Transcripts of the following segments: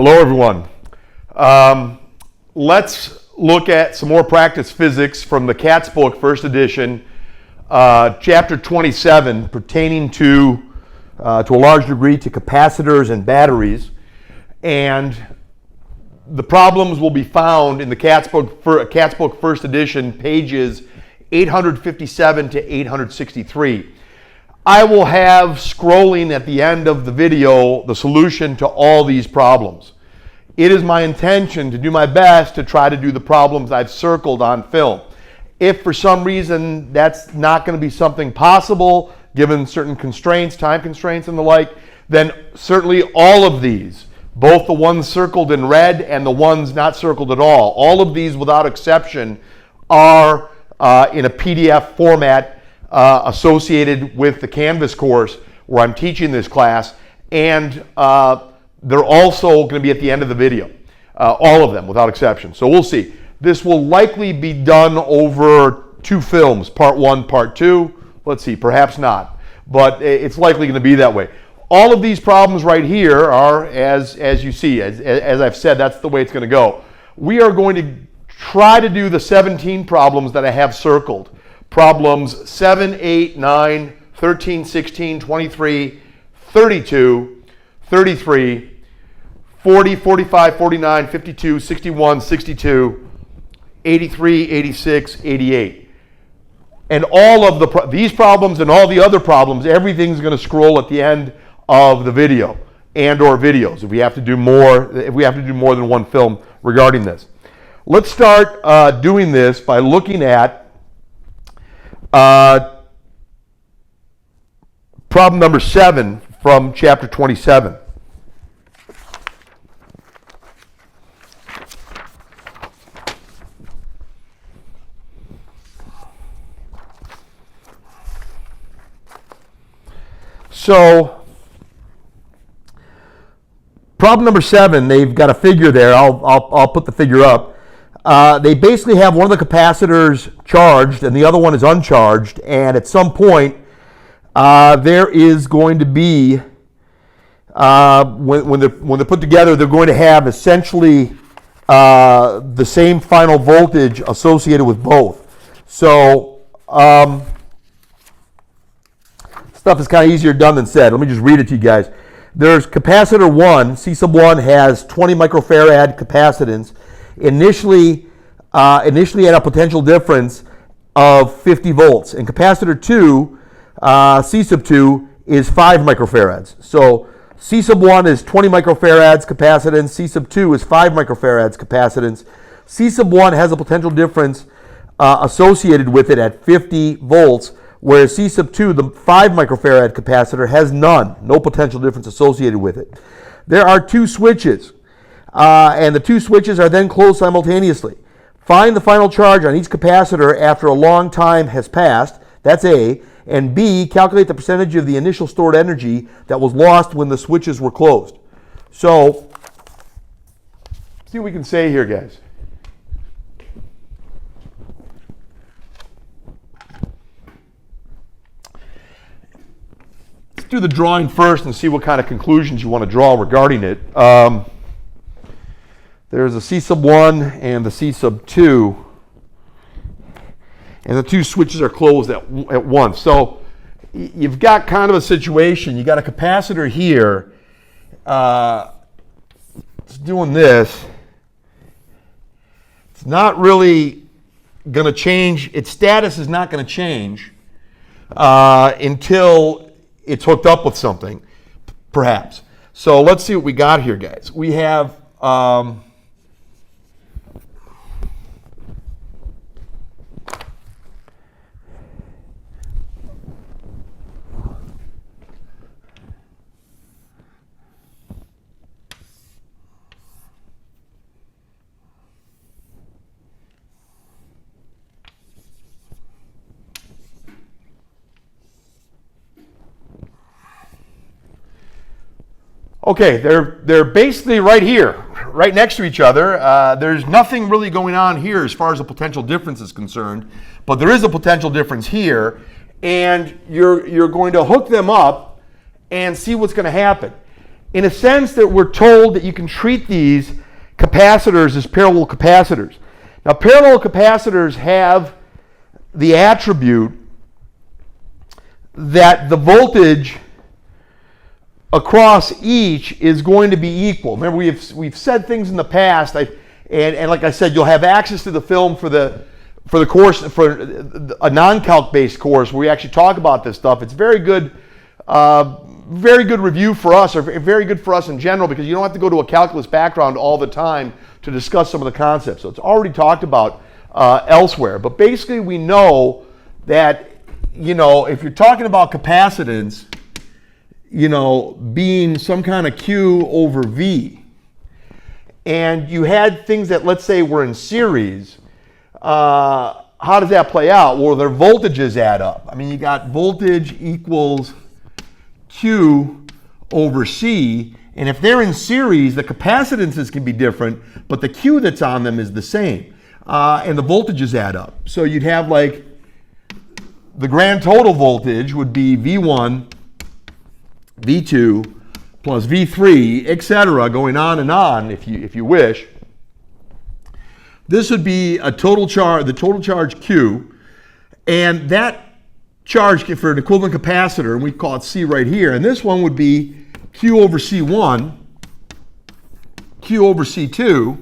Hello everyone. Let's look at some more practice physics from the Katz book, first edition, chapter 27, pertaining to a large degree to capacitors and batteries. And the problems will be found in the Katz book, first edition, pages 857 to 863. I will have scrolling at the end of the video the solution to all these problems. It is my intention to do my best to try to do the problems I've circled on film. If for some reason that's not going to be something possible, given certain constraints, time constraints and the like, then certainly all of these, both the ones circled in red and the ones not circled at all of these without exception are in a PDF format associated with the Canvas course where I'm teaching this class, and they're also going to be at the end of the video, all of them without exception. So we'll see. This will likely be done over 2 films, part 1, part 2. Let's see, perhaps not, but it's likely going to be that way. All of these problems right here are, as you see, as I've said, that's the way it's going to go. We are going to try to do the 17 problems that I have circled. Problems 7, 8, 9, 13, 16, 23, 32, 33, 40, 45, 49, 52, 61, 62, 83, 86, 88. And all of these problems and all the other problems, everything's going to scroll at the end of the video and or videos if we have to do more than one film regarding this. Let's start doing this by looking at problem number 7 from chapter 27. So, problem number 7, they've got a figure there. I'll put the figure up. They basically have one of the capacitors charged and the other one is uncharged, and at some point there is going to be, when they're put together, they're going to have essentially the same final voltage associated with both. So stuff is kind of easier done than said. Let me just read it to you guys. There's capacitor 1, C sub 1 has 20 microfarad capacitance. Initially at a potential difference of 50 volts. And capacitor 2, C sub 2, is 5 microfarads. So C sub 1 is 20 microfarads capacitance, C sub 2 is 5 microfarads capacitance. C sub 1 has a potential difference associated with it at 50 volts, whereas C sub 2, the 5 microfarad capacitor, has none, no potential difference associated with it. There are 2 switches. And the 2 switches are then closed simultaneously. Find the final charge on each capacitor after a long time has passed. That's A. And B, calculate the percentage of the initial stored energy that was lost when the switches were closed. So, see what we can say here, guys. Let's do the drawing first and see what kind of conclusions you want to draw regarding it. There's a C sub 1 and the C sub 2, and the 2 switches are closed at once. So you've got kind of a situation. You got a capacitor here. It's doing this. It's not really going to change. Its status is not going to change until it's hooked up with something, perhaps. So let's see what we got here, guys. We have okay, they're basically right here, right next to each other. There's nothing really going on here as far as the potential difference is concerned, but there is a potential difference here, and you're going to hook them up and see what's going to happen. in a sense that we're told that you can treat these capacitors as parallel capacitors. Now, parallel capacitors have the attribute that the voltage across each is going to be equal. Remember, we've said things in the past, and like I said, you'll have access to the film for the course, for a non-calc based course where we actually talk about this stuff. It's very good review for us, or very good for us in general, because you don't have to go to a calculus background all the time to discuss some of the concepts. So it's already talked about elsewhere. But basically, we know that, if you're talking about capacitance, being some kind of Q over V, and you had things that, let's say, were in series, how does that play out? Well, their voltages add up. I mean, you got voltage equals Q over C, and if they're in series, the capacitances can be different, but the Q that's on them is the same, and the voltages add up. So you'd have like the grand total voltage would be V1, V2, plus V3, etc., going on and on, if you wish. This would be a total charge, the total charge Q, and that charge for an equivalent capacitor, and we call it C right here, and this one would be Q over C1, Q over C2,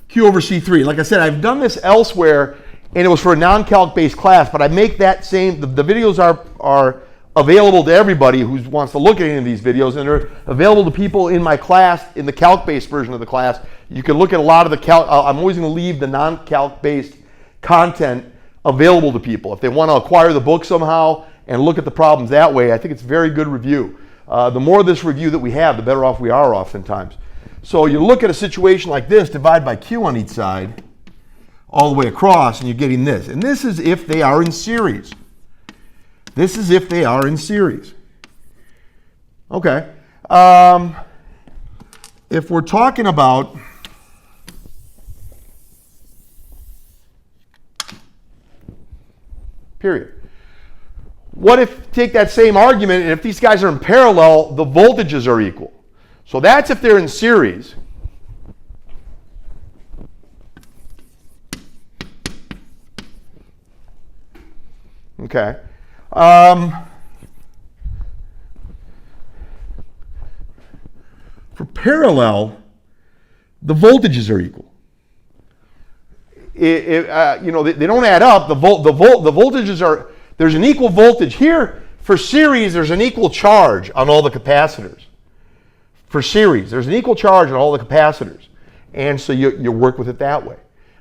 Q over C3. Like I said, I've done this elsewhere, and it was for a non-calc based class, but I make that same, the videos are available to everybody who wants to look at any of these videos, and they're available to people in my class, in the calc-based version of the class. You can look at a lot of the calc. I'm always going to leave the non-calc-based content available to people. If they want to acquire the book somehow and look at the problems that way, I think it's very good review. The more of this review that we have, the better off we are oftentimes. So you look at a situation like this, divide by Q on each side, all the way across, and you're getting this. And this is if they are in series. This is if they are in series. Okay. If we're talking about period. What if, take that same argument, and if these guys are in parallel, the voltages are equal. So that's if they're in series. Okay. For parallel, the voltages are equal. They don't add up. The voltages are, there's an equal voltage here. For series, there's an equal charge on all the capacitors. For series, there's an equal charge on all the capacitors, and so you work with it that way.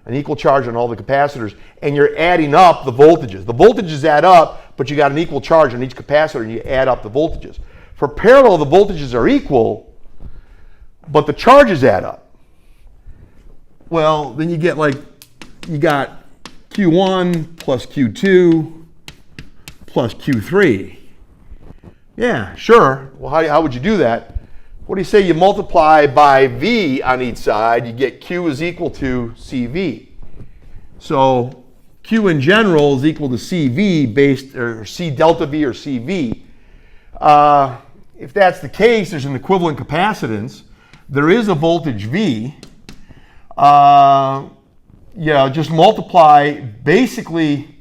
An equal charge on all the capacitors, and you're adding up the voltages. The voltages add up, but you got an equal charge on each capacitor, and you add up the voltages. For parallel, the voltages are equal, but the charges add up. Well, then you get you got Q1 plus Q2 plus Q3. Yeah, sure. Well, how would you do that? What do you say you multiply by V on each side? You get Q is equal to CV. So Q in general is equal to CV based, or C delta V or CV. If that's the case, there's an equivalent capacitance. There is a voltage V. Just multiply basically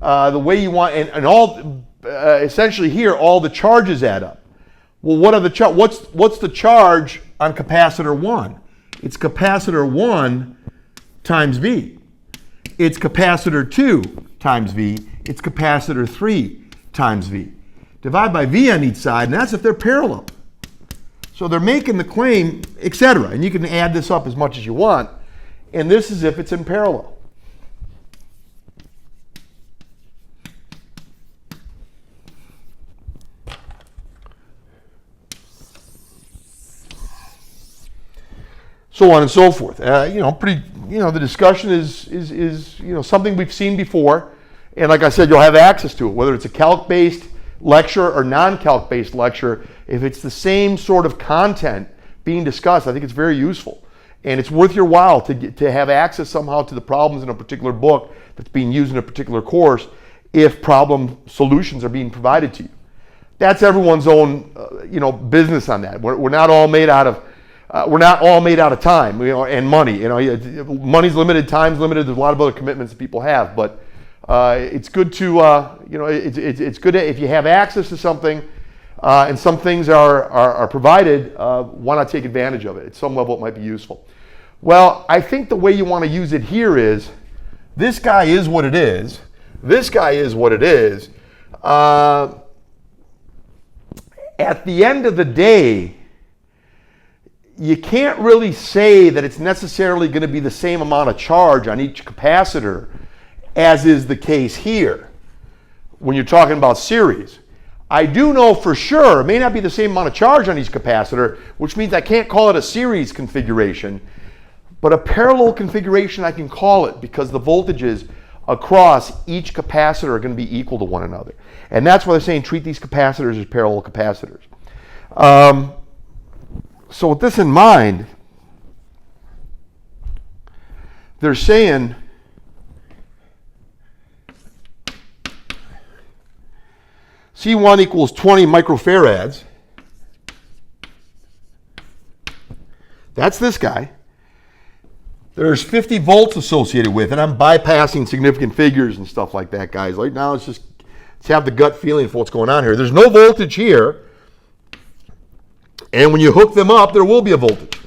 the way you want, and all essentially here all the charges add up. Well, what are the what's the charge on capacitor 1? It's capacitor 1 times V. It's capacitor 2 times V. It's capacitor 3 times V. Divide by V on each side, and that's if they're parallel. So they're making the claim, etc. And you can add this up as much as you want. And this is if it's in parallel. So on and so forth. The discussion is something we've seen before, and like I said, you'll have access to it, whether it's a calc-based lecture or non-calc-based lecture. If it's the same sort of content being discussed, I think it's very useful, and it's worth your while to have access somehow to the problems in a particular book that's being used in a particular course, if problem solutions are being provided to you. that's everyone's own, business on that. We're not all made out of time, and money. Money's limited, time's limited. There's a lot of other commitments that people have, but it's good to, it's good if you have access to something, and some things are provided. Why not take advantage of it? At some level, it might be useful. Well, I think the way you want to use it here is, this guy is what it is. This guy is what it is. At the end of the day, you can't really say that it's necessarily going to be the same amount of charge on each capacitor as is the case here when you're talking about series. I do know for sure it may not be the same amount of charge on each capacitor, which means I can't call it a series configuration, but a parallel configuration I can call it, because the voltages across each capacitor are going to be equal to one another. And that's why they're saying treat these capacitors as parallel capacitors. So with this in mind, they're saying C1 equals 20 microfarads. That's this guy. There's 50 volts associated with it. I'm bypassing significant figures and stuff like that, guys. Right now, let's have the gut feeling for what's going on here. There's no voltage here. And when you hook them up, there will be a voltage.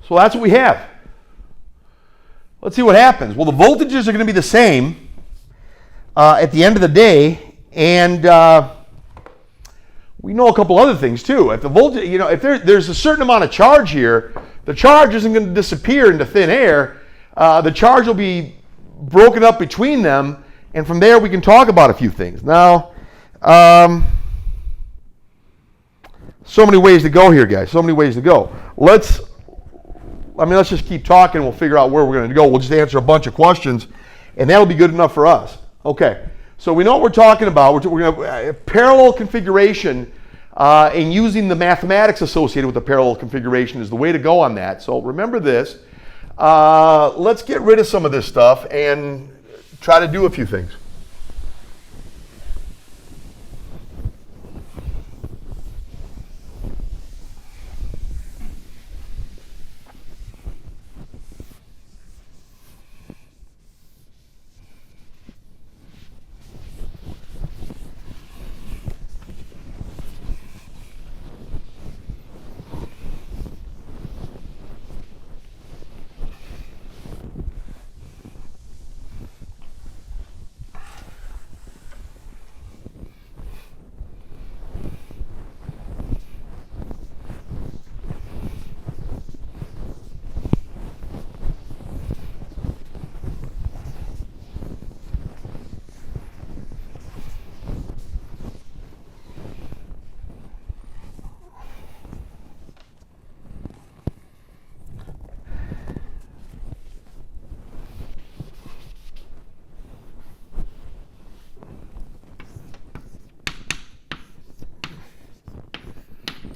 So that's what we have. Let's see what happens. Well, the voltages are going to be the same at the end of the day, and we know a couple other things too. If the voltage, if there's a certain amount of charge here, the charge isn't going to disappear into thin air. The charge will be broken up between them, and from there we can talk about a few things. Now, so many ways to go here, guys. So many ways to go. Let's just keep talking. We'll figure out where we're going to go. We'll just answer a bunch of questions, and that'll be good enough for us. Okay. So we know what we're talking about. We're going to have parallel configuration, and using the mathematics associated with the parallel configuration is the way to go on that. So remember this. Let's get rid of some of this stuff and try to do a few things.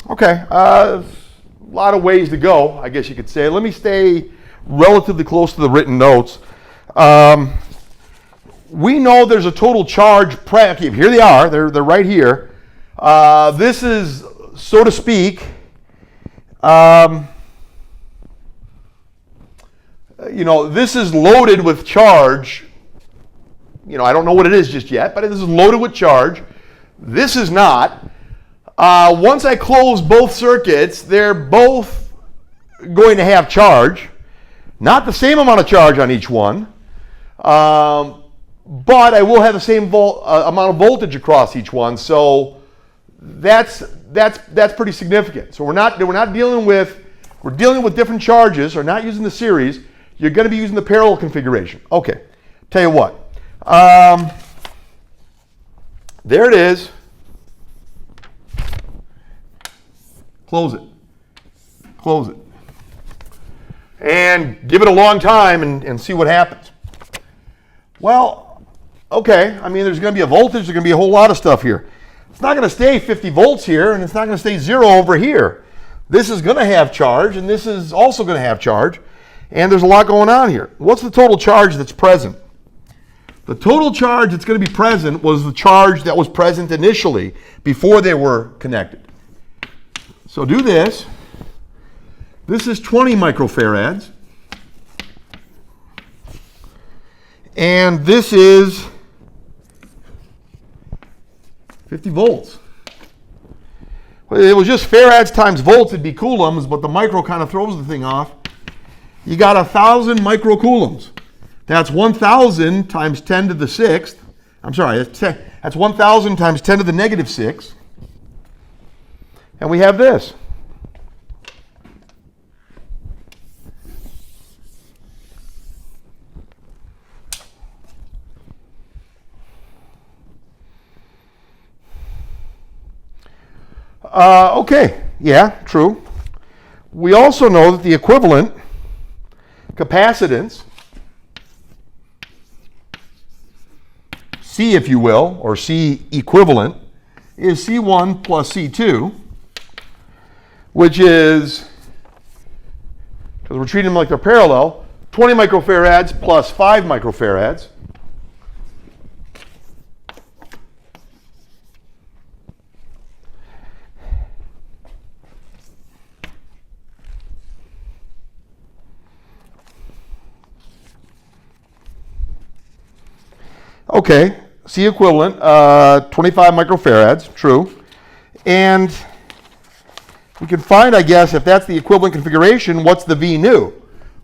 Okay, a lot of ways to go, I guess you could say. Let me stay relatively close to the written notes. We know there's a total charge. Okay, here they are. They're right here. This is, so to speak, this is loaded with charge. I don't know what it is just yet, but this is loaded with charge. This is not. Once I close both circuits, they're both going to have charge. Not the same amount of charge on each one, but I will have the same amount of voltage across each one. So that's pretty significant. So we're dealing with different charges, or not using the series. You're going to be using the parallel configuration. Okay, tell you what. There it is. Close it. Close it. And give it a long time and see what happens. Well, okay, there's going to be a voltage, there's going to be a whole lot of stuff here. It's not going to stay 50 volts here, and it's not going to stay 0 over here. This is going to have charge, and this is also going to have charge. And there's a lot going on here. What's the total charge that's present? The total charge that's going to be present was the charge that was present initially before they were connected. So do this. This is 20 microfarads. And this is 50 volts. Well, it was just farads times volts, it'd be coulombs, but the micro kind of throws the thing off. You got 1,000 microcoulombs. That's 1,000 times 10 to the 6th. I'm sorry, that's 1,000 times 10 to the negative 6. And we have this. Okay, yeah, true. We also know that the equivalent capacitance, C if you will, or C equivalent, is C1 plus C2, which is, because we're treating them like they're parallel, 20 microfarads plus 5 microfarads. Okay, C equivalent, 25 microfarads, true. And we can find, I guess, if that's the equivalent configuration, what's the V new?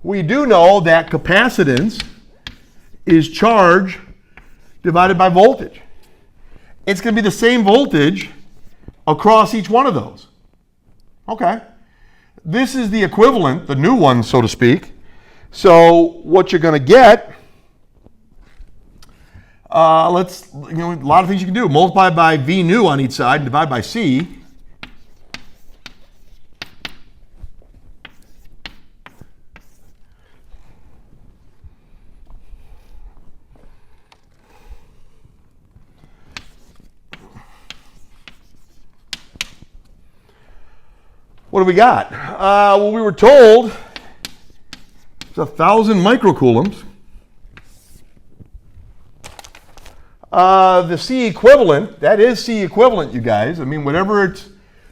We do know that capacitance is charge divided by voltage. It's going to be the same voltage across each one of those. Okay. This is the equivalent, the new one, so to speak. So what you're going to get, a lot of things you can do. Multiply by V new on each side and divide by C. What do we got? Well, we were told it's 1,000 microcoulombs. The C equivalent, that is C equivalent, you guys. I mean, whatever it's,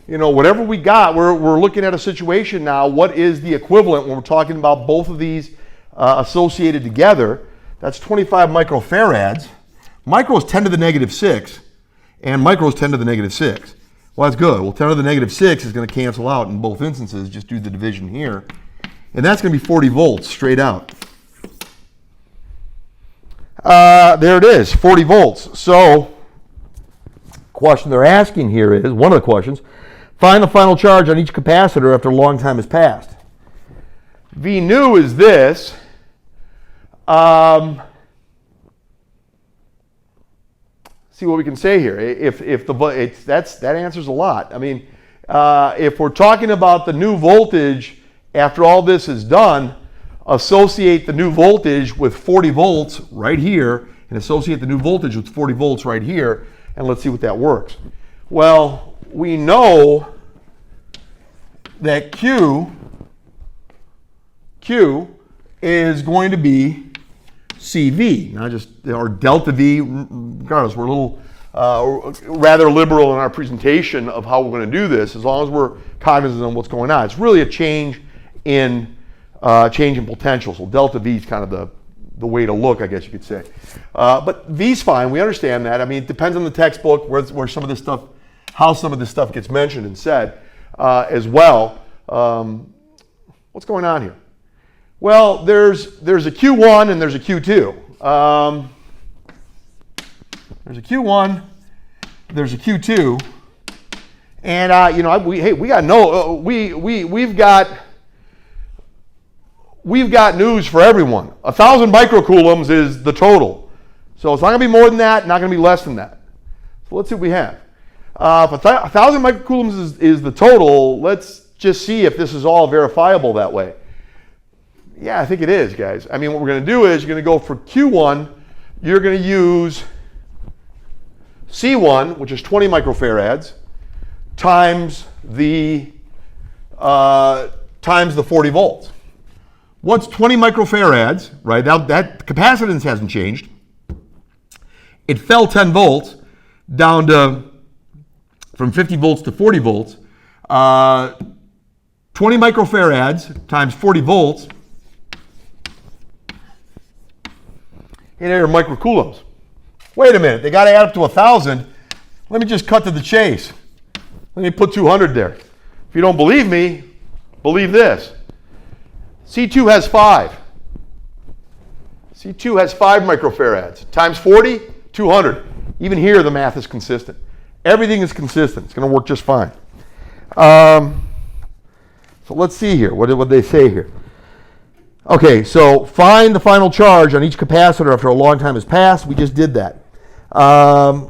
whatever we got, we're looking at a situation now. What is the equivalent when we're talking about both of these associated together? That's 25 microfarads. Micro is 10 to the negative 6, and micro is 10 to the negative 6. Well, that's good. Well, 10 to the negative 6 is going to cancel out in both instances. Just do the division here. And that's going to be 40 volts straight out. There it is, 40 volts. So, question they're asking here is, one of the questions, find the final charge on each capacitor after a long time has passed. V new is this. See what we can say here. That answers a lot. I mean, if we're talking about the new voltage after all this is done, associate the new voltage with 40 volts right here, and associate the new voltage with 40 volts right here, and let's see what that works. Well, we know that Q is going to be CV, not just, or delta V, regardless. We're a little rather liberal in our presentation of how we're going to do this, as long as we're cognizant of what's going on. It's really a change in potential. So delta V is kind of the way to look, I guess you could say. But V's fine. We understand that. I mean, it depends on the textbook where some of this stuff, how some of this stuff gets mentioned and said as well. What's going on here? Well, there's a Q1 and there's a Q2. There's a Q1, there's a Q2, and we've got news for everyone. 1,000 microcoulombs is the total, so it's not going to be more than that, not going to be less than that. So let's see what we have. If 1,000 microcoulombs is the total, let's just see if this is all verifiable that way. Yeah, I think it is, guys. I mean, what we're going to do is you're going to go for Q1, you're going to use C1, which is 20 microfarads, times the 40 volts. What's 20 microfarads, right? That capacitance hasn't changed. It fell 10 volts down to, from 50 volts to 40 volts. 20 microfarads times 40 volts. 800 microcoulombs. Wait a minute, they got to add up to 1,000. Let me just cut to the chase. Let me put 200 there. If you don't believe me, believe this. C2 has 5. C2 has 5 microfarads. Times 40, 200. Even here, the math is consistent. Everything is consistent. It's going to work just fine. So let's see here. What did they say here? Okay, so find the final charge on each capacitor after a long time has passed. We just did that. The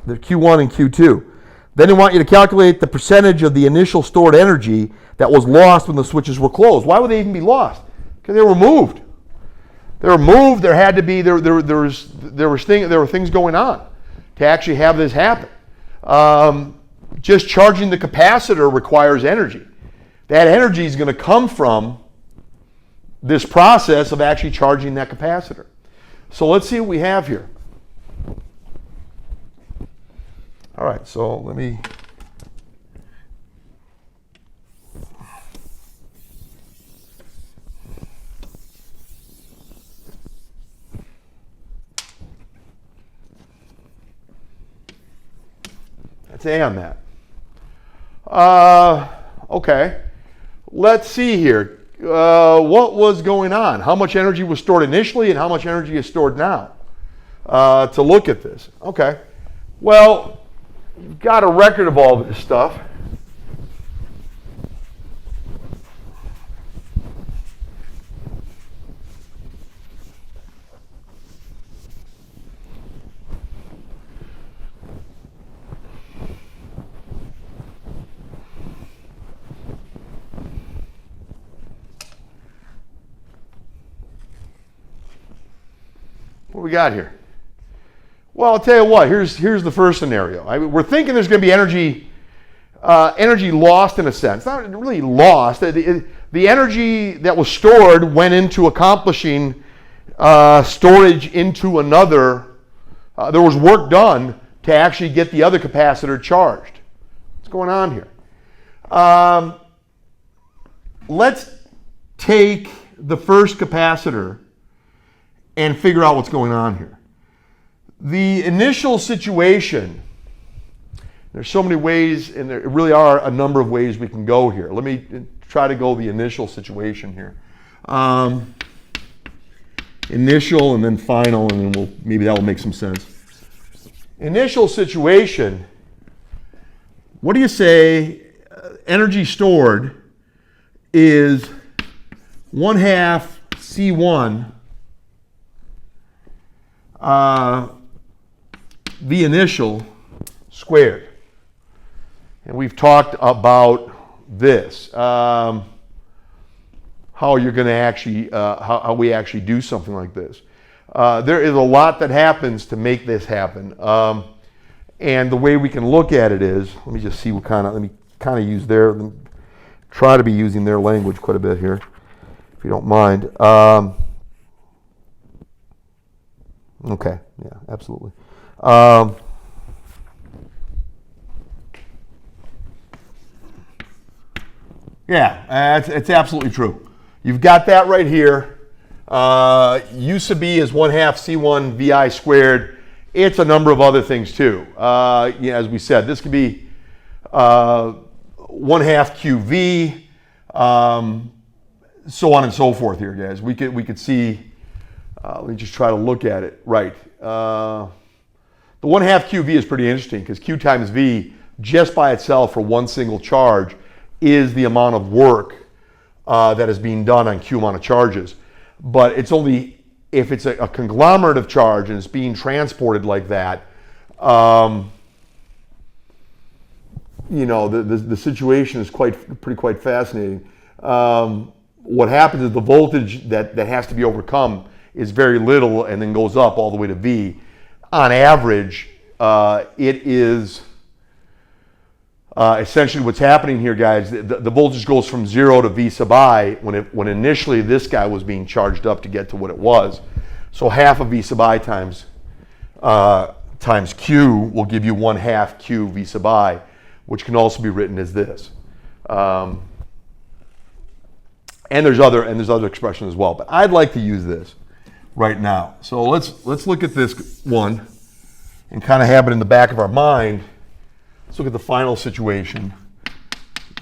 Q1 and Q2. Then they want you to calculate the percentage of the initial stored energy that was lost when the switches were closed. Why would they even be lost? Because they were moved. They were moved. There had to be there were things going on to actually have this happen. Just charging the capacitor requires energy. That energy is going to come from this process of actually charging that capacitor. So let's see what we have here. All right, so let me... That's A on that. Okay, let's see here. What was going on? How much energy was stored initially and how much energy is stored now? To look at this. Okay, well, you've got a record of all this stuff. What do we got here? Well, I'll tell you what. Here's the first scenario. We're thinking there's going to be energy lost in a sense. Not really lost. The energy that was stored went into accomplishing storage into another. There was work done to actually get the other capacitor charged. What's going on here? Let's take the first capacitor and figure out what's going on here. The initial situation, there's so many ways, and there really are a number of ways we can go here. Let me try to go the initial situation here. Initial and then final, and then maybe that will make some sense. Initial situation, what do you say energy stored is 1/2 C1 V initial squared. And we've talked about this, how you're going to actually, how we actually do something like this. There is a lot that happens to make this happen. And the way we can look at it is, let me just see what let me use try to be using their language quite a bit here, if you don't mind. Okay, yeah, absolutely. Yeah, it's absolutely true. You've got that right here. U sub B is 1/2 C1 VI squared. It's a number of other things too. As we said, this could be 1/2 QV, so on and so forth here, guys. We could see. Let me just try to look at it right. The 1/2 QV is pretty interesting because Q times V just by itself for one single charge is the amount of work that is being done on Q amount of charges. But it's only if it's a conglomerate of charge and it's being transported like that, the situation is quite fascinating. What happens is the voltage that has to be overcome is very little and then goes up all the way to V. On average, it is essentially what's happening here, guys, the voltage goes from 0 to V sub I when initially this guy was being charged up to get to what it was. So half of V sub I times Q will give you 1/2 Q V sub I, which can also be written as this. And there's other expressions as well, but I'd like to use this right now. So let's look at this one and kind of have it in the back of our mind. Let's look at the final situation.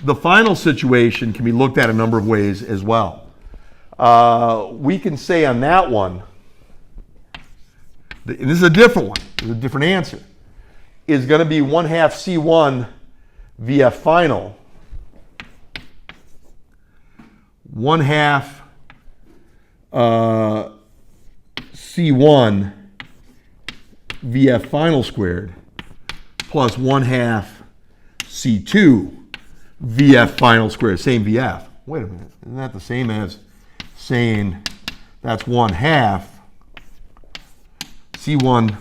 The final situation can be looked at a number of ways as well. We can say on that one, and this is a different one, this is a different answer, is going to be 1/2 C1 VF final, 1/2 C1 VF final squared plus 1/2 C2 VF final squared, same VF. Wait a minute, isn't that the same as saying that's 1/2 C1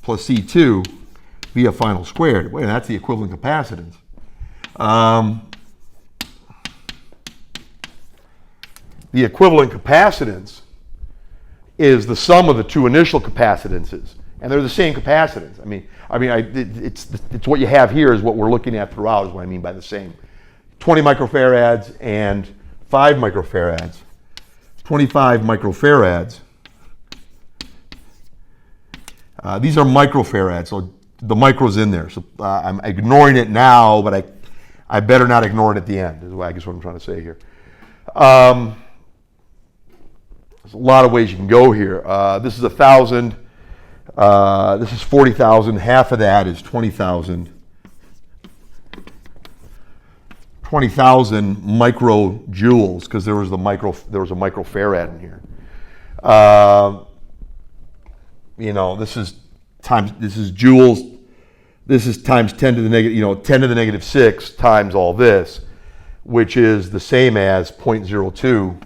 plus C2 VF final squared? Wait, that's the equivalent capacitance. The equivalent capacitance is the sum of the two initial capacitances, and they're the same capacitance. It's what you have here is what we're looking at throughout is what I mean by the same. 20 microfarads and 5 microfarads. 25 microfarads. These are microfarads, so the micro's in there. So I'm ignoring it now, but I better not ignore it at the end, is I guess what I'm trying to say here. There's a lot of ways you can go here. This is 1,000. This is 40,000. Half of that is 20,000. 20,000 microjoules, because there was a microfarad in here. This is joules. This is times 10 to the negative, 10 to the negative 6 times all this, which is the same as 0.02.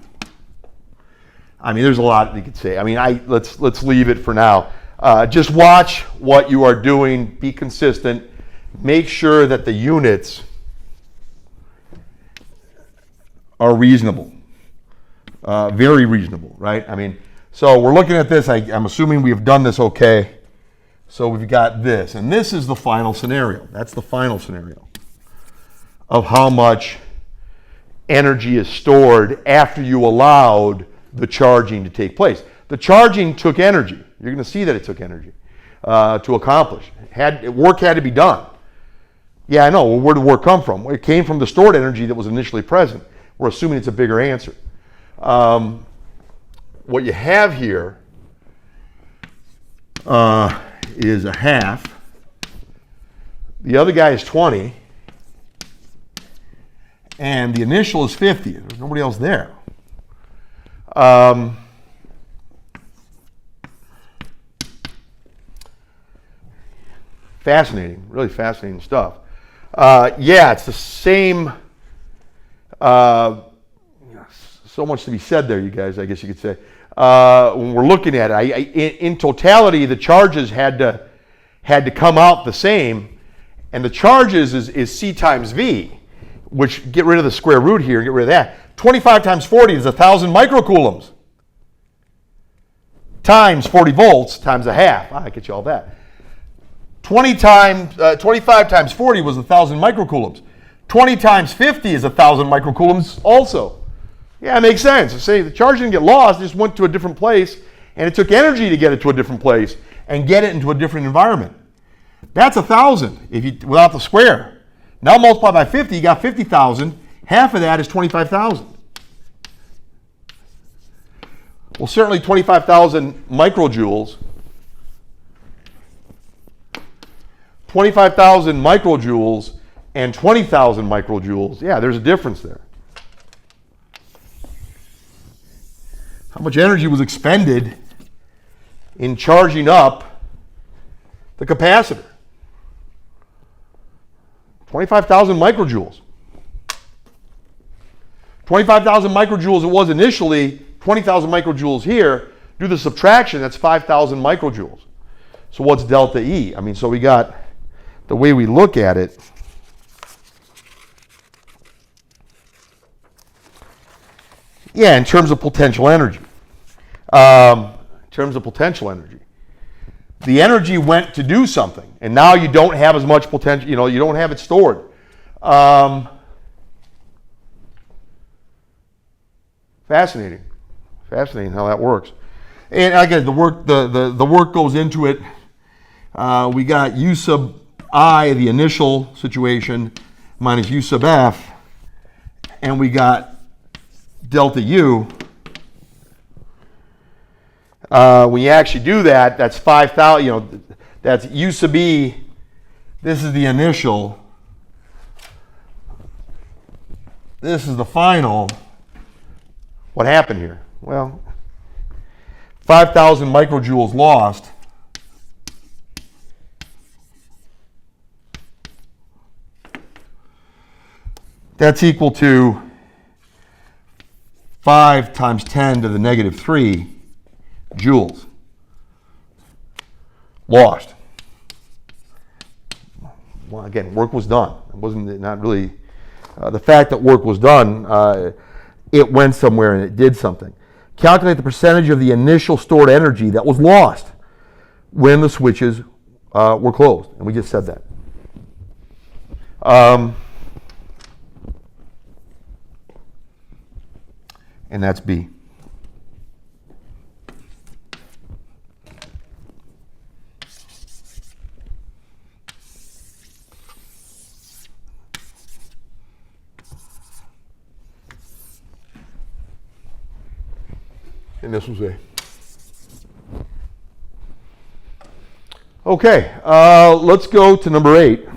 There's a lot you could say. Let's leave it for now. Just watch what you are doing. Be consistent. Make sure that the units are reasonable, very reasonable, right? So we're looking at this. I'm assuming we have done this okay. So we've got this, and this is the final scenario. That's the final scenario of how much energy is stored after you allowed the charging to take place. The charging took energy. You're going to see that it took energy to accomplish. Work had to be done. Yeah, I know. Well, where did work come from? It came from the stored energy that was initially present. We're assuming it's a bigger answer. What you have here is 1/2. The other guy is 20. And the initial is 50. There's nobody else there. Fascinating, really fascinating stuff. Yeah, it's the same. So much to be said there, you guys, I guess you could say. When we're looking at it, in totality, the charges had to come out the same, and the charges is C times V, which get rid of the square root here, get rid of that. 25 times 40 is 1,000 microcoulombs times 40 volts times 1/2. I get you all that. 25 times 40 was 1,000 microcoulombs. 20 times 50 is 1,000 microcoulombs also. Yeah, it makes sense. Say the charge didn't get lost, it just went to a different place, and it took energy to get it to a different place and get it into a different environment. That's 1,000 without the square. Now multiply by 50, you got 50,000. Half of that is 25,000. Well, certainly 25,000 microjoules. 25,000 microjoules and 20,000 microjoules. Yeah, there's a difference there. How much energy was expended in charging up the capacitor? 25,000 microjoules. 25,000 microjoules it was initially, 20,000 microjoules here. Do the subtraction, that's 5,000 microjoules. So what's delta E? So we got, the way we look at it Yeah, in terms of potential energy. In terms of potential energy. The energy went to do something, and now you don't have as much potential, you don't have it stored. Fascinating. Fascinating how that works. And again, the work goes into it. We got U sub I, the initial situation, minus U sub F, and we got delta U. When you actually do that, that's 5,000, that's U sub E. This is the initial. This is the final. What happened here? Well, 5,000 microjoules lost. That's equal to 5 times 10 to the negative 3 joules lost. Well, again, work was done. It wasn't not really the fact that work was done. It went somewhere and it did something. Calculate the percentage of the initial stored energy that was lost when the switches were closed, and we just said that. And that's B. And this was A. Okay, let's go to number 8.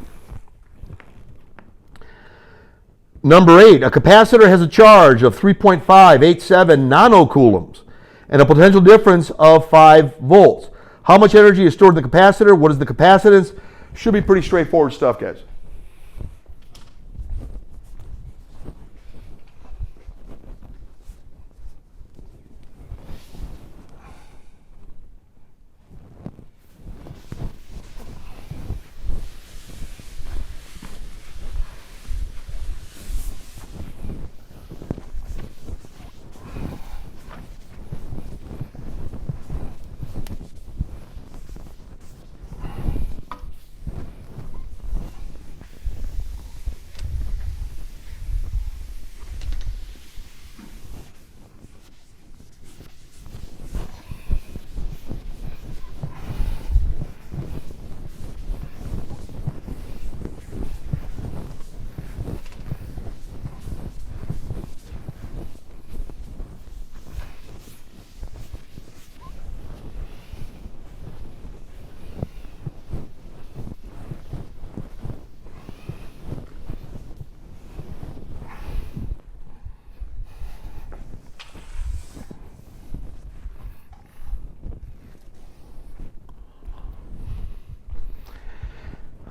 Number 8, a capacitor has a charge of 3.587 nanocoulombs and a potential difference of 5 volts. How much energy is stored in the capacitor? What is the capacitance? Should be pretty straightforward stuff, guys.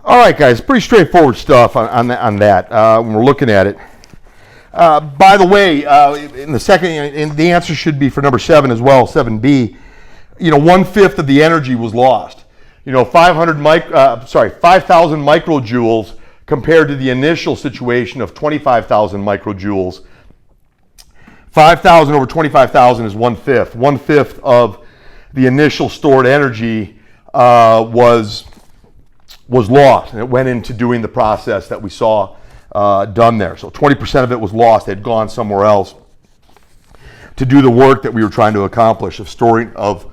All right, guys, pretty straightforward stuff on that when we're looking at it. By the way, in the second, and the answer should be for number 7 as well, 7B. 1/5 of the energy was lost. 5,000 microjoules compared to the initial situation of 25,000 microjoules. 5,000 over 25,000 is 1/5. 1/5 of the initial stored energy was lost, and it went into doing the process that we saw done there. So 20% of it was lost. It had gone somewhere else to do the work that we were trying to accomplish of storing, of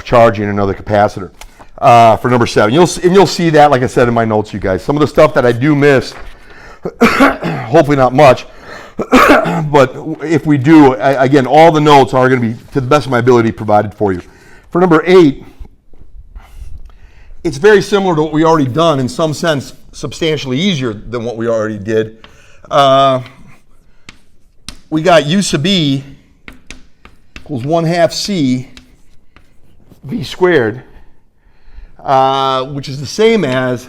charging another capacitor for number 7. You'll see that, like I said in my notes, you guys. Some of the stuff that I do miss, hopefully not much, but if we do, again, all the notes are going to be, to the best of my ability, provided for you. For number 8, it's very similar to what we already done, in some sense substantially easier than what we already did. We got U sub E equals 1/2 C V squared, which is the same as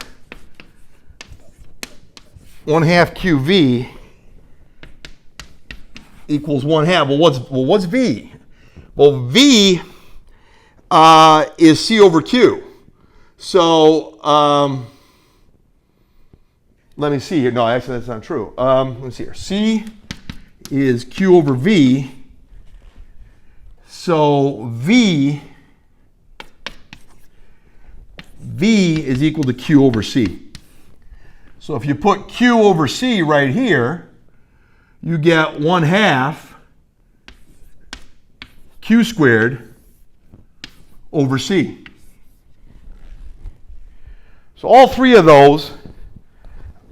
1/2 QV equals 1/2. Well, what's V? Well, V is C over Q. So let me see here. No, actually that's not true. Let me see here. C is Q over V. So V is equal to Q over C. So if you put Q over C right here, you get 1/2 Q squared over C. So all three of those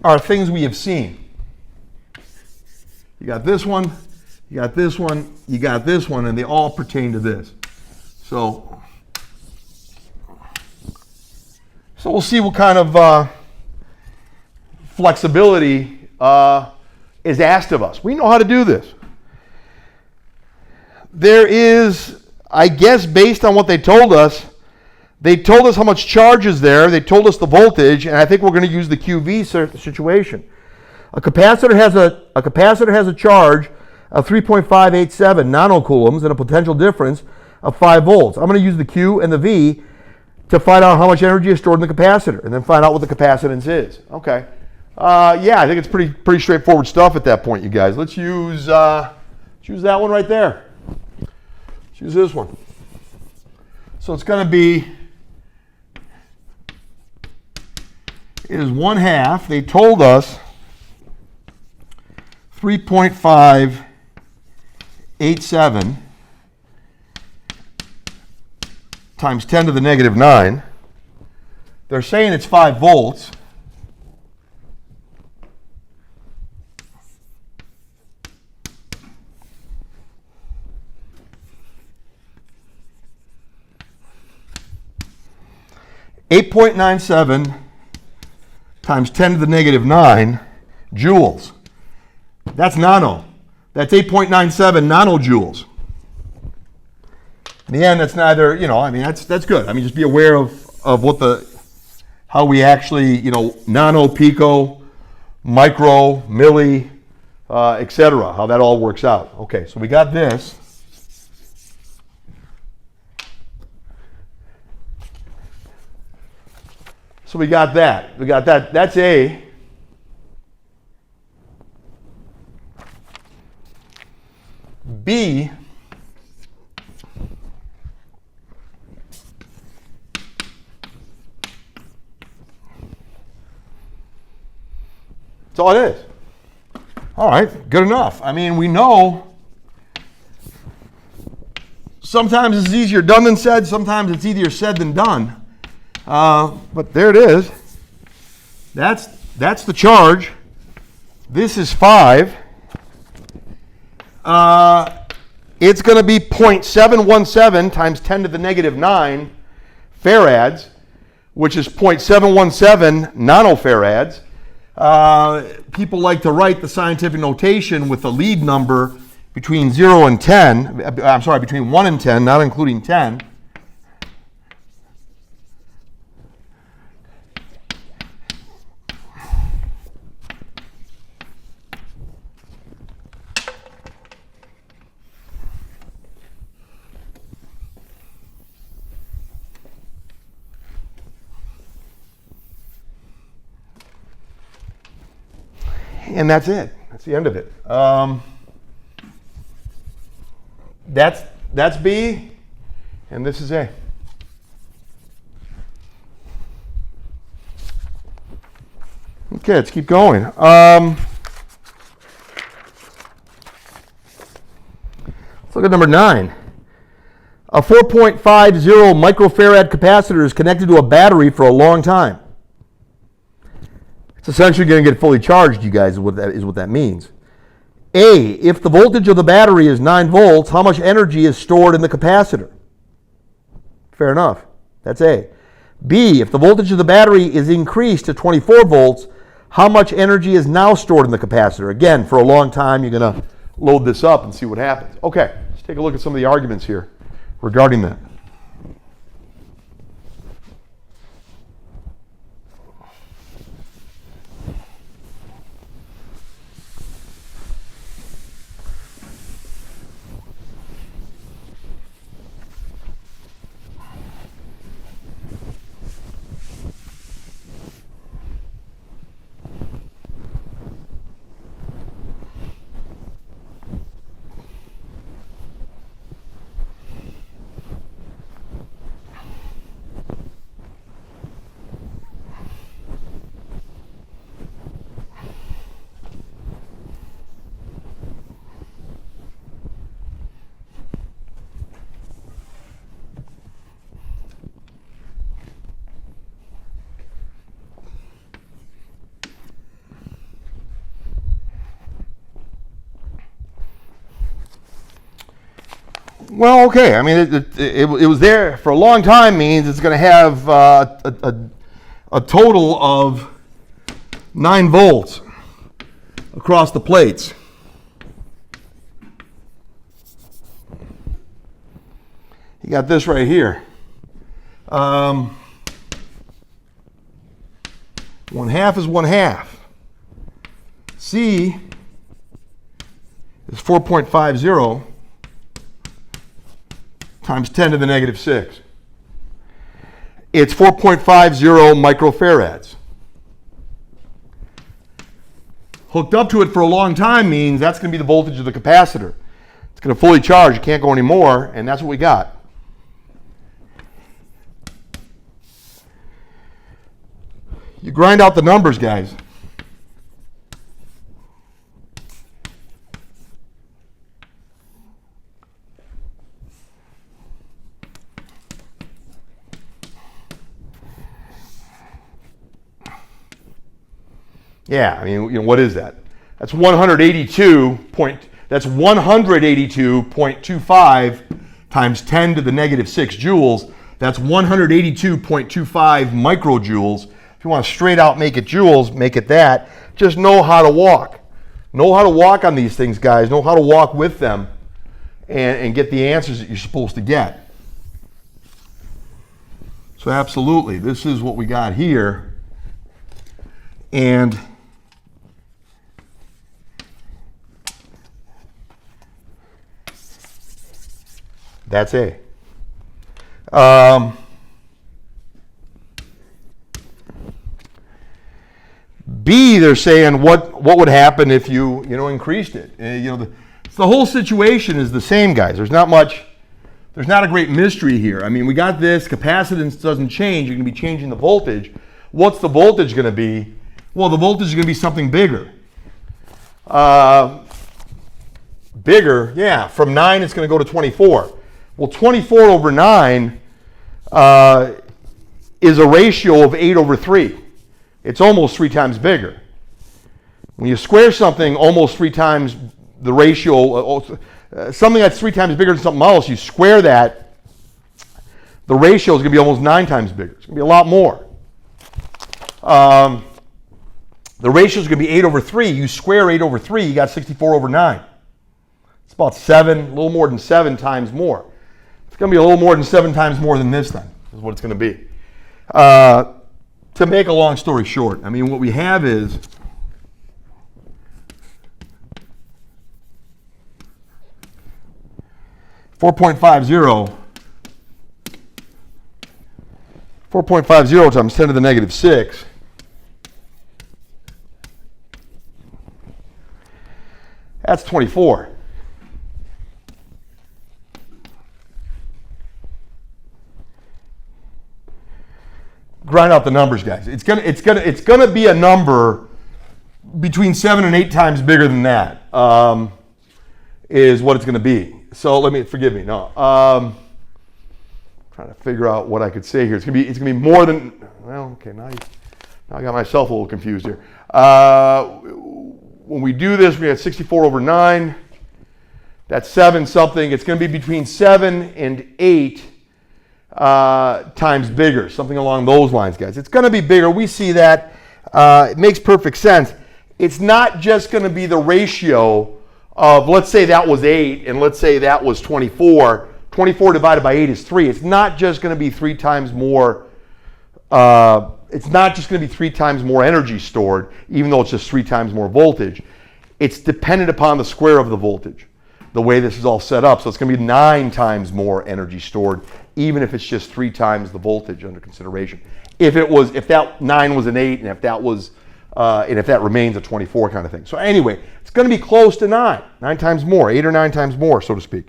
are things we have seen. You got this one, you got this one, you got this one, and they all pertain to this. So we'll see what kind of flexibility is asked of us. We know how to do this. There is, I guess, based on what they told us how much charge is there, they told us the voltage, and I think we're going to use the QV situation. A capacitor has a charge of 3.587 nanocoulombs and a potential difference of 5 volts. I'm going to use the Q and the V to find out how much energy is stored in the capacitor, and then find out what the capacitance is. Okay. Yeah, I think it's pretty straightforward stuff at that point, you guys. Let's use that one right there. Let's use this one. So it's going to be, it is 1/2. They told us 3.587 times 10 to the negative 9. They're saying it's 5 volts. .97 times 10 to the negative 9 joules. That's nano. That's 8.97 nanojoules. In the end, that's neither, I mean, that's good. I mean, just be aware of what how we actually, nano, pico, micro, milli, etc., how that all works out. Okay, so we got this. So we got that. That's A. B. That's all it is. All right, good enough. I mean, we know sometimes it's easier done than said, sometimes it's easier said than done. But there it is. That's the charge. This is 5. It's going to be 0.717 times 10 to the negative 9 farads, which is 0.717 nanofarads. People like to write the scientific notation with the lead number between 0 and 10. I'm sorry, between 1 and 10, not including 10. And that's it. That's the end of it. That's B, and this is A. Okay, let's keep going. Let's look at number 9. A 4.50 microfarad capacitor is connected to a battery for a long time. It's essentially going to get fully charged, you guys, is what that means. A, if the voltage of the battery is 9 volts, how much energy is stored in the capacitor? Fair enough. That's A. B, if the voltage of the battery is increased to 24 volts, how much energy is now stored in the capacitor? Again, for a long time, you're going to load this up and see what happens. Okay, let's take a look at some of the arguments here regarding that. Well, okay. I mean, it was there for a long time means it's going to have a total of 9 volts across the plates. You got this right here. 1/2 is 1/2. C is 4.50 times 10 to the negative 6. It's 4.50 microfarads. Hooked up to it for a long time means that's going to be the voltage of the capacitor. It's going to fully charge. You can't go any more, and that's what we got. You grind out the numbers, guys. Yeah, I mean, what is that? That's 182.25 times 10 to the negative 6 joules. That's 182.25 microjoules. If you want to straight out make it joules, make it that. Just know how to walk. Know how to walk on these things, guys. Know how to walk with them and get the answers that you're supposed to get. So absolutely, this is what we got here. And that's A. B, they're saying what would happen if you increased it. The whole situation is the same, guys. There's not a great mystery here. I mean, we got this, capacitance doesn't change. You're going to be changing the voltage. What's the voltage going to be? Well, the voltage is going to be something bigger. Bigger, yeah. From 9, it's going to go to 24. Well, 24 over 9 is a ratio of 8 over 3. It's almost 3 times bigger. When you square something almost 3 times the ratio, something that's 3 times bigger than something else, you square that, the ratio is going to be almost 9 times bigger. It's going to be a lot more. The ratio is going to be 8 over 3. You square 8 over 3, you got 64 over 9. It's about 7, a little more than 7 times more. It's going to be a little more than 7 times more than this then, is what it's going to be. To make a long story short, I mean, what we have is .50 times 10 to the negative 6. That's 24. Grind out the numbers, guys. It's gonna be a number between 7 and 8 times bigger than that. Is what it's gonna be. So forgive me. No, trying to figure out what I could say here. It's gonna be more than. Well, okay. Now I got myself a little confused here. When we do this, we have 64 over 9. That's 7 something. It's going to be between 7 and 8 times bigger, something along those lines, guys. It's going to be bigger. We see that. It makes perfect sense. It's not just going to be the ratio of, let's say that was 8, and let's say that was 24. 24 divided by 8 is 3. It's not just going to be 3 times more. It's not just going to be 3 times more energy stored, even though it's just 3 times more voltage. It's dependent upon the square of the voltage, the way this is all set up. So it's going to be 9 times more energy stored, even if it's just 3 times the voltage under consideration. If that 9 was an 8, and if that remains a 24 kind of thing. So anyway, it's going to be close to 9 times more, 8 or 9 times more, so to speak.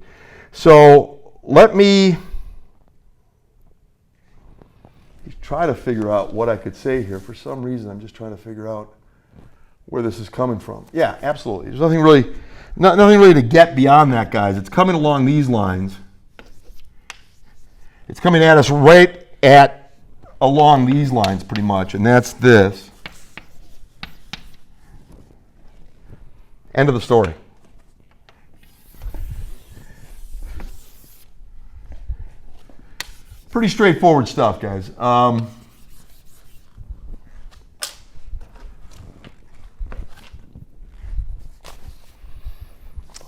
So let me try to figure out what I could say here. For some reason, I'm just trying to figure out where this is coming from. Yeah, absolutely. There's nothing really to get beyond that, guys. It's coming along these lines. It's coming at us along these lines pretty much, and that's this. End of the story. Pretty straightforward stuff, guys.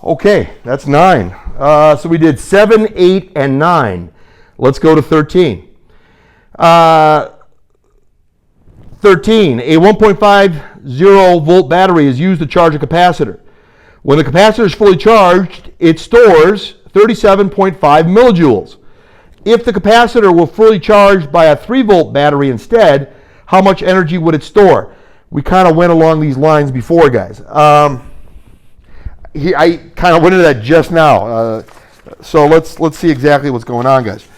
Okay, that's 9. So we did 7, 8, and 9. Let's go to 13. 13, a 1.50 volt battery is used to charge a capacitor. When the capacitor is fully charged, it stores 37.5 millijoules. If the capacitor were fully charged by a 3 volt battery instead, how much energy would it store? We kind of went along these lines before, guys. I kind of went into that just now. So let's see exactly what's going on, guys.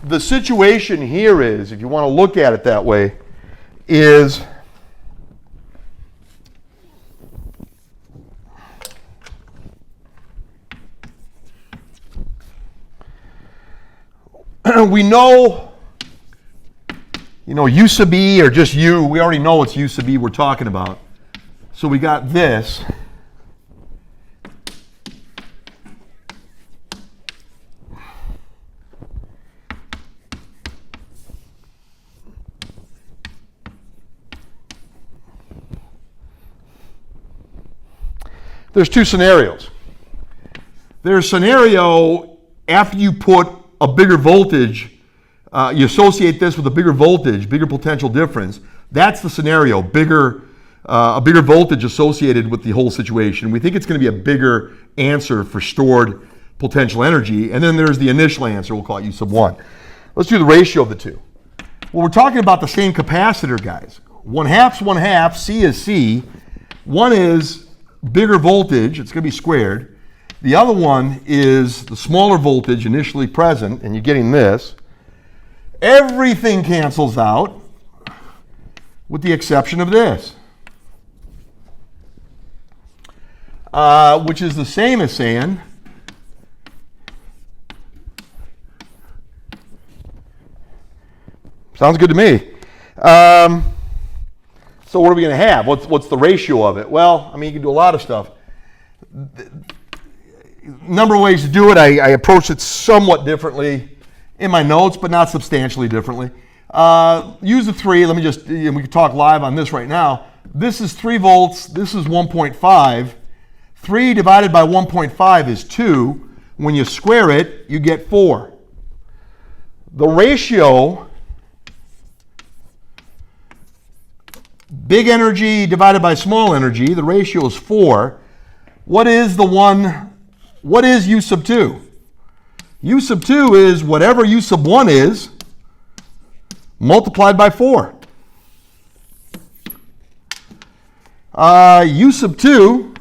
The situation here is, if you want to look at it that way, is we know, U sub E, or just U, we already know it's U sub E we're talking about. So we got this. There's two scenarios. There's a scenario after you put a bigger voltage, you associate this with a bigger voltage, bigger potential difference. That's the scenario, a bigger voltage associated with the whole situation. We think it's going to be a bigger answer for stored potential energy. And then there's the initial answer, we'll call it U sub 1. Let's do the ratio of the two. Well, we're talking about the same capacitor, guys. 1/2's 1/2, C is C. One is bigger voltage, it's going to be squared. The other one is the smaller voltage initially present, and you're getting this. Everything cancels out with the exception of this, which is the same as saying sounds good to me. So what are we going to have? What's the ratio of it? Well, I mean, you can do a lot of stuff. Number of ways to do it. I approached it somewhat differently in my notes, but not substantially differently. Use the 3. Let me just, we can talk live on this right now. This is 3 volts. This is 1.5. 3 divided by 1.5 is 2. When you square it, you get 4. The ratio, big energy divided by small energy, the ratio is 4. What is U sub 2? U sub 2 is whatever U sub 1 is multiplied by 4. U sub 2,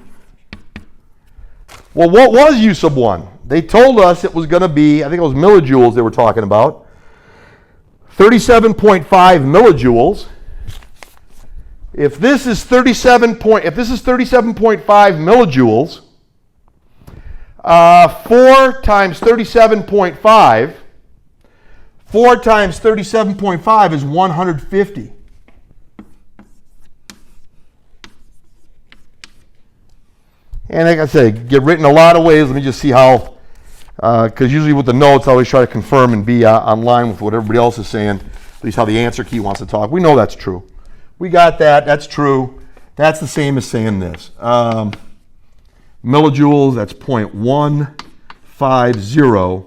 well, what was U sub 1? They told us it was going to be, I think it was millijoules they were talking about, 37.5 millijoules. If this is 37.5 millijoules, 4 times 37.5, 4 times 37.5 is 150. And like I said, get written a lot of ways. Let me just see how, because usually with the notes, I always try to confirm and be online with what everybody else is saying, at least how the answer key wants to talk. We know that's true. We got that. That's true. That's the same as saying this. Millijoules, that's 0.150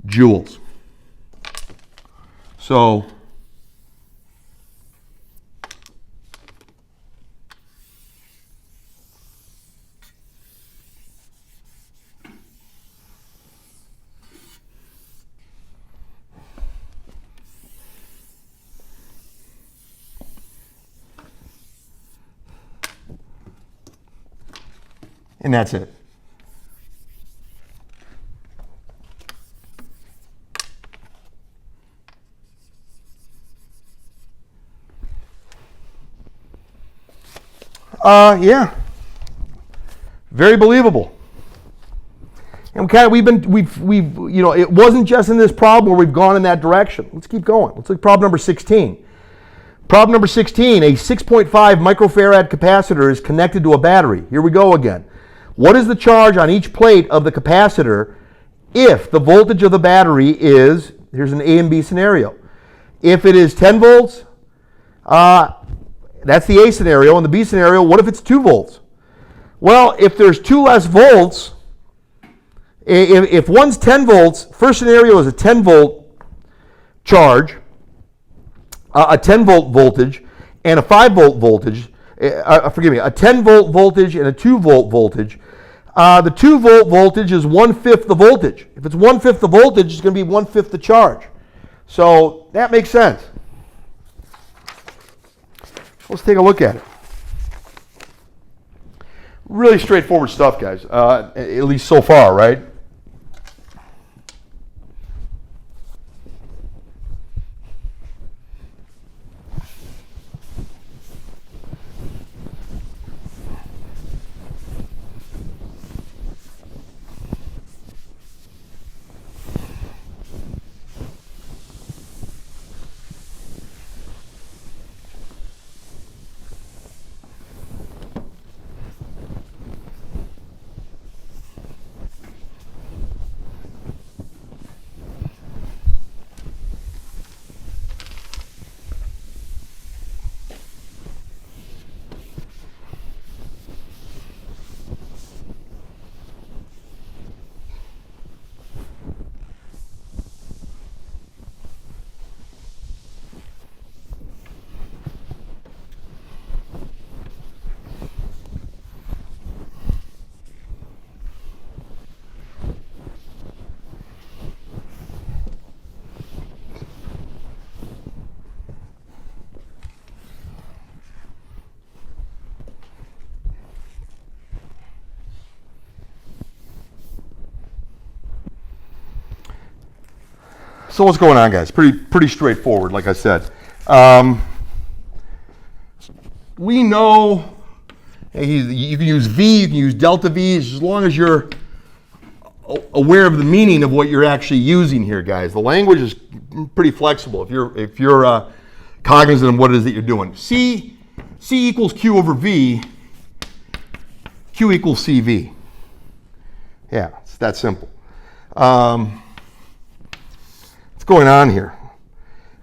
joules. So and that's it. Yeah, very believable. And it wasn't just in this problem where we've gone in that direction. Let's keep going. Let's look at problem number 16. Problem number 16, a 6.5 microfarad capacitor is connected to a battery. Here we go again. What is the charge on each plate of the capacitor if the voltage of the battery is here's an A and B scenario. If it is 10 volts, that's the A scenario. In the B scenario, what if it's 2 volts? Well, if there's 2 less volts, if one's 10 volts, first scenario is a 10 volt charge, a 10 volt voltage, and a 5 volt voltage. A 10 volt voltage and a 2 volt voltage. The 2 volt voltage is 1/5 the voltage. If it's 1/5 the voltage, it's going to be 1/5 the charge. So that makes sense. Let's take a look at it. Really straightforward stuff, guys, at least so far, right? So what's going on, guys? Pretty straightforward, like I said. We know you can use V, you can use delta V, as long as you're aware of the meaning of what you're actually using here, guys. The language is pretty flexible if you're cognizant of what it is that you're doing. C equals Q over V, Q equals CV. Yeah, it's that simple. Going on here?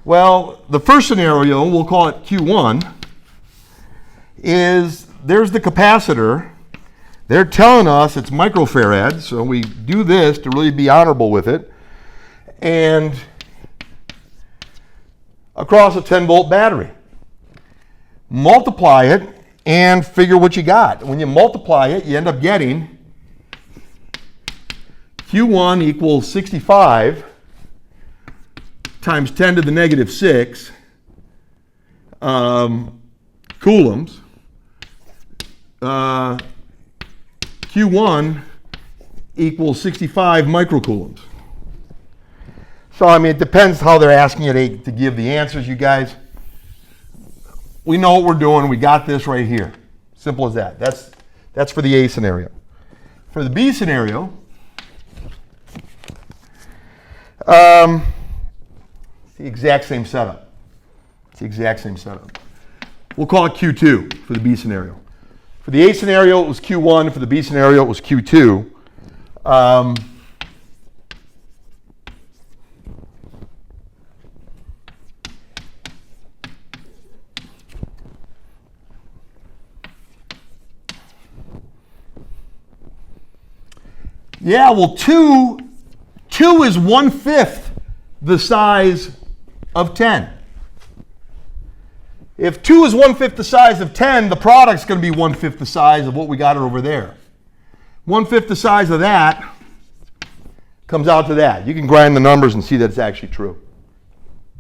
Well, the first scenario, we'll call it Q1, is there's the capacitor. They're telling us it's microfarad, so we do this to really be honorable with it. And across a 10 volt battery. Multiply it and figure what you got. When you multiply it, you end up getting Q1 equals 65 times 10 to the negative 6 coulombs. Q1 equals 65 microcoulombs. So, I mean, it depends how they're asking you to give the answers, you guys. We know what we're doing. We got this right here. Simple as that. That's for the A scenario. For the B scenario, it's the exact same setup. It's the exact same setup. We'll call it Q2 for the B scenario. For the A scenario, it was Q1. For the B scenario, it was Q2. Yeah, well, 2 is 1/5 the size of 10. If 2 is 1/5 the size of 10, the product's going to be 1/5 the size of what we got over there. 1/5 the size of that comes out to that. You can grind the numbers and see that it's actually true.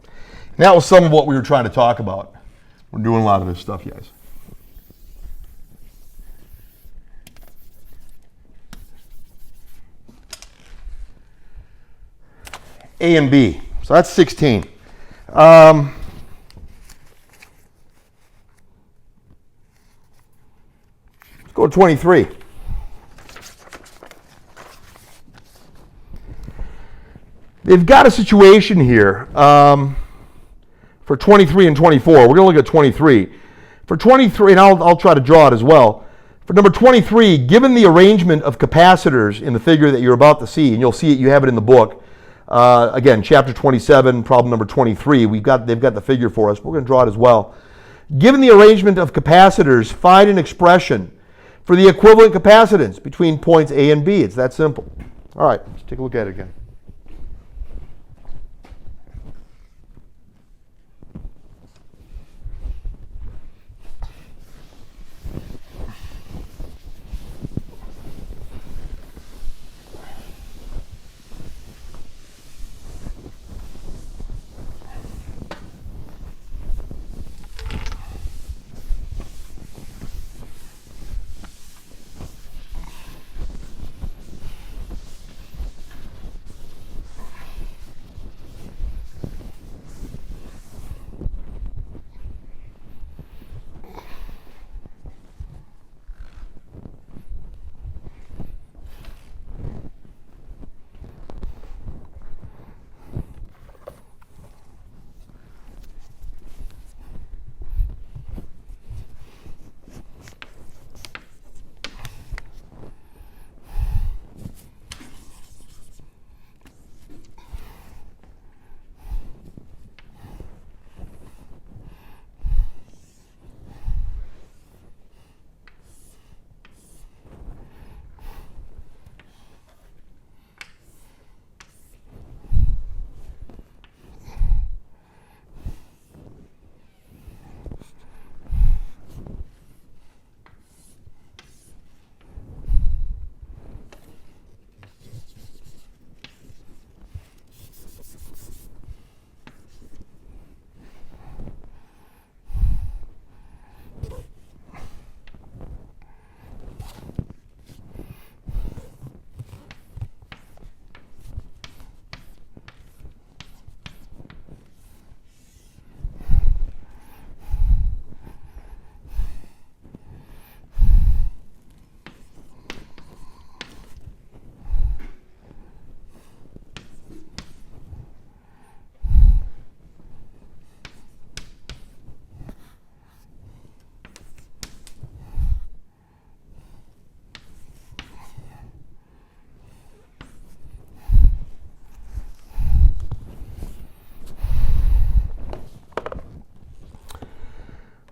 And that was some of what we were trying to talk about. We're doing a lot of this stuff, guys. A and B. So that's 16. Let's go to 23. They've got a situation here for 23 and 24. We're going to look at 23. For 23, and I'll try to draw it as well. For number 23, given the arrangement of capacitors in the figure that you're about to see, and you'll see it, you have it in the book, Again, chapter 27, problem number 23, they've got the figure for us. We're going to draw it as well. Given the arrangement of capacitors, find an expression for the equivalent capacitance between points A and B. It's that simple. All right, let's take a look at it again.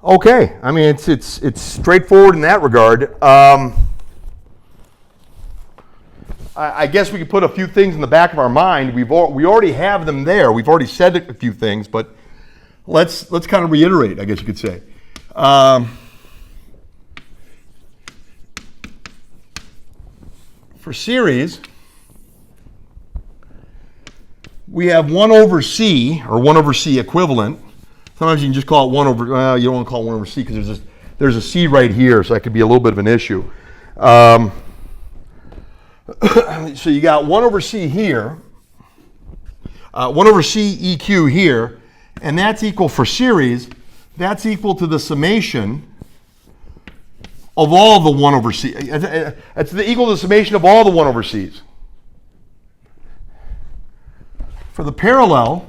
Okay, I mean it's straightforward in that regard. I guess we could put a few things in the back of our mind. We already have them there. We've already said a few things, but let's kind of reiterate, I guess you could say. For series, we have 1 over C, or 1 over C equivalent. Sometimes you can just call it 1 over, well, you don't want to call it 1 over C because there's a C right here, so that could be a little bit of an issue. So you got 1 over C here, 1 over C EQ here, and that's equal for series, that's equal to the summation of all the 1 over C. It's equal to the summation of all the 1 over C's. For the parallel,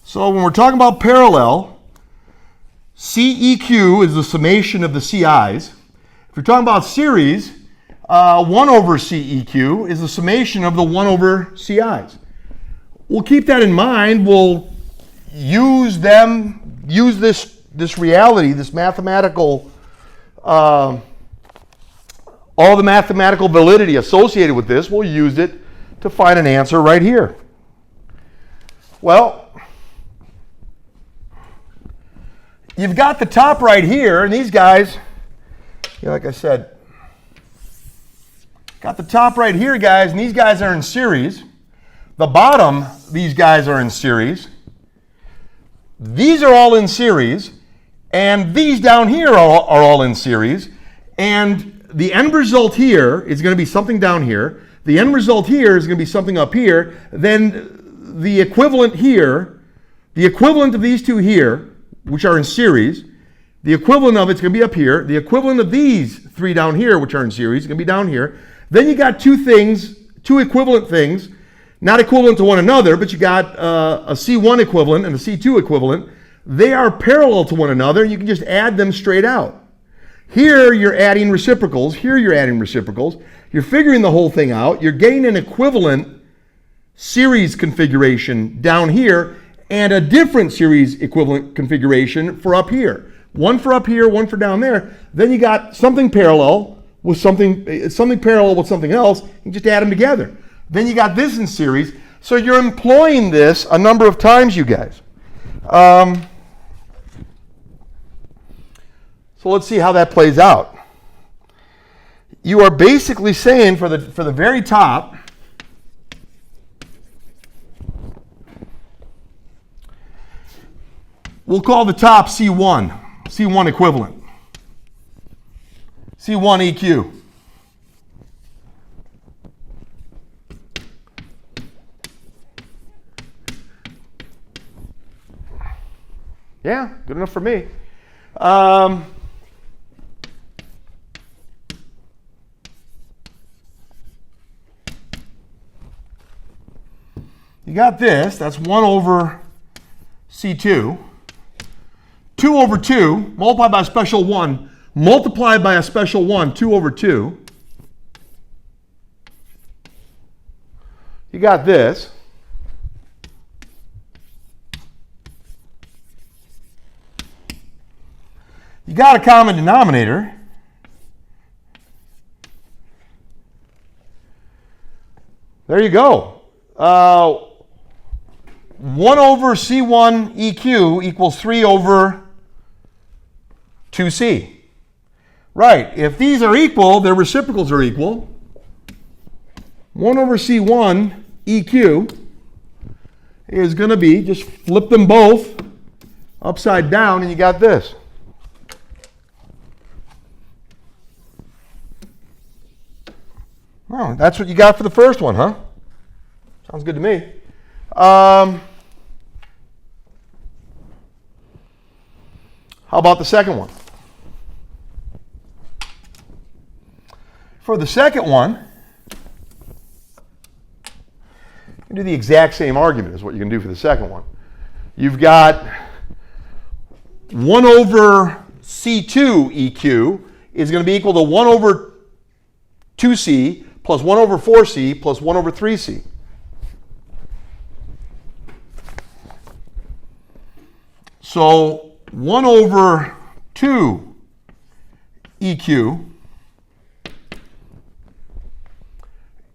so when we're talking about parallel, CEQ is the summation of the CIs. If you're talking about series, 1 over CEQ is the summation of the 1 over CIs. We'll keep that in mind. We'll use this reality, this mathematical, all the mathematical validity associated with this, we'll use it to find an answer right here. Well, you've got the top right here, and these guys, like I said, got the top right here, guys, and these guys are in series. The bottom, these guys are in series. these are all in series, and these down here are all in series, and the end result here is going to be something down here. The end result here is going to be something up here. Then the equivalent here, the equivalent of these two here, which are in series, the equivalent of it's going to be up here. The equivalent of these three down here, which are in series, is going to be down here. Then you got two things, two equivalent things, not equivalent to one another, but you got a C1 equivalent and a C2 equivalent. They are parallel to one another, and you can just add them straight out. Here you're adding reciprocals. Here you're adding reciprocals. You're figuring the whole thing out. You're getting an equivalent series configuration down here and a different series equivalent configuration for up here. One for up here, one for down there. Then you got something parallel with something parallel with something else. You just add them together. Then you got this in series. So you're employing this a number of times, you guys. So let's see how that plays out. You are basically saying for the very top, we'll call the top C1 equivalent. C1 EQ. Yeah, good enough for me. You got this, that's 1 over C2. 2 over 2, multiplied by a special 1, multiplied by a special 1, 2 over 2. You got this. You got a common denominator. There you go. 1 over C1 EQ equals 3 over 2C. Right, if these are equal, their reciprocals are equal. 1 over C1 EQ is going to be, just flip them both upside down and you got this. Oh, that's what you got for the first one, huh? Sounds good to me. How about the second one? For the second one, you can do the exact same argument as what you can do for the second one. You've got 1 over C2 EQ is going to be equal to 1 over 2C plus 1 over 4C plus 1 over 3C. So 1 over 2 EQ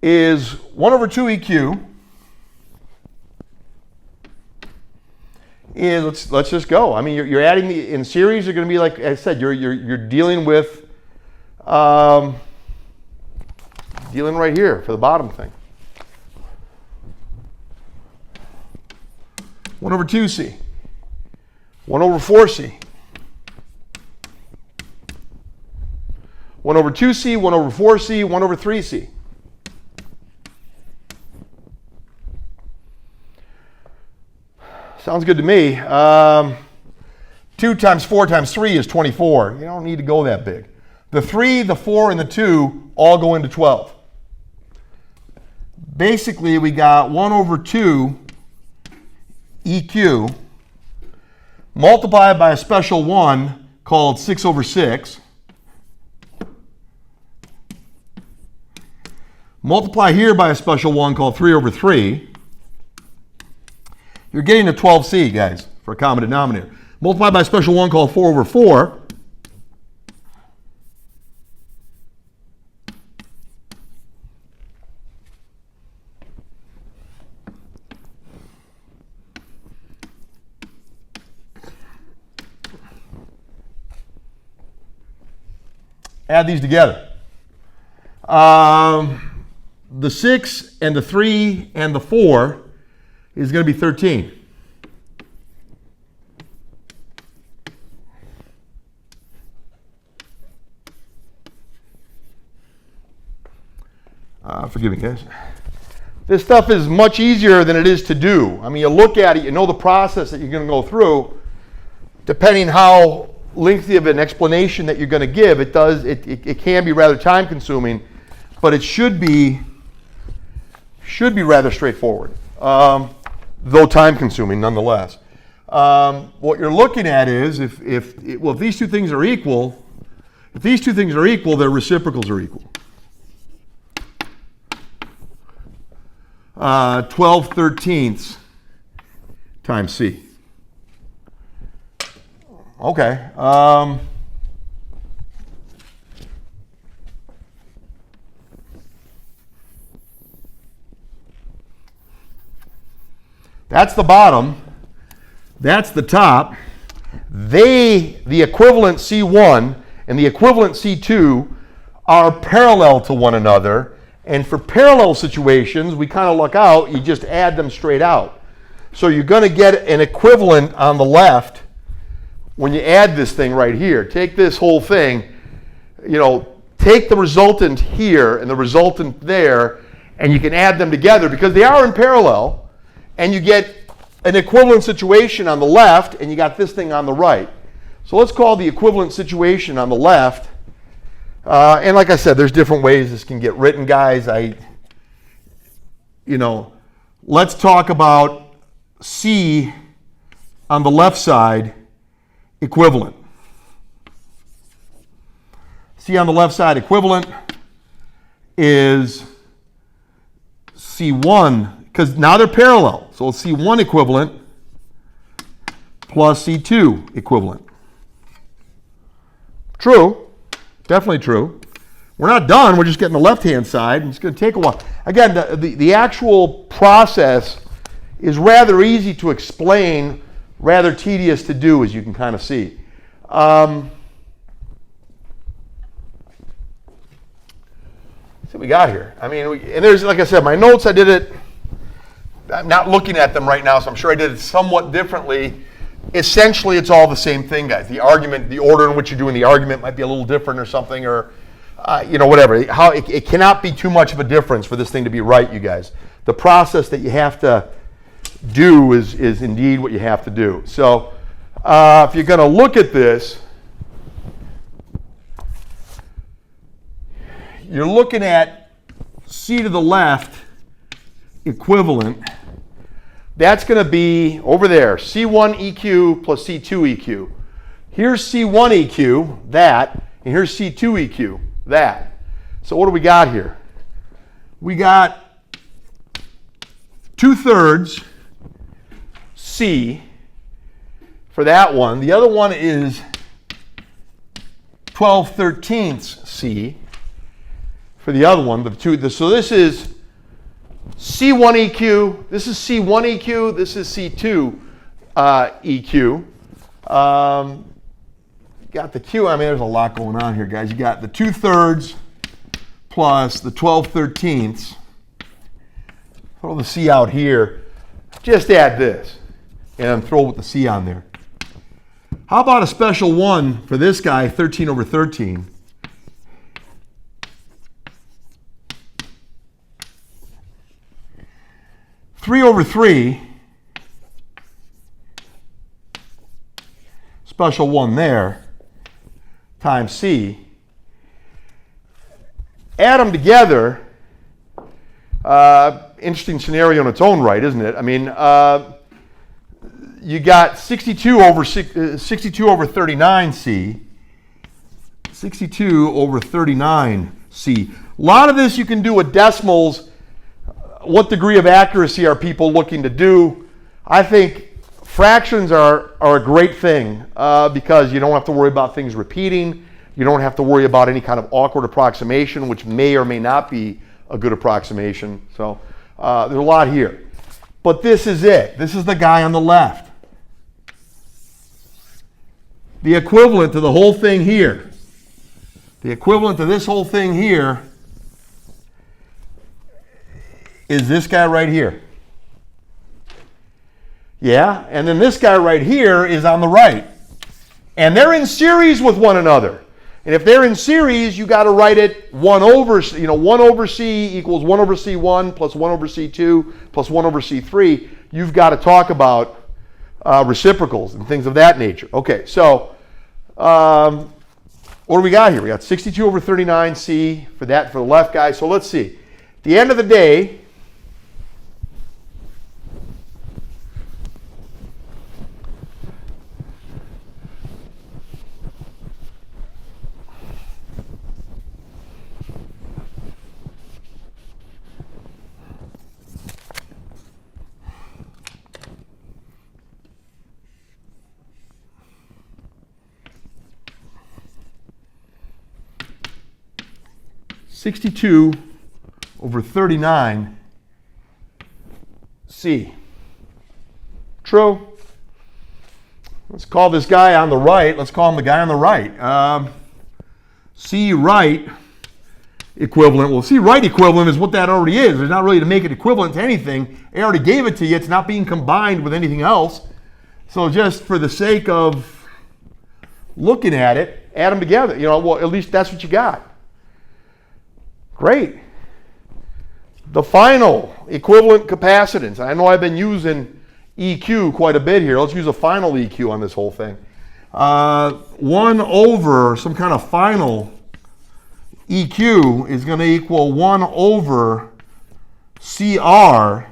is 1 over 2 EQ is, let's just go. I mean, you're adding the, in series, you're going to be like I said, you're dealing with, dealing right here for the bottom thing. 1 over 2C. 1 over 4C. 1 over 2C, 1 over 4C, 1 over 3C. Sounds good to me. 2 times 4 times 3 is 24. You don't need to go that big. The 3, the 4, and the 2 all go into 12. Basically, we got 1 over 2 EQ multiplied by a special 1 called 6 over 6. Multiply here by a special 1 called 3 over 3. You're getting a 12C, guys, for a common denominator. Multiply by a special 1 called 4 over 4. Add these together. The 6 and the 3 and the 4 is going to be 13. Forgive me, guys. This stuff is much easier than it is to do. I mean, you look at it, you know the process that you're going to go through. Depending how lengthy of an explanation that you're going to give, it can be rather time consuming, but it should be rather straightforward, though time consuming nonetheless. What you're looking at is if these two things are equal, their reciprocals are equal. 12/13 times C. Okay. That's the bottom. That's the top. The equivalent C1 and the equivalent C2 are parallel to one another. And for parallel situations, we kind of luck out, you just add them straight out. So you're going to get an equivalent on the left when you add this thing right here. Take this whole thing, take the resultant here and the resultant there, and you can add them together because they are in parallel, and you get an equivalent situation on the left, and you got this thing on the right. So let's call the equivalent situation on the left. And like I said, there's different ways this can get written, guys. Let's talk about C on the left side equivalent. C on the left side equivalent is C1, because now they're parallel. So it's C1 equivalent plus C2 equivalent. True. Definitely true. We're not done. We're just getting the left-hand side. It's going to take a while. Again, the actual process is rather easy to explain, rather tedious to do, as you can kind of see. Let's see what we got here. I mean, and there's, like I said, my notes, I did it. I'm not looking at them right now, so I'm sure I did it somewhat differently. Essentially, it's all the same thing, guys. The argument, the order in which you're doing the argument might be a little different or something, or whatever. It cannot be too much of a difference for this thing to be right, you guys. The process that you have to do is indeed what you have to do. So if you're going to look at this, you're looking at C to the left equivalent. That's going to be over there, C1 EQ plus C2 EQ. Here's C1 EQ, that, and here's C2 EQ, that. So what do we got here? We got 2/3 C for that one. The other one is 12/13 C for the other one. So this is C1 EQ, this is C1 EQ, this is C2 EQ. Got the Q, I mean, there's a lot going on here, guys. You got the 2/3 plus the 12/13. Throw the C out here. Just add this and throw with the C on there. How about a special one for this guy, 13/13? 3/3, special one there, times C. Add them together. Interesting scenario in its own right, isn't it? I mean, you got 62/39C. 62/39C. A lot of this you can do with decimals. What degree of accuracy are people looking to do? I think fractions are a great thing because you don't have to worry about things repeating. You don't have to worry about any kind of awkward approximation, which may or may not be a good approximation. So there's a lot here. But this is it. This is the guy on the left. The equivalent to the whole thing here. The equivalent to this whole thing here is this guy right here. Yeah, and then this guy right here is on the right. And they're in series with one another. And if they're in series, you got to write it 1 over, 1 over C equals 1 over C1 plus 1 over C2 plus 1 over C3. You've got to talk about reciprocals and things of that nature. Okay, so what do we got here? We got 62 over 39C for that for the left guy. So let's see. At the end of the day, (62 over 39 C). True. Let's call this guy on the right. Let's call him the guy on the right. C right equivalent. Well, C right equivalent is what that already is. There's not really to make it equivalent to anything. I already gave it to you. It's not being combined with anything else. So just for the sake of looking at it, add them together. Well, at least that's what you got. Great. The final equivalent capacitance. I know I've been using EQ quite a bit here. Let's use a final EQ on this whole thing. 1 over some kind of final EQ is going to equal 1 over CR,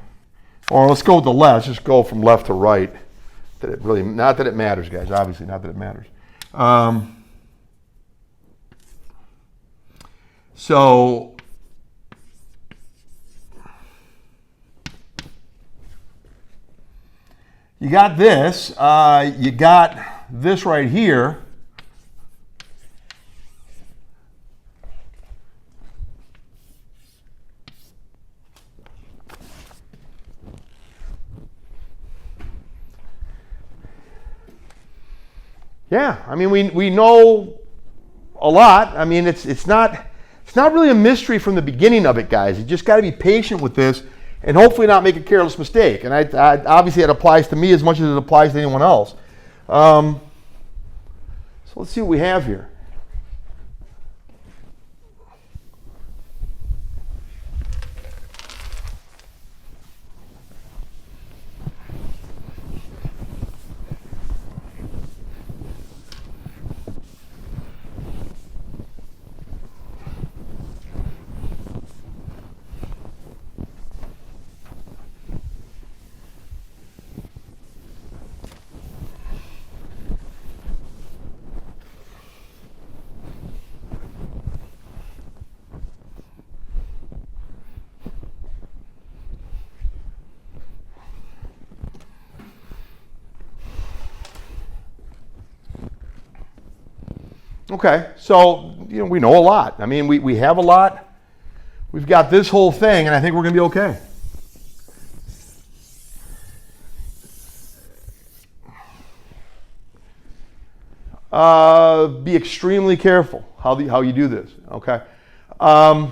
or let's go with the left. Let's just go from left to right. Not that it matters, guys. Obviously, not that it matters. So you got this. You got this right here. Yeah, I mean we know a lot. I mean it's not really a mystery from the beginning of it, guys. You just got to be patient with this and hopefully not make a careless mistake. And I obviously it applies to me as much as it applies to anyone else. So let's see what we have here. Okay, so we know a lot. I mean, we have a lot. We've got this whole thing, and I think we're going to be okay. Be extremely careful how you do this. Okay. I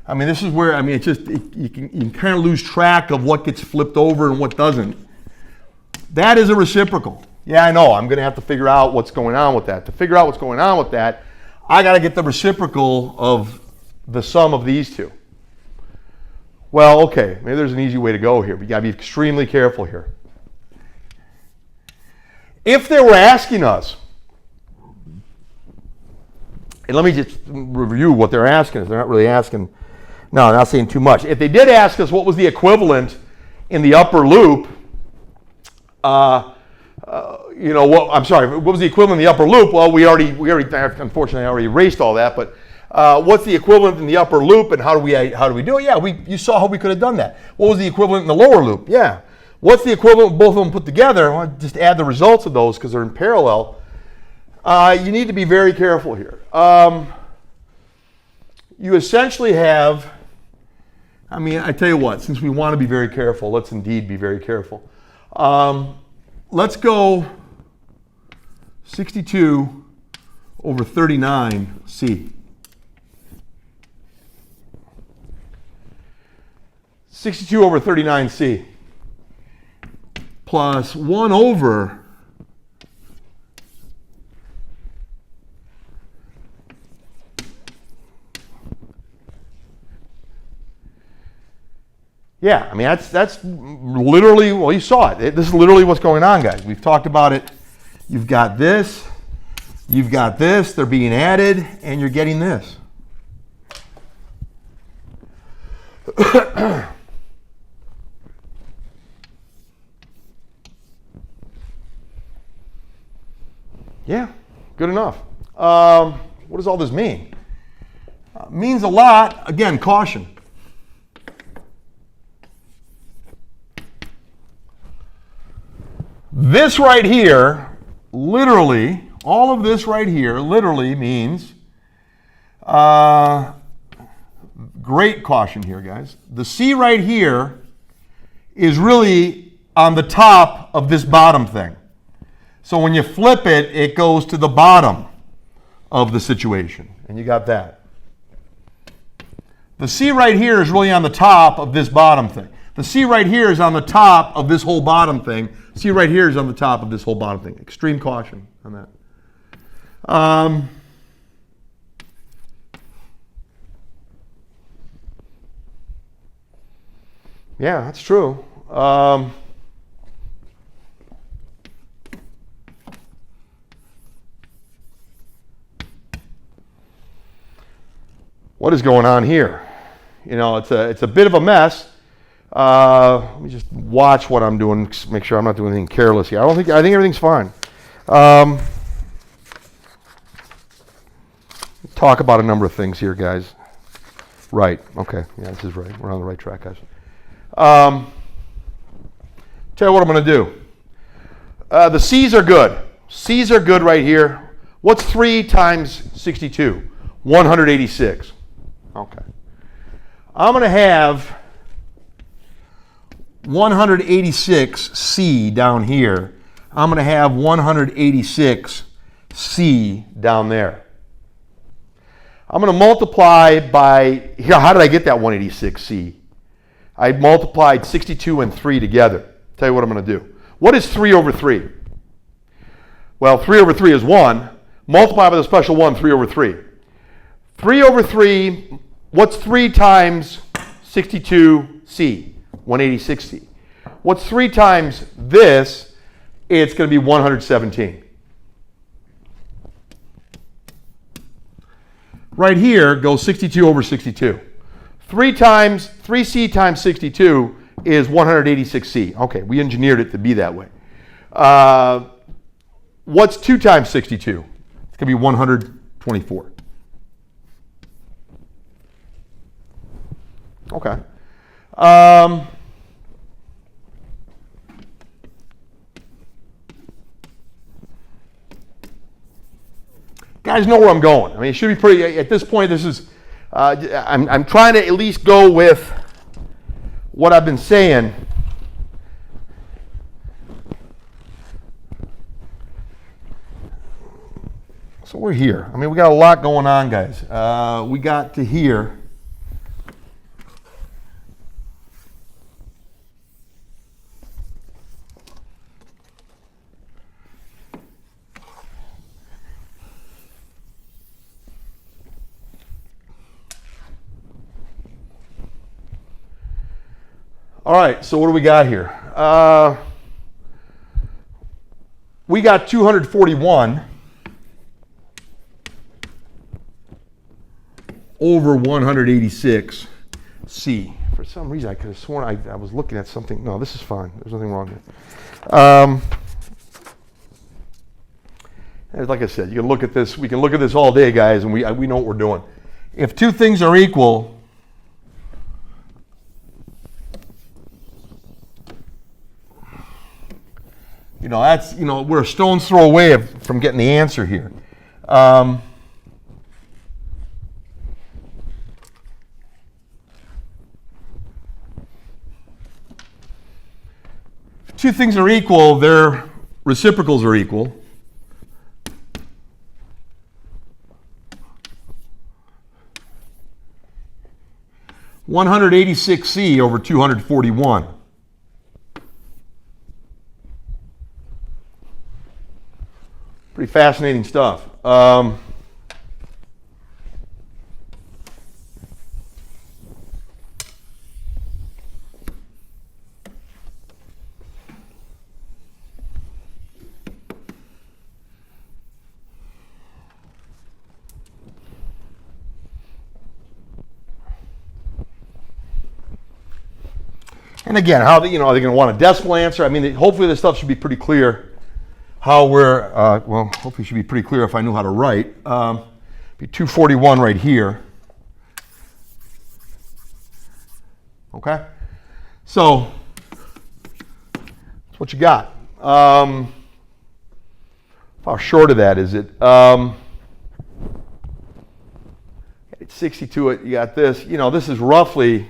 mean, this is where it's just you can kind of lose track of what gets flipped over and what doesn't. That is a reciprocal. Yeah, I know. I'm going to have to figure out what's going on with that. To figure out what's going on with that, I got to get the reciprocal of the sum of these two. Well, okay, maybe there's an easy way to go here, but you got to be extremely careful here. If they were asking us, and let me just review what they're asking us. They're not really asking, no, not saying too much. If they did ask us what was the equivalent in the upper loop, what was the equivalent in the upper loop? Well, we already unfortunately already erased all that, but what's the equivalent in the upper loop and how do we do it? Yeah, you saw how we could have done that. What was the equivalent in the lower loop? Yeah. What's the equivalent of both of them put together? Well, just add the results of those because they're in parallel. You need to be very careful here. You essentially have, I tell you what, since we want to be very careful, let's indeed be very careful. Let's go 62 over 39C. 62 over 39C plus 1 over Yeah, I mean, that's literally, well, you saw it. This is literally what's going on, guys. We've talked about it. You've got this, they're being added, and you're getting this. Yeah, good enough. What does all this mean? Means a lot. Again, caution. This right here, literally, all of this right here, literally means, great caution here, guys. The C right here is really on the top of this bottom thing. So when you flip it, it goes to the bottom of the situation. And you got that. The C right here is really on the top of this bottom thing. The C right here is on the top of this whole bottom thing. C right here is on the top of this whole bottom thing. Extreme caution on that. Yeah, that's true. What is going on here? You know, it's a bit of a mess. Let me just watch what I'm doing, make sure I'm not doing anything careless here. I think everything's fine. Talk about a number of things here, guys. Right. Okay. Yeah, this is right. We're on the right track, guys. Tell you what I'm going to do. The C's are good. C's are good right here. What's 3 times 62? 186. Okay. I'm going to have 186C down here. I'm going to have 186C down there. I'm going to multiply by, here, how did I get that 186C? I multiplied 62 and 3 together. Tell you what I'm going to do. What is 3 over 3? Well, 3 over 3 is 1. Multiply by the special 1, 3 over 3. 3 over 3, what's 3 times 62C? 186C. What's 3 times this? It's going to be 117. Right here goes 62 over 62. 3C times 62 is 186C. Okay, we engineered it to be that way. What's 2 times 62? It's going to be 124. Okay. Guys know where I'm going. I mean, it should be pretty, at this point, this is, I'm trying to at least go with what I've been saying. So we're here. I mean, we got a lot going on, guys. We got to here. All right, so what do we got here? We got 241 over 186C. For some reason, I could have sworn I was looking at something. No, this is fine. There's nothing wrong here. Like I said, you can look at this. We can look at this all day, guys, and we know what we're doing. If two things are equal, you know, that's, you know, we're a stone's throw away from getting the answer here. If two things are equal, their reciprocals are equal. (186C over 241). Pretty fascinating stuff. And again, how are they going to want a decimal answer? I mean, hopefully this stuff should be pretty clear. How we're well, hopefully it should be pretty clear if I knew how to write. Be 241 right here. Okay, so that's what you got. How short of that is it? It's 62. You got this. This is roughly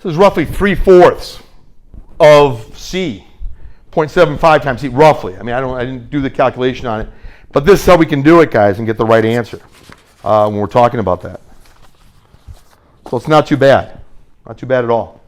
3/4 of C, 0.75 times C, roughly. I mean, I didn't do the calculation on it, but this is how we can do it, guys, and get the right answer when we're talking about that. So it's not too bad. Not too bad at all.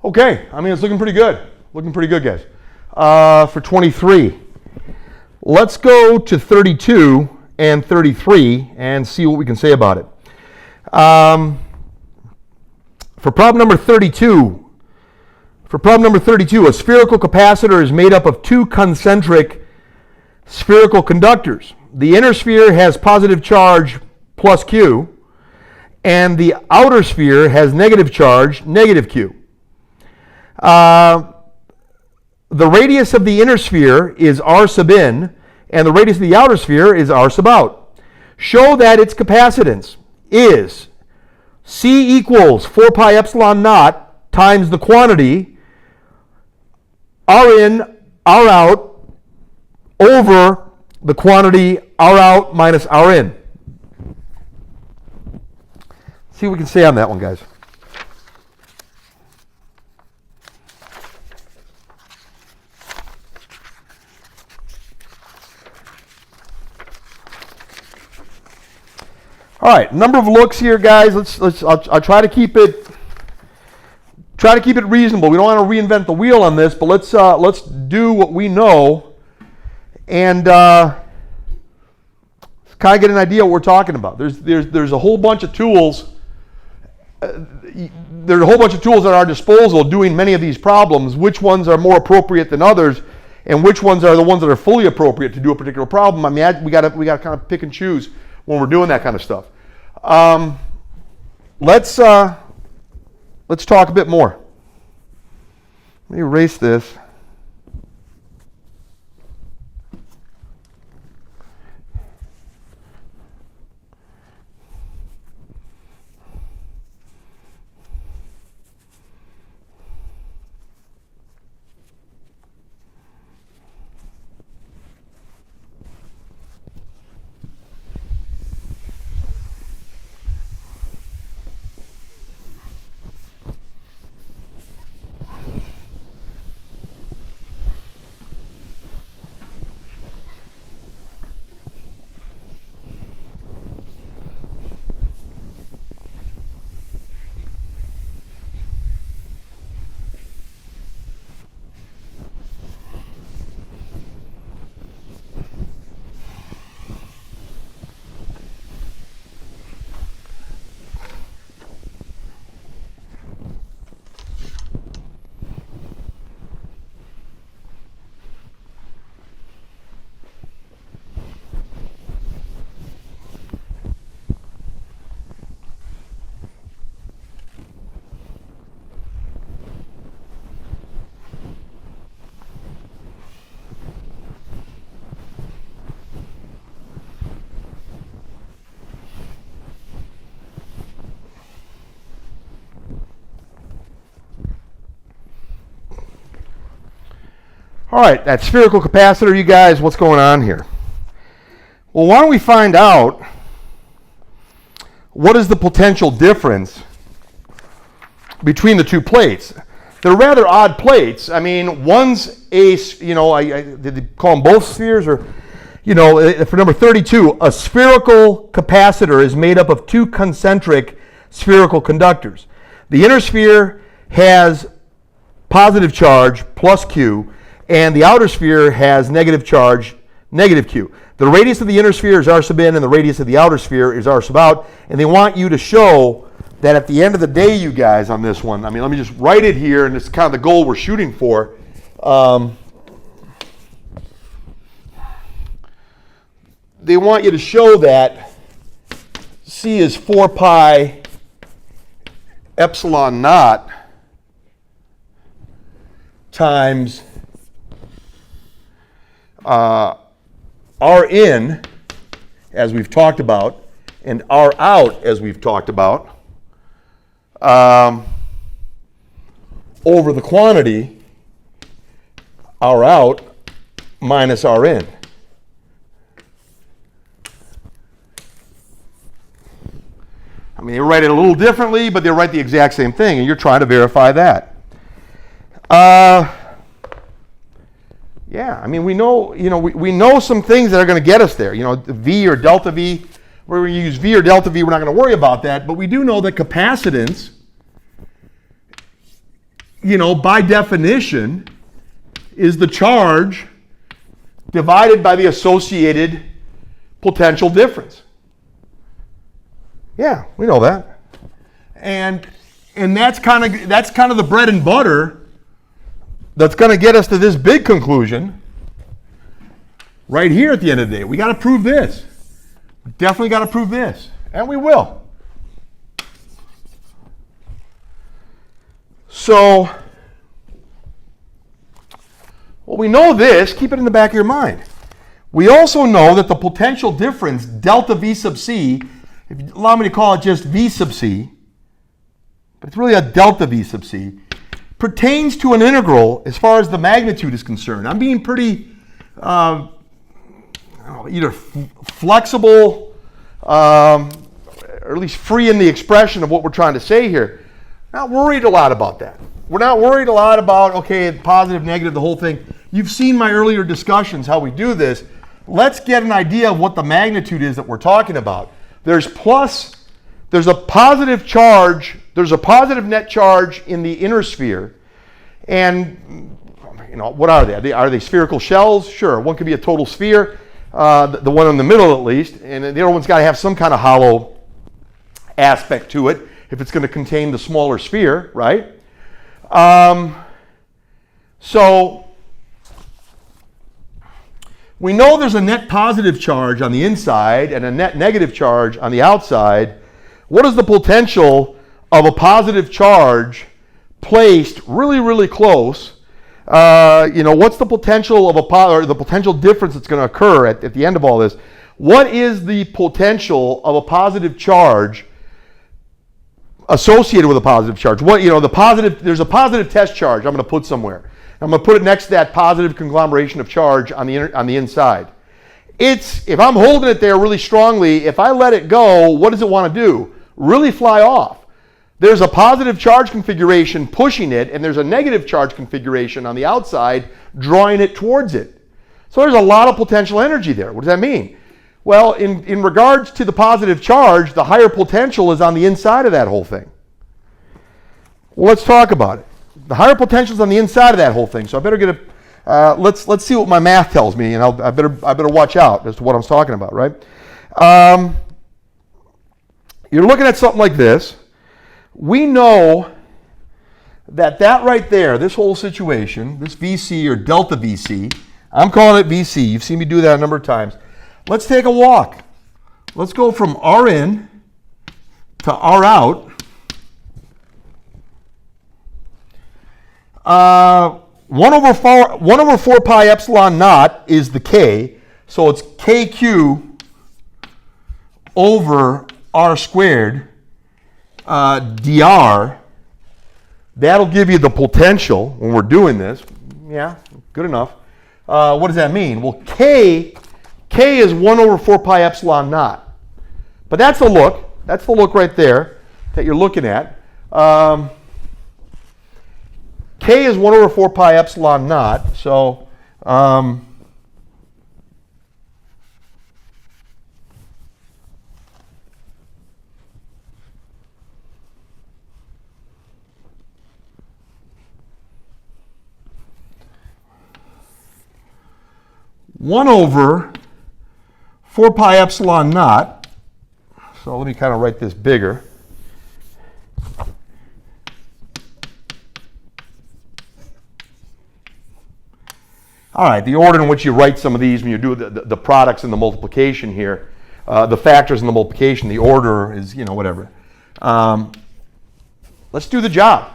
Okay, I mean, it's looking pretty good. Looking pretty good, guys. For 23, let's go to 32 and 33 and see what we can say about it. For problem number 32, a spherical capacitor is made up of two concentric spherical conductors. The inner sphere has positive charge plus Q, and the outer sphere has negative charge, negative Q. The radius of the inner sphere is r sub in, and the radius of the outer sphere is r sub out. Show that its capacitance is C equals 4 pi epsilon naught times the quantity R in, R out over the quantity R out minus R in. See what we can say on that one, guys. All right, number of looks here, guys. I'll try to keep it reasonable. We don't want to reinvent the wheel on this, but let's do what we know and kind of get an idea what we're talking about. There's a whole bunch of tools. There's a whole bunch of tools at our disposal doing many of these problems. Which ones are more appropriate than others, and which ones are the ones that are fully appropriate to do a particular problem? I mean, we got to kind of pick and choose when we're doing that kind of stuff. Let's talk a bit more. Let me erase this. All right, that spherical capacitor, you guys, what's going on here? Well, why don't we find out what is the potential difference between the two plates? they're rather odd plates. I mean, one's a, did they call them both spheres? Or, for number 32, a spherical capacitor is made up of two concentric spherical conductors. The inner sphere has positive charge, plus Q, and the outer sphere has negative charge, negative Q. The radius of the inner sphere is R sub in, and the radius of the outer sphere is R sub out, and they want you to show that at the end of the day, you guys, on this one, I mean, let me just write it here, and it's kind of the goal we're shooting for. They want you to show that C is 4 pi epsilon naught times R in, as we've talked about, and R out, as we've talked about, over the quantity R out minus R in. I mean, they write it a little differently, but they write the exact same thing, and you're trying to verify that. Yeah, I mean, we know, we know some things that are going to get us there. V or delta V. Where we use V or delta V, we're not going to worry about that, but we do know that capacitance, by definition, is the charge divided by the associated potential difference. Yeah, we know that. And that's kind of the bread and butter that's going to get us to this big conclusion right here at the end of the day. We got to prove this. We definitely got to prove this, and we will. So, well, we know this. Keep it in the back of your mind. We also know that the potential difference, delta V sub C, if you allow me to call it just V sub C, but it's really a delta V sub C, pertains to an integral as far as the magnitude is concerned. I'm being pretty either flexible or at least free in the expression of what we're trying to say here. Not worried a lot about that. We're not worried a lot about, okay, positive, negative, the whole thing. You've seen my earlier discussions, how we do this. Let's get an idea of what the magnitude is that we're talking about. There's a positive charge, there's a positive net charge in the inner sphere, and what are they? Are they spherical shells? Sure, one could be a total sphere, the one in the middle at least, and the other one's got to have some kind of hollow aspect to it if it's going to contain the smaller sphere, right? So we know there's a net positive charge on the inside and a net negative charge on the outside. What is the potential of a positive charge placed really, really close? What's the potential of the potential difference that's going to occur at the end of all this? What is the potential of a positive charge associated with a positive charge? There's a positive test charge I'm going to put somewhere. I'm going to put it next to that positive conglomeration of charge on the inside. If I'm holding it there really strongly, if I let it go, what does it want to do? Really fly off. There's a positive charge configuration pushing it, and there's a negative charge configuration on the outside drawing it towards it. So there's a lot of potential energy there. What does that mean? Well, in regards to the positive charge, the higher potential is on the inside of that whole thing. Well, let's talk about it. The higher potential is on the inside of that whole thing. So I better get let's see what my math tells me, and I better watch out as to what I'm talking about, right? You're looking at something like this. We know that right there, this whole situation, this VC or delta VC, I'm calling it VC. You've seen me do that a number of times. Let's take a walk. Let's go from R in to R out. 1 over 4 pi epsilon naught is the K, so it's KQ over R squared dr. That'll give you the potential when we're doing this. Yeah, good enough. What does that mean? Well, K is 1 over 4 pi epsilon naught. But that's the look. That's the look right there that you're looking at. K is 1 over 4 pi epsilon naught. So 1 over 4 pi epsilon naught. So let me kind of write this bigger. All right, the order in which you write some of these when you do the products and the multiplication here, the factors and the multiplication, the order is, you know, whatever. Let's do the job.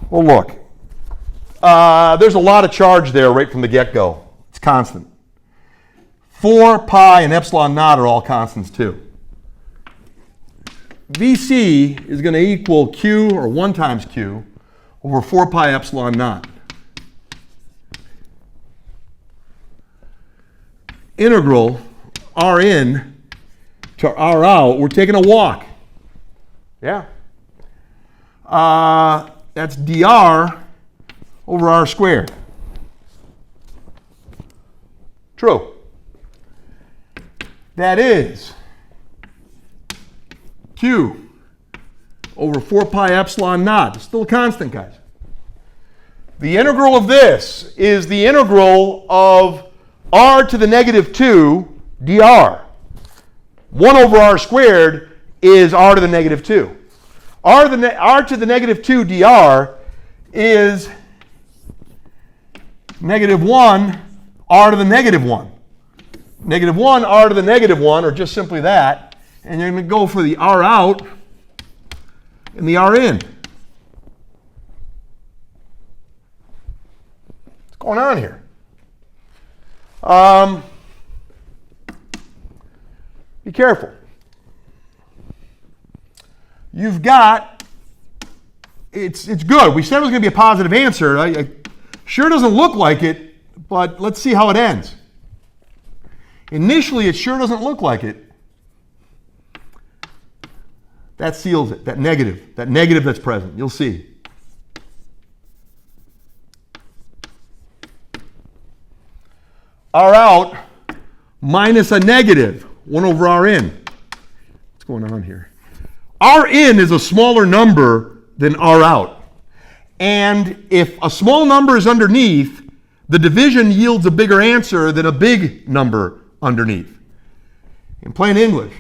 Well, look, there's a lot of charge there right from the get-go. It's constant. 4 pi and epsilon naught are all constants too. Vc is going to equal Q, or 1 times Q, over 4 pi epsilon naught. Integral R in to R out, we're taking a walk. Yeah. That's dr over r squared. True. That is Q over 4 pi epsilon naught. It's still a constant, guys. The integral of this is the integral of r to the negative 2 dr. 1 over r squared is r to the negative 2. R to the negative 2 dr is negative 1 r to the negative 1. Negative 1 r to the negative 1, or just simply that. And you're going to go for the r out and the r in. What's going on here? Be careful. You've got, it's good. We said it was going to be a positive answer. I sure doesn't look like it, but let's see how it ends. Initially, it sure doesn't look like it. That seals it, that negative that's present. You'll see. R out minus a negative, 1 over R in. What's going on here? R in is a smaller number than R out. And if a small number is underneath, the division yields a bigger answer than a big number underneath. In plain English,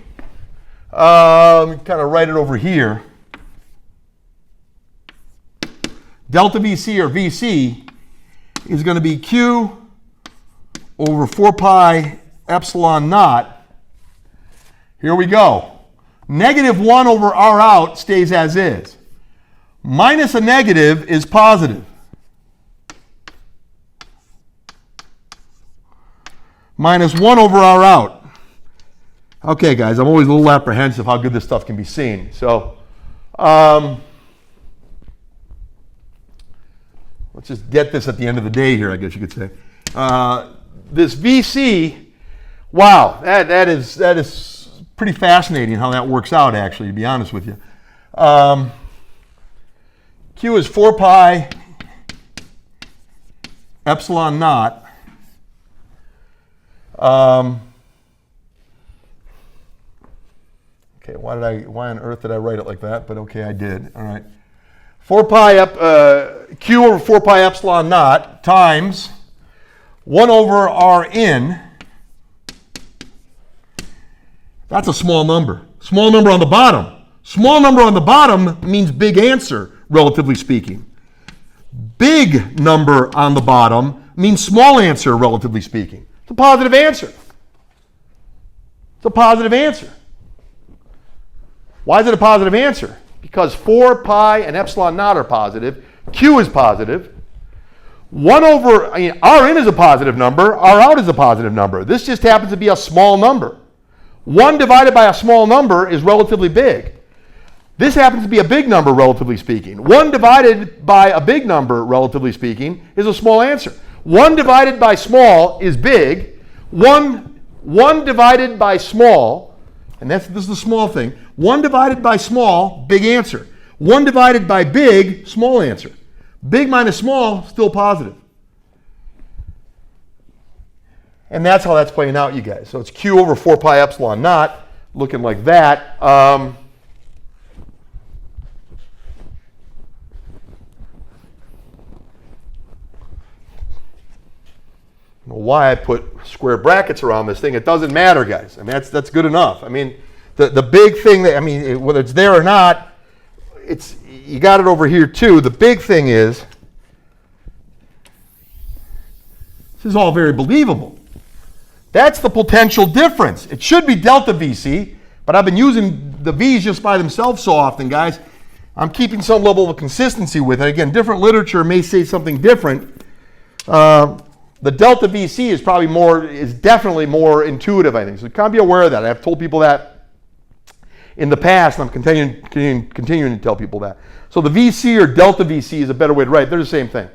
let me kind of write it over here. Delta VC, or VC, is going to be Q over 4 pi epsilon naught. Here we go. Negative 1 over R out stays as is. Minus a negative is positive. Minus 1 over R out. Okay, guys, I'm always a little apprehensive how good this stuff can be seen. So, let's just get this at the end of the day here, I guess you could say. This VC, wow, that is pretty fascinating how that works out, actually, to be honest with you. Q is 4 pi epsilon naught. Okay, why on earth did I write it like that? But okay, I did. All right. 4 pi Q over 4 pi epsilon naught times 1 over R in. That's a small number. Small number on the bottom. Small number on the bottom means big answer, relatively speaking. Big number on the bottom means small answer, relatively speaking. It's a positive answer. It's a positive answer. Why is it a positive answer? Because 4 pi and epsilon naught are positive. Q is positive. 1 over, R in is a positive number. R out is a positive number. This just happens to be a small number. 1 divided by a small number is relatively big. This happens to be a big number, relatively speaking. 1 divided by a big number, relatively speaking, is a small answer. 1 divided by small is big. 1 divided by small, and this is the small thing. 1 divided by small, big answer. 1 divided by big, small answer. Big minus small, still positive. And that's how that's playing out, you guys. So it's Q over 4 pi epsilon naught, looking like that. I don't know why I put square brackets around this thing. It doesn't matter, guys. I mean, that's good enough. I mean, the big thing that, I mean, whether it's there or not, you got it over here too. The big thing is, this is all very believable. That's the potential difference. It should be delta VC, but I've been using the V's just by themselves so often, guys. I'm keeping some level of consistency with it. Again, different literature may say something different. The delta VC is definitely more intuitive, I think. So kind of be aware of that. I've told people that in the past, and I'm continuing to tell people that. So the VC or delta VC is a better way to write. They're the same thing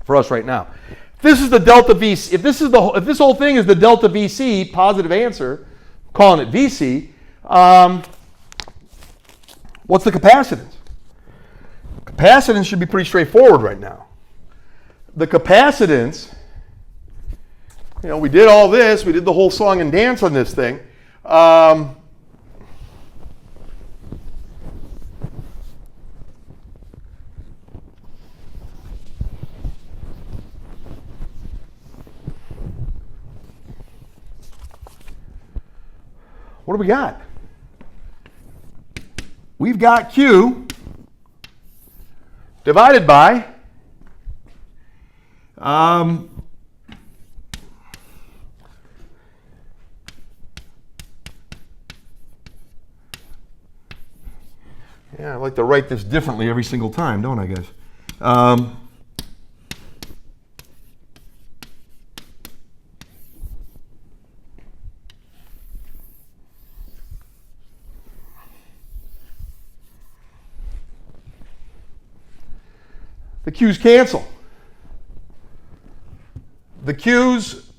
for us right now. If this is the delta VC, if this whole thing is the delta VC, positive answer, calling it VC, what's the capacitance? Capacitance should be pretty straightforward right now. The capacitance, we did all this, we did the whole song and dance on this thing. What do we got? We've got Q divided by yeah, I like to write this differently every single time, don't I, guys? The Q's cancel. The Q's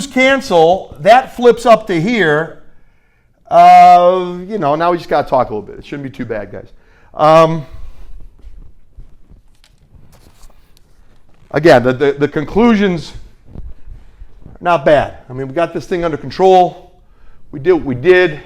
cancel. That flips up to here. Now we just got to talk a little bit. It shouldn't be too bad, guys. Again, the conclusions are not bad. I mean, we got this thing under control. We did what we did.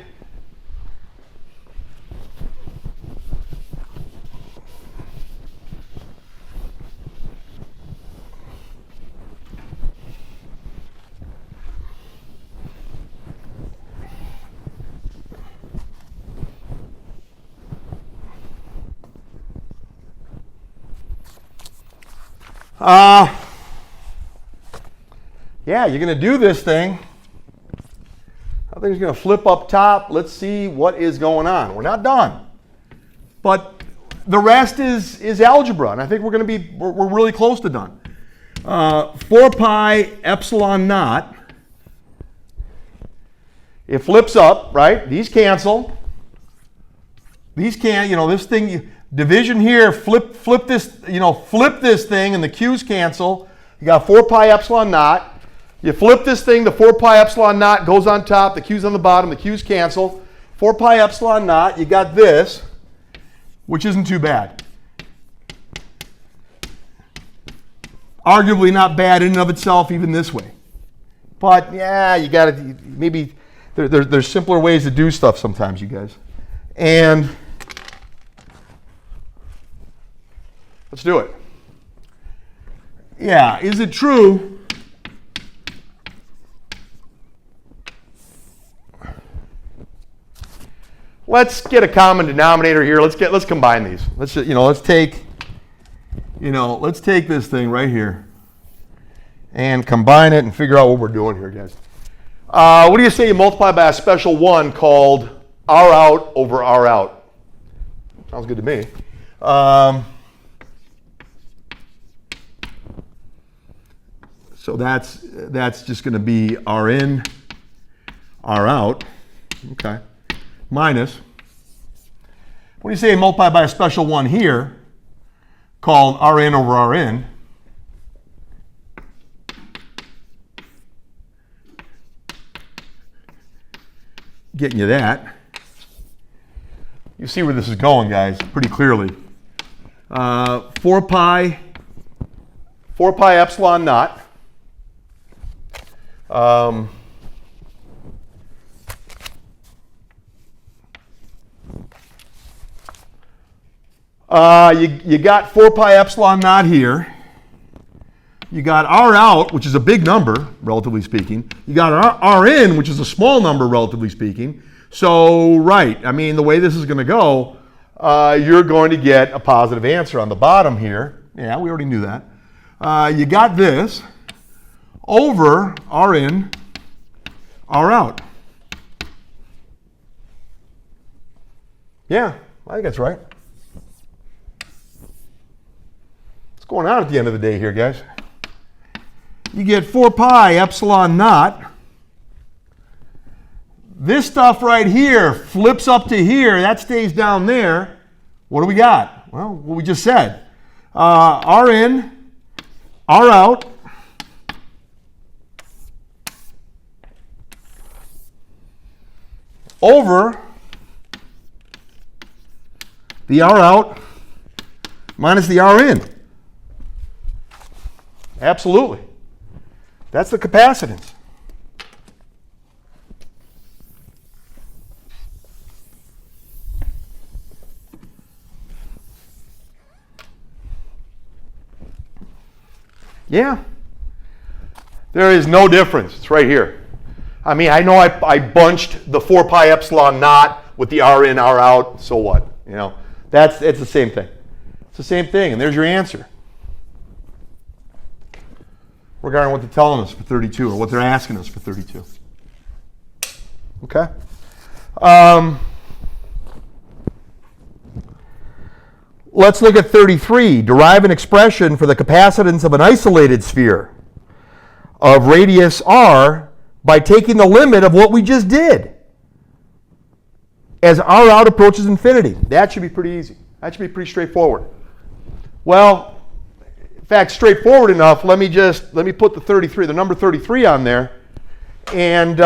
Yeah, you're going to do this thing. I think it's going to flip up top. Let's see what is going on. We're not done. But the rest is algebra, and I think we're really close to done. 4 pi epsilon naught. It flips up, right? These cancel. These can't, this thing, division here, flip this thing, and the Q's cancel. You got 4 pi epsilon naught. You flip this thing, the 4 pi epsilon naught goes on top, the Q's on the bottom, the Q's cancel. 4 pi epsilon naught, you got this, which isn't too bad. Arguably not bad in and of itself, even this way. But yeah, you got to, maybe there's simpler ways to do stuff sometimes, you guys. And let's do it. Yeah, is it true? Let's get a common denominator here. Let's combine these. Let's take this thing right here and combine it and figure out what we're doing here, guys. What do you say you multiply by a special one called R out over R out? Sounds good to me. So that's just going to be R in, R out. Okay. Minus, what do you say multiply by a special one here called Rn over Rn? Getting you that. You you see where this is going, guys, pretty clearly. 4 pi epsilon naught. You got 4 pi epsilon naught here. You got R out, which is a big number, relatively speaking. You got R in, which is a small number, relatively speaking. So, right, I mean, the way this is going to go, you're going to get a positive answer on the bottom here. Yeah, we already knew that. You got this over R in, R out. Yeah, I think that's right. What's going on at the end of the day here, guys? You get 4 pi epsilon naught. This stuff right here flips up to here. That stays down there. What do we got? Well, what we just said. R in, R out. Over the R out minus the R in. Absolutely. That's the capacitance. Yeah. There is no difference. It's right here. I mean, I know I bunched the 4 pi epsilon naught with the R in, R out. So what? You know, it's the same thing. It's the same thing, and there's your answer. Regarding what they're telling us for 32, or what they're asking us for 32. Okay? Let's look at 33. Derive an expression for the capacitance of an isolated sphere of radius r by taking the limit of what we just did as r out approaches infinity. That should be pretty easy. That should be pretty straightforward. Well, in fact, straightforward enough, let me put the number 33 on there, and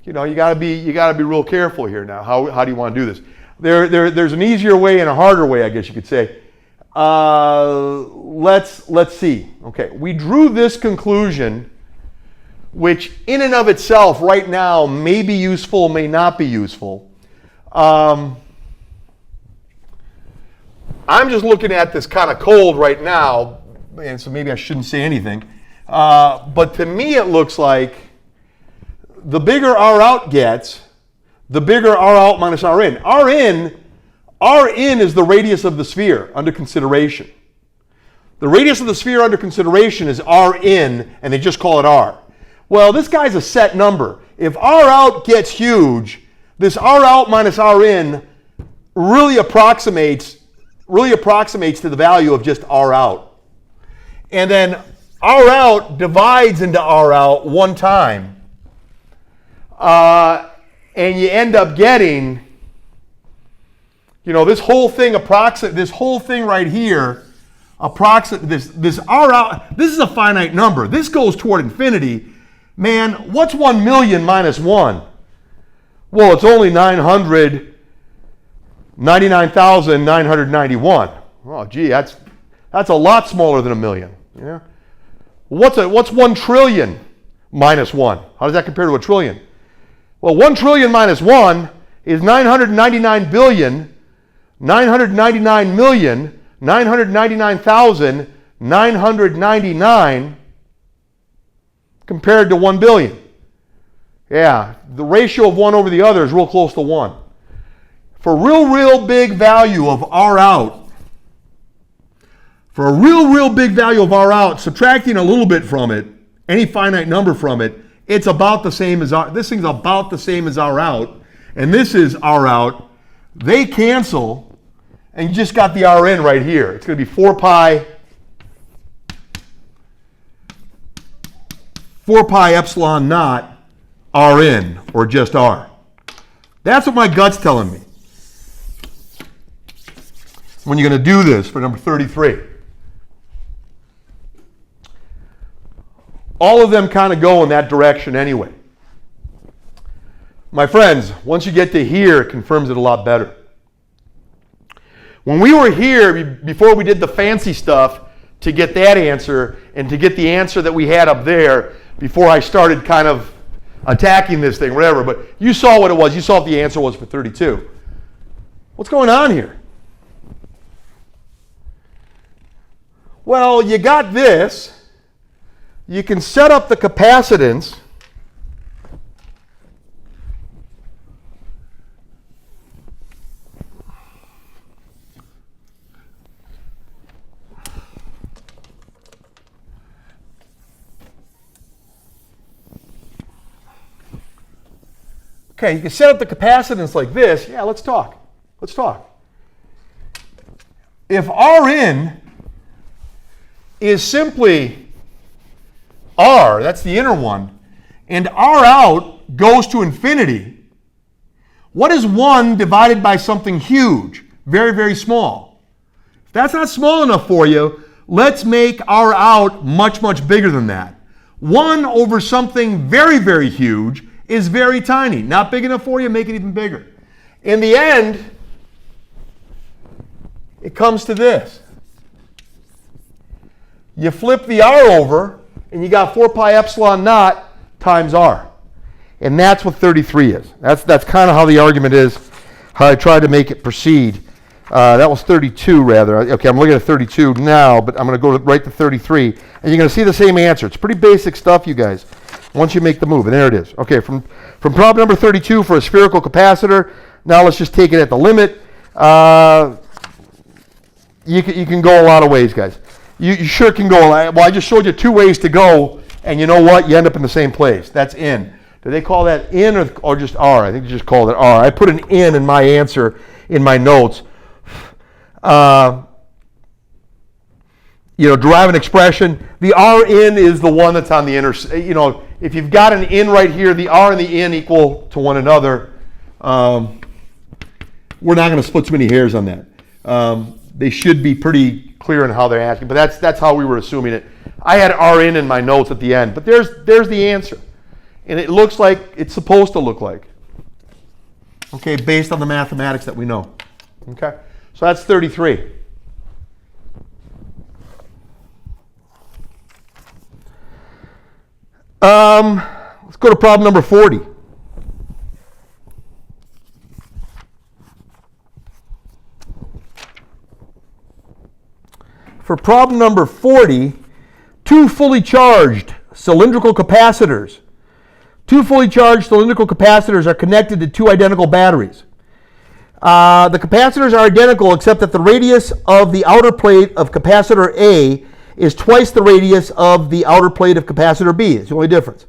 you know, you got to be real careful here now. How do you want to do this? There's an easier way and a harder way, I guess you could say. Let's see. Okay, we drew this conclusion, which in and of itself right now may be useful, may not be useful. I'm just looking at this kind of cold right now, and so maybe I shouldn't say anything. But to me, it looks like the bigger R out gets, the bigger R out minus R in. R in is the radius of the sphere under consideration. The radius of the sphere under consideration is R in, and they just call it R. Well, this guy's a set number. If R out gets huge, this R out minus R in really approximates to the value of just R out. And then R out divides into R out one time. And you end up getting, you know, this whole thing right here, this R out, this is a finite number. This goes toward infinity. Man, what's 1 million minus 1? Well, it's only 999,991. Oh, gee, that's a lot smaller than a million. Yeah. What's 1 trillion minus 1? How does that compare to a trillion? Well, 1 trillion minus 1 is 999,999,999 compared to 1 billion. Yeah, the ratio of one over the other is real close to 1. For real big value of R out, subtracting a little bit from it, any finite number from it, it's about the same as R. This thing's about the same as R out, and this is R out. They cancel, and you just got the R in right here. It's going to be 4 pi epsilon naught R in, or just R. That's what my gut's telling me when you're going to do this for number 33. All of them kind of go in that direction anyway. My friends, once you get to here, it confirms it a lot better. When we were here, before we did the fancy stuff to get that answer and to get the answer that we had up there, before I started kind of attacking this thing, whatever, but you saw what it was. You saw what the answer was for 32. What's going on here? Well, you got this. You can set up the capacitance. Okay, you can set up the capacitance like this. Yeah, let's talk. Let's talk. If Rn is simply R, that's the inner one, and R out goes to infinity, what is 1 divided by something huge? Very, very small. If that's not small enough for you, let's make R out much, much bigger than that. 1 over something very, very huge is very tiny. Not big enough for you, make it even bigger. In the end, it comes to this. You flip the R over, and you got 4 pi epsilon naught times R. And that's what 33 is. That's kind of how the argument is, how I tried to make it proceed. That was 32, rather. Okay, I'm looking at 32 now, but I'm going to go right to 33. And you're going to see the same answer. It's pretty basic stuff, you guys, once you make the move. And there it is. Okay, from problem number 32 for a spherical capacitor, now let's just take it at the limit. You can go a lot of ways, guys. You sure can go. Well, I just showed you 2 ways to go, and you know what? You end up in the same place. That's in. Do they call that in or just R? I think they just called it R. I put an in my answer in my notes. Derive an expression. The R in is the one that's on the inner. If you've got an in right here, the R and the in equal to one another. We're not going to split too many hairs on that. They should be pretty clear in how they're asking, but that's how we were assuming it. I had R in my notes at the end, but there's the answer, and it looks like it's supposed to look like. Okay, based on the mathematics that we know. Okay, so that's 33. Let's go to problem number 40. For problem number 40, 2 fully charged cylindrical capacitors. 2 fully charged cylindrical capacitors are connected to 2 identical batteries. The capacitors are identical except that the radius of the outer plate of capacitor A is twice the radius of the outer plate of capacitor B. It's the only difference.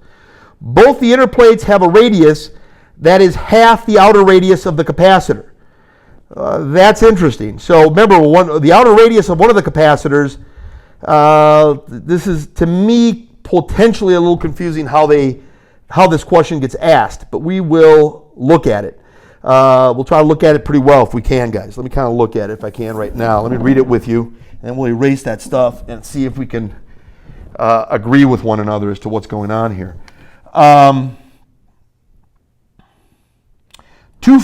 Both the inner plates have a radius that is half the outer radius of the capacitor. That's interesting. So remember, the outer radius of one of the capacitors, this is, to me, potentially a little confusing how this question gets asked, but we will look at it. We'll try to look at it pretty well if we can, guys. Let me kind of look at it if I can right now. Let me read it with you, and we'll erase that stuff and see if we can agree with one another as to what's going on here. Two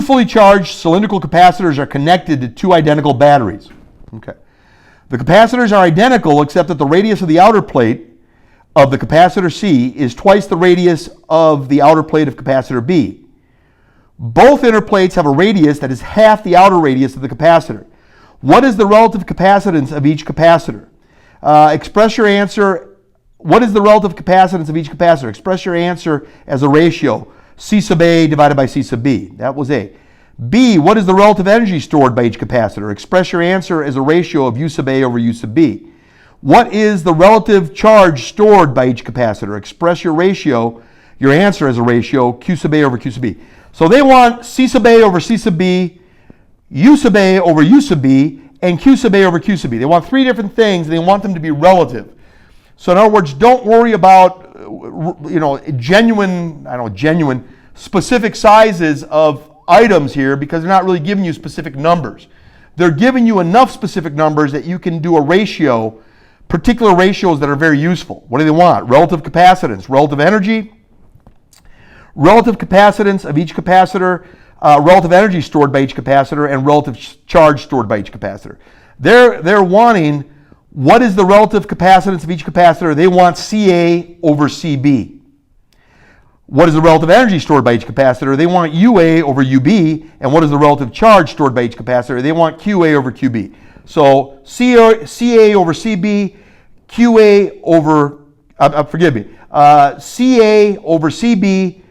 fully charged cylindrical capacitors are connected to 2 identical batteries. Okay. The capacitors are identical except that the radius of the outer plate of the capacitor C is twice the radius of the outer plate of capacitor B. Both inner plates have a radius that is half the outer radius of the capacitor. What is the relative capacitance of each capacitor? Express your answer. What is the relative capacitance of each capacitor? Express your answer as a ratio. C sub A divided by C sub B. That was A. B, what is the relative energy stored by each capacitor? Express your answer as a ratio of U sub A over U sub B. What is the relative charge stored by each capacitor? Express your answer as a ratio, Q sub A over Q sub B. So they want C sub A over C sub B, U sub A over U sub B, and Q sub A over Q sub B. They want 3 different things, and they want them to be relative. So in other words, don't worry about genuine specific sizes of items here, because they're not really giving you specific numbers. They're giving you enough specific numbers that you can do a ratio, particular ratios that are very useful. What do they want? Relative capacitance, relative energy, relative capacitance of each capacitor, relative energy stored by each capacitor, and relative charge stored by each capacitor. They're wanting what is the relative capacitance of each capacitor. They want Ca over Cb. What is the relative energy stored by each capacitor? They want UA over UB. And what is the relative charge stored by each capacitor? They want QA over QB. So Ca over Cb, QA over, forgive me, Ca over Cb,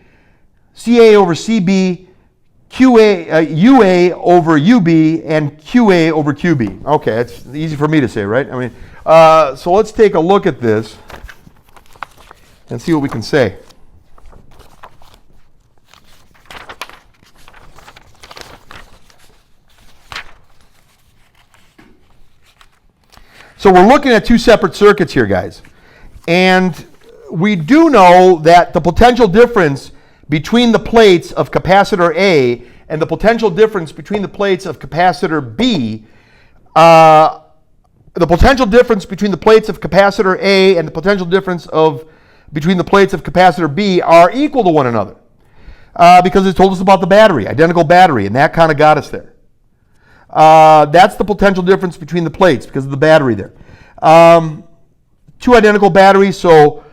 Ca over Cb, UA over UB, and QA over QB. Okay, it's easy for me to say, right? I mean, so let's take a look at this and see what we can say. So we're looking at two separate circuits here, guys. And we do know that the potential difference between the plates of capacitor A and the potential difference between the plates of capacitor B, the potential difference between the plates of capacitor A and the potential difference between the plates of capacitor B are equal to one another. Because it told us about the battery, identical battery, and that kind of got us there. That's the potential difference between the plates because of the battery there. Two identical batteries, so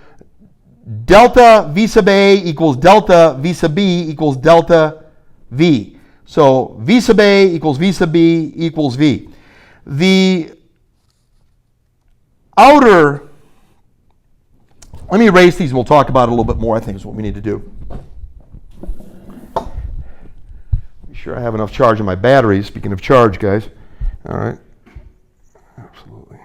delta V sub A equals delta V sub B equals delta V. So V sub A equals V sub B equals V. The outer, let me erase these and we'll talk about it a little bit more, I think is what we need to do. Be sure I have enough charge in my batteries. Speaking of charge, guys. All right. Absolutely.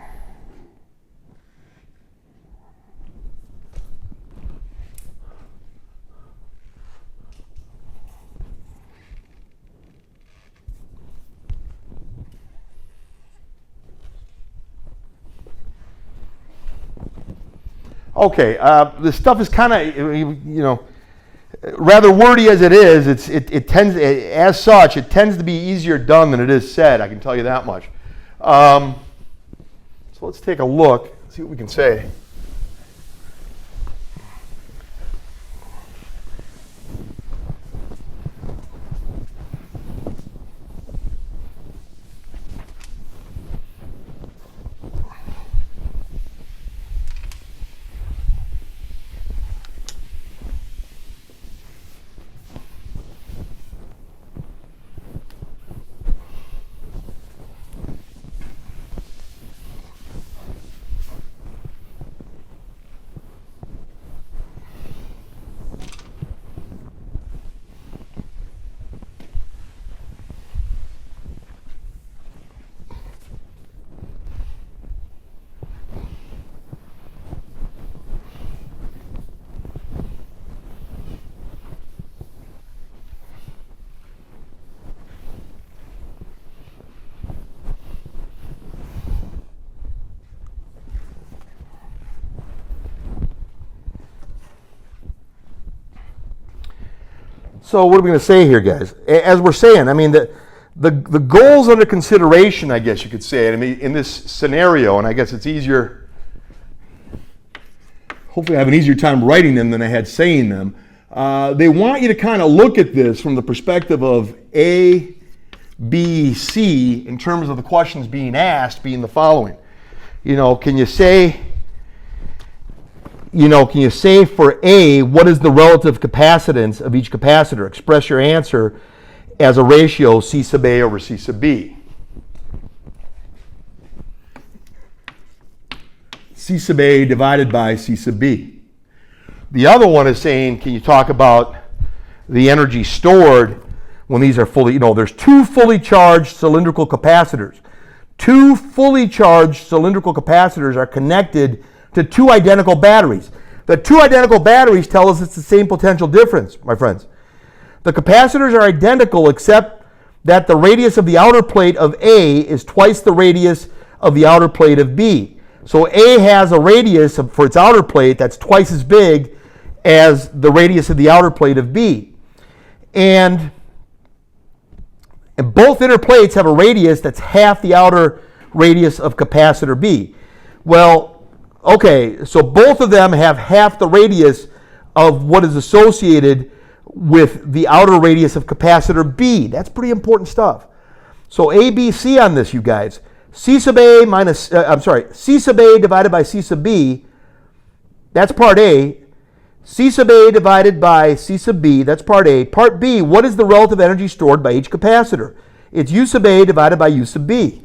Okay, this stuff is kind of, rather wordy as it is. It tends, as such, it tends to be easier done than it is said. I can tell you that much. So let's take a look, see what we can say. So what are we going to say here, guys? As we're saying, I mean, the goals under consideration, I guess you could say, I mean, in this scenario, and I guess it's easier, hopefully I have an easier time writing them than I had saying them. They want you to kind of look at this from the perspective of A, B, C, in terms of the questions being asked being the following. Can you say for A, what is the relative capacitance of each capacitor? Express your answer as a ratio C sub A over C sub B. C sub A divided by C sub B. The other one is saying, can you talk about the energy stored when these are fully, there's two fully charged cylindrical capacitors. Two fully charged cylindrical capacitors are connected to two identical batteries. The two identical batteries tell us it's the same potential difference, my friends. The capacitors are identical except that the radius of the outer plate of A is twice the radius of the outer plate of B. So A has a radius for its outer plate that's twice as big as the radius of the outer plate of B. And both inner plates have a radius that's half the outer radius of capacitor B. Well, okay, so both of them have half the radius of what is associated with the outer radius of capacitor B. That's pretty important stuff. So ABC on this, you guys. C sub A minus, C sub A divided by C sub B, that's part A. C sub A divided by C sub B, that's part A. Part B, what is the relative energy stored by each capacitor? It's U sub A divided by U sub B.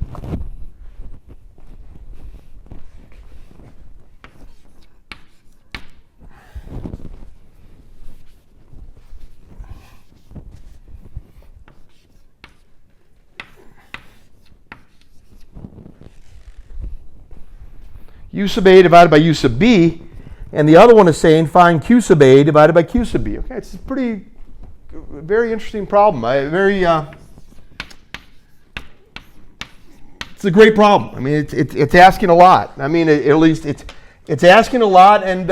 U sub A divided by U sub B, and the other one is saying find Q sub A divided by Q sub B. Okay, it's a very interesting problem. It's a great problem. I mean, it's asking a lot. I mean, at least it's asking a lot, and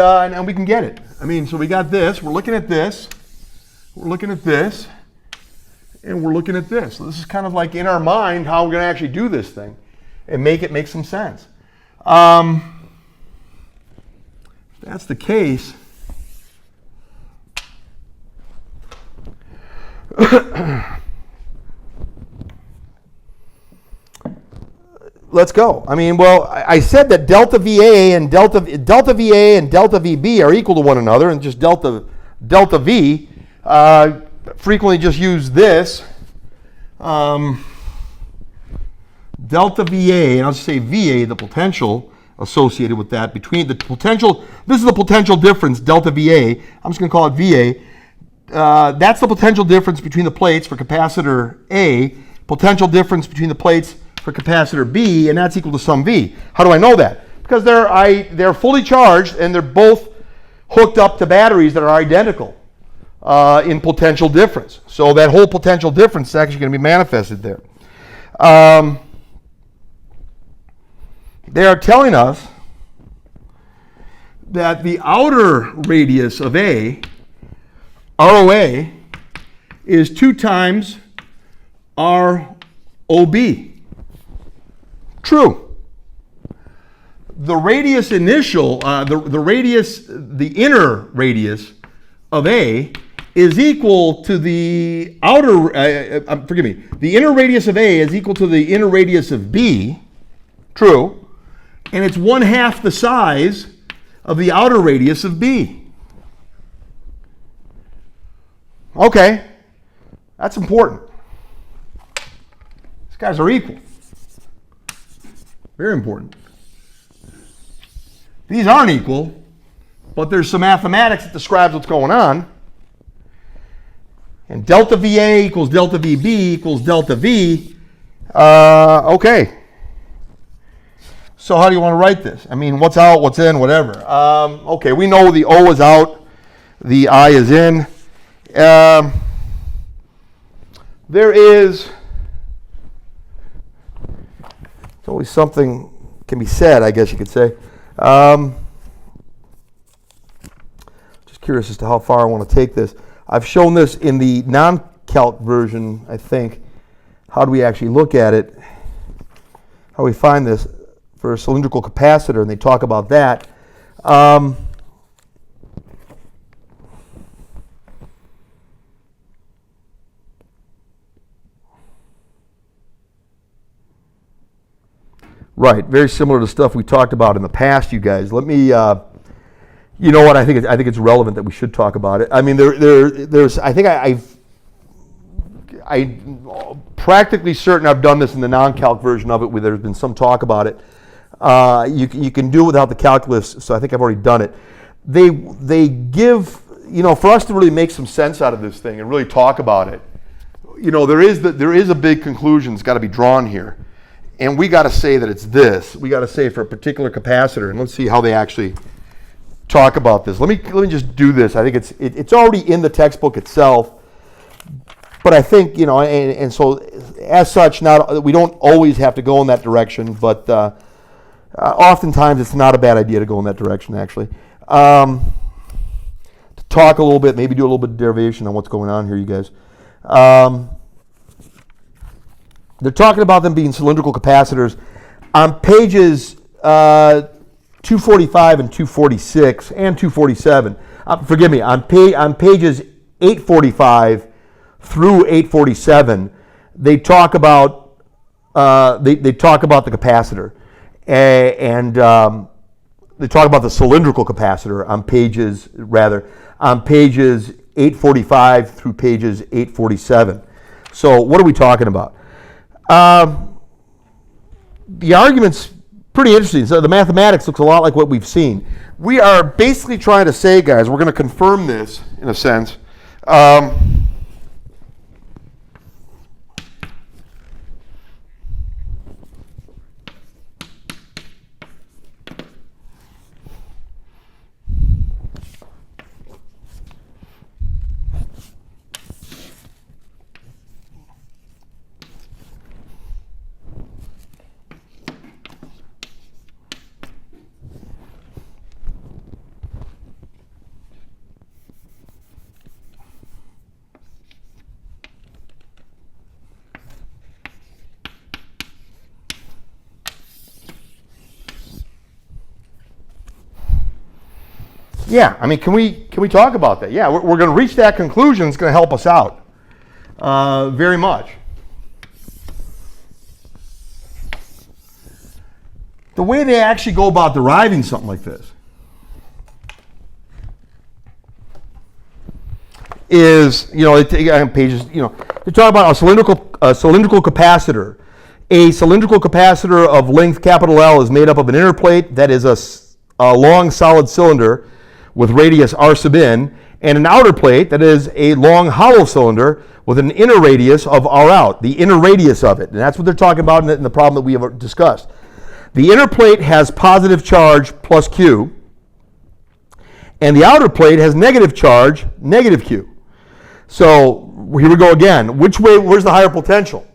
we can get it. I mean, so we got this. We're looking at this. We're looking at this, and we're looking at this. So this is kind of like in our mind how we're going to actually do this thing and make it make some sense. If that's the case, let's go. I mean, well, I said that delta VA and delta VA and delta VB are equal to one another, and just delta V. Frequently just use this. Delta VA, and I'll just say VA, the potential associated with that between the potential, this is the potential difference, delta VA, I'm just going to call it VA. That's the potential difference between the plates for capacitor A, potential difference between the plates for capacitor B, and that's equal to sum V. How do I know that? Because they're fully charged and they're both hooked up to batteries that are identical in potential difference. So that whole potential difference is actually going to be manifested there. They are telling us that the outer radius of A, ROA, is 2 times ROB. True. The radius initial, the inner radius of A is equal to the outer, the inner radius of A is equal to the inner radius of B. True. And it's 1/2 the size of the outer radius of B. Okay, that's important. These guys are equal. Very important. These aren't equal, but there's some mathematics that describes what's going on. And delta VA equals delta VB equals delta V. Okay. So how do you want to write this? I mean, what's out, what's in, whatever. Okay, we know the O is out, the I is in. There is, it's always something can be said, I guess you could say. Just curious as to how far I want to take this. I've shown this in the non-calc version, I think. How do we actually look at it? How do we find this for a cylindrical capacitor, and they talk about that. Right, very similar to stuff we talked about in the past, you guys. Let me, you know what? I think it's relevant that we should talk about it. I mean, there's. I think I'm practically certain I've done this in the non-calc version of it, where there's been some talk about it. You can do it without the calculus, so I think I've already done it. They give, for us to really make some sense out of this thing and really talk about it, there is a big conclusion that's got to be drawn here. And we got to say that it's this. We got to say for a particular capacitor, and let's see how they actually talk about this. Let me just do this. I think it's already in the textbook itself, but I think and so as such, we don't always have to go in that direction, but oftentimes it's not a bad idea to go in that direction actually. To talk a little bit, maybe do a little bit of derivation on what's going on here, you guys. They're talking about them being cylindrical capacitors on pages 245 and 246 and 247. Forgive me, on pages 845 through 847, they talk about they talk about the capacitor, and they talk about the cylindrical capacitor on pages 845 through pages 847. So what are we talking about? The argument's pretty interesting. So the mathematics looks a lot like what we've seen. We are basically trying to say, guys, we're going to confirm this in a sense. Yeah, I mean, can we talk about that? Yeah, we're going to reach that conclusion. It's going to help us out very much. The way they actually go about deriving something like this is, they take on pages, they talk about a cylindrical capacitor. A cylindrical capacitor of length capital L is made up of an inner plate that is a long solid cylinder with radius r sub in, and an outer plate that is a long hollow cylinder with an inner radius of r out, the inner radius of it. And that's what they're talking about in the problem that we have discussed. The inner plate has positive charge plus Q, and the outer plate has negative charge, negative Q. So here we go again. Where's the higher potential?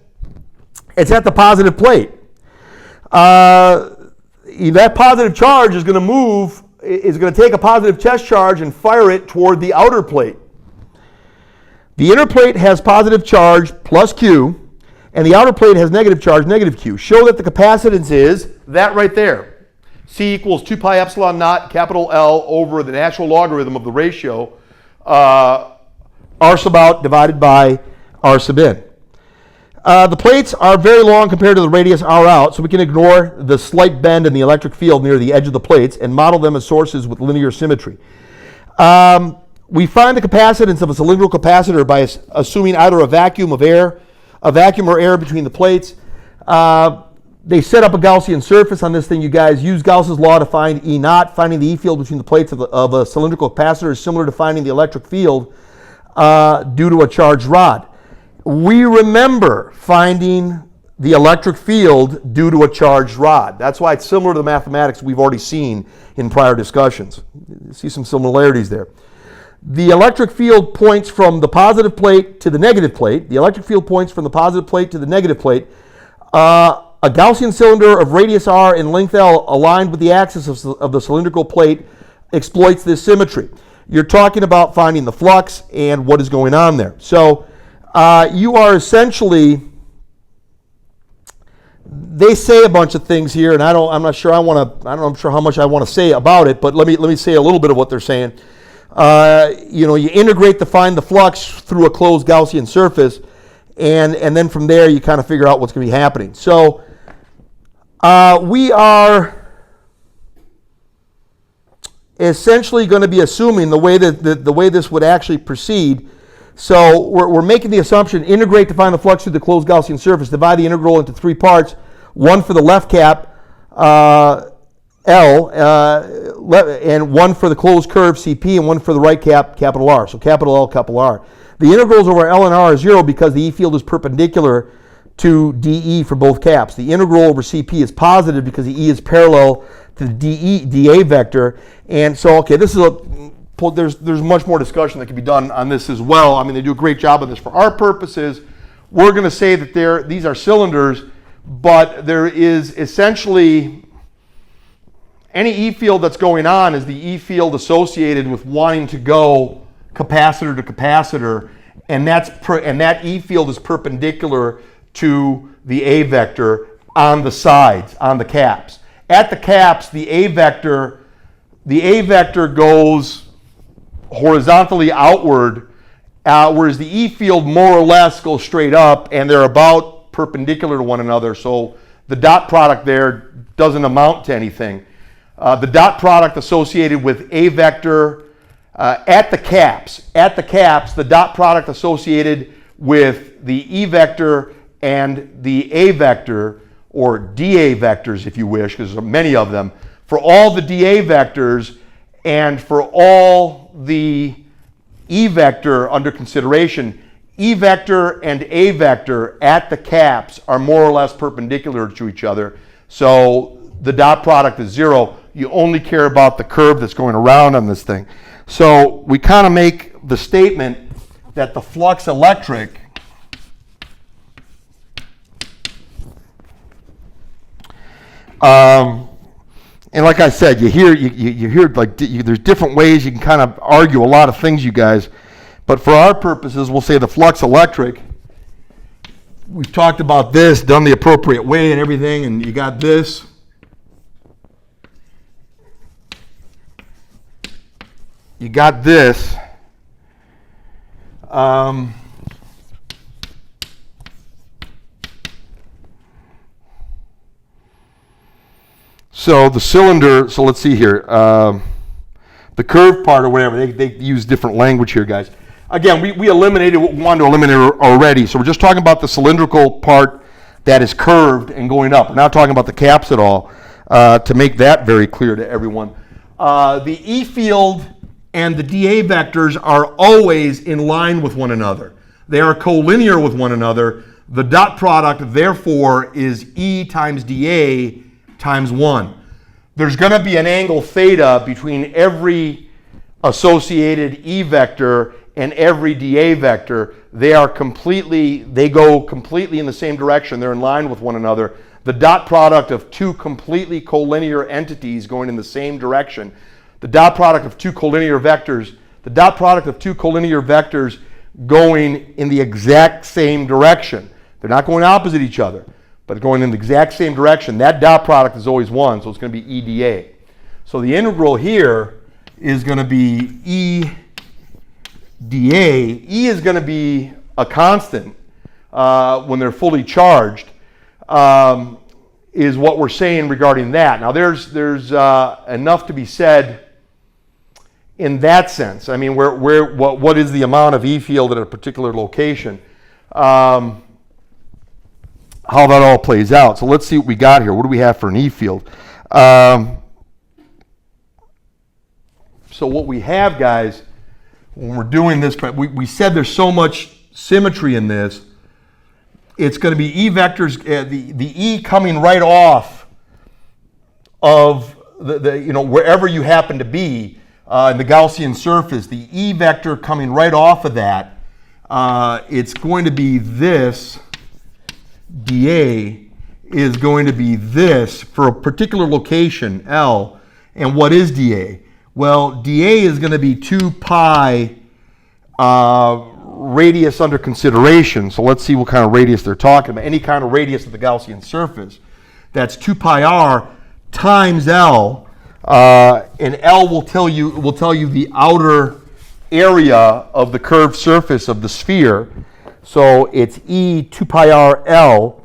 It's at the positive plate. That positive charge is going to take a positive test charge and fire it toward the outer plate. The inner plate has positive charge plus Q, and the outer plate has negative charge, negative Q. Show that the capacitance is that right there. C equals 2 pi epsilon naught capital L over the natural logarithm of the ratio r sub out divided by r sub in. The plates are very long compared to the radius r out, so we can ignore the slight bend in the electric field near the edge of the plates and model them as sources with linear symmetry. We find the capacitance of a cylindrical capacitor by assuming either a vacuum or air between the plates. They set up a Gaussian surface on this thing, you guys. Use Gauss's law to find E naught. Finding the E field between the plates of a cylindrical capacitor is similar to finding the electric field due to a charged rod. We remember finding the electric field due to a charged rod. That's why it's similar to the mathematics we've already seen in prior discussions. You see some similarities there. The electric field points from the positive plate to the negative plate. The electric field points from the positive plate to the negative plate. A Gaussian cylinder of radius r and length L aligned with the axis of the cylindrical plate exploits this symmetry. You're talking about finding the flux and what is going on there. So you are essentially, they say a bunch of things here, and I'm not sure how much I want to say about it, but let me say a little bit of what they're saying. You integrate to find the flux through a closed Gaussian surface, and then from there you kind of figure out what's going to be happening. So we are essentially going to be assuming the way this would actually proceed. So we're making the assumption, integrate to find the flux through the closed Gaussian surface, divide the integral into 3 parts, one for the left cap, L, and one for the closed curve, CP, and one for the right cap, capital R. So capital L, capital R. The integrals over L and R are 0 because the E field is perpendicular to DE for both caps. The integral over CP is positive because the E is parallel to the DA vector. And so, okay, this is there's much more discussion that can be done on this as well. I mean, they do a great job of this. For our purposes, we're going to say that these are cylinders, but there is essentially any E field that's going on is the E field associated with wanting to go capacitor to capacitor, and that E field is perpendicular to the A vector on the sides, on the caps. At the caps, the A vector goes horizontally outward whereas the E field more or less goes straight up, and they're about perpendicular to one another, so the dot product there doesn't amount to anything. The dot product associated with A vector at the caps, the dot product associated with the E vector and the A vector, or dA vectors if you wish, because there are many of them, for all the dA vectors and for all the E vector under consideration, E vector and A vector at the caps are more or less perpendicular to each other. So the dot product is 0. You only care about the curve that's going around on this thing. So we kind of make the statement that the flux electric and like I said, you hear like there's different ways you can kind of argue a lot of things, you guys. But for our purposes, we'll say the flux electric. We've talked about this, done the appropriate way and everything, and you got this. You got this. So the cylinder, so let's see here. The curved part or whatever, they use different language here, guys. Again, we eliminated what we wanted to eliminate already. So we're just talking about the cylindrical part that is curved and going up. We're not talking about the caps at all, to make that very clear to everyone. The E field and the dA vectors are always in line with one another. They are collinear with one another. The dot product, therefore, is E times dA times 1. There's going to be an angle theta between every associated E vector and every dA vector. They go completely in the same direction. They're in line with one another. The dot product of two completely collinear entities going in the same direction. The dot product of two collinear vectors going in the exact same direction. They're not going opposite each other, but going in the exact same direction. That dot product is always 1, so it's going to be EDA. So the integral here is going to be EDA. E is going to be a constant when they're fully charged, is what we're saying regarding that. Now there's enough to be said in that sense. I mean, what is the amount of E field at a particular location? How that all plays out. So let's see what we got here. What do we have for an E field? So what we have, guys, when we're doing this, we said there's so much symmetry in this. It's going to be E vectors, the E coming right off of wherever you happen to be in the Gaussian surface. The E vector coming right off of that. It's going to be this. dA is going to be this for a particular location, L. And what is dA? Well, dA is going to be 2 pi radius under consideration. So let's see what kind of radius they're talking about. Any kind of radius of the Gaussian surface. That's 2 pi r times L. And L will tell you the outer area of the curved surface of the sphere. So it's E 2 pi r L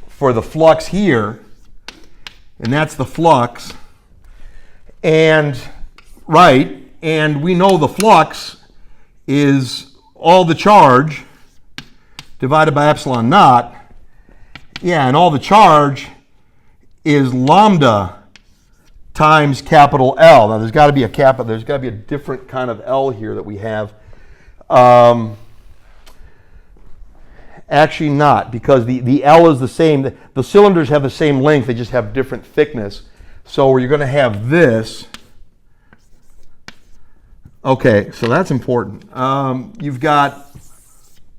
for the flux here, and that's the flux. And we know the flux is all the charge divided by epsilon naught. Yeah, and all the charge is lambda times capital L. Now there's got to be a different kind of L here that we have. Actually not, because the L is the same. The cylinders have the same length, they just have different thickness. So you're going to have this. Okay, so that's important. You've got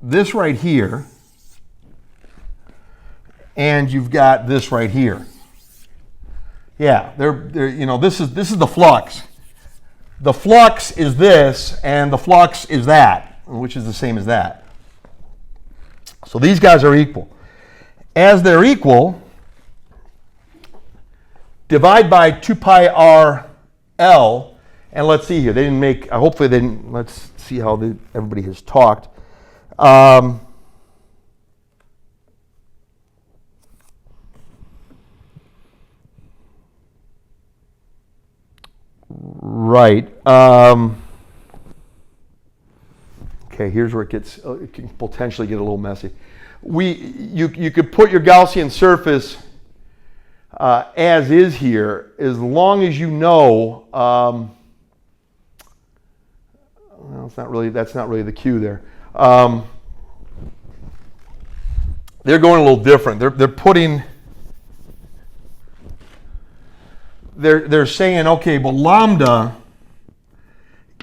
this right here, and you've got this right here. Yeah, this is the flux. The flux is this, and the flux is that, which is the same as that. So these guys are equal. As they're equal, divide by 2 pi r L, And let's see here. They didn't make, hopefully they didn't, let's see how everybody has talked. Right. Okay, here's where it can potentially get a little messy. You could put your Gaussian surface as is here, as long as you know. Well, that's not really the cue there. They're going a little different. They're saying, okay, well, lambda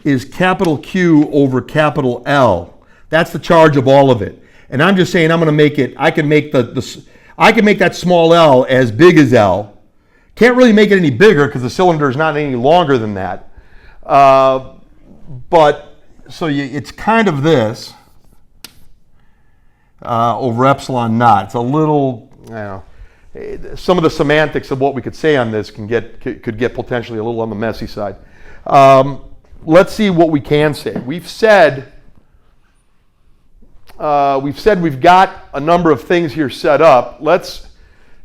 is capital Q over capital L. That's the charge of all of it. And I'm just saying I'm going to make it, I can make that small l as big as L. Can't really make it any bigger because the cylinder is not any longer than that. It's kind of this over epsilon naught. It's a little, some of the semantics of what we could say on this could get potentially a little on the messy side. Let's see what we can say. We've said we've got a number of things here set up. Let's,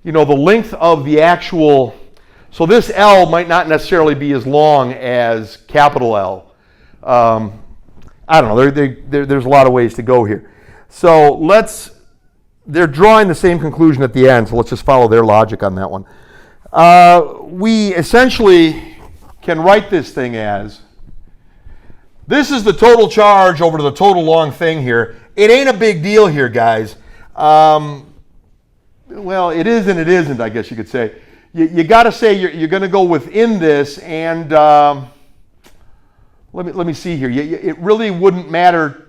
the length of the actual, so this L might not necessarily be as long as capital L. I don't know, there's a lot of ways to go here. So they're drawing the same conclusion at the end, so let's just follow their logic on that one. We essentially can write this thing as, this is the total charge over to the total long thing here. It ain't a big deal here, guys. Well, it is and it isn't, I guess you could say. You got to say you're going to go within this, and let me see here. It really wouldn't matter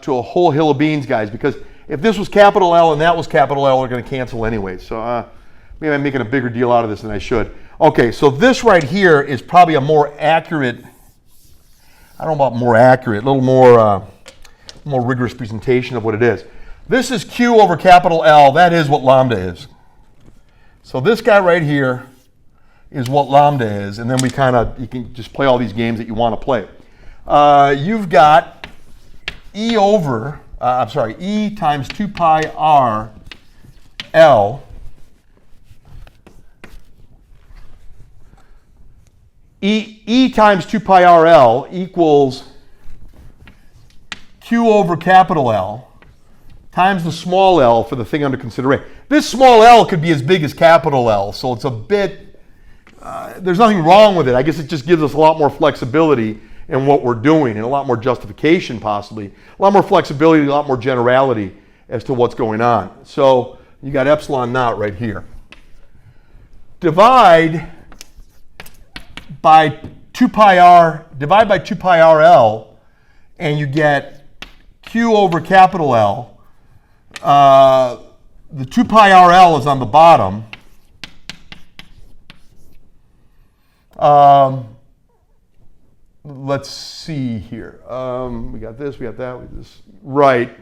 to a whole hill of beans, guys, because if this was capital L and that was capital L, we're going to cancel anyway. So maybe I'm making a bigger deal out of this than I should. Okay, so this right here is probably a more accurate, I don't know about more accurate, a little more rigorous presentation of what it is. This is Q over capital L. That is what lambda is. So this guy right here is what lambda is, and then you can just play all these games that you want to play. You've got E times 2 pi r L E times 2 pi r L equals Q over capital L times the small l for the thing under consideration. This small l could be as big as capital L, so it's a bit, there's nothing wrong with it. I guess it just gives us a lot more flexibility in what we're doing and a lot more justification possibly. A lot more flexibility, a lot more generality as to what's going on. So you got epsilon naught right here. Divide by 2 pi r L, and you get Q over capital L. The 2 pi r L is on the bottom. Let's see here. We got this, we got that, we got this. Right.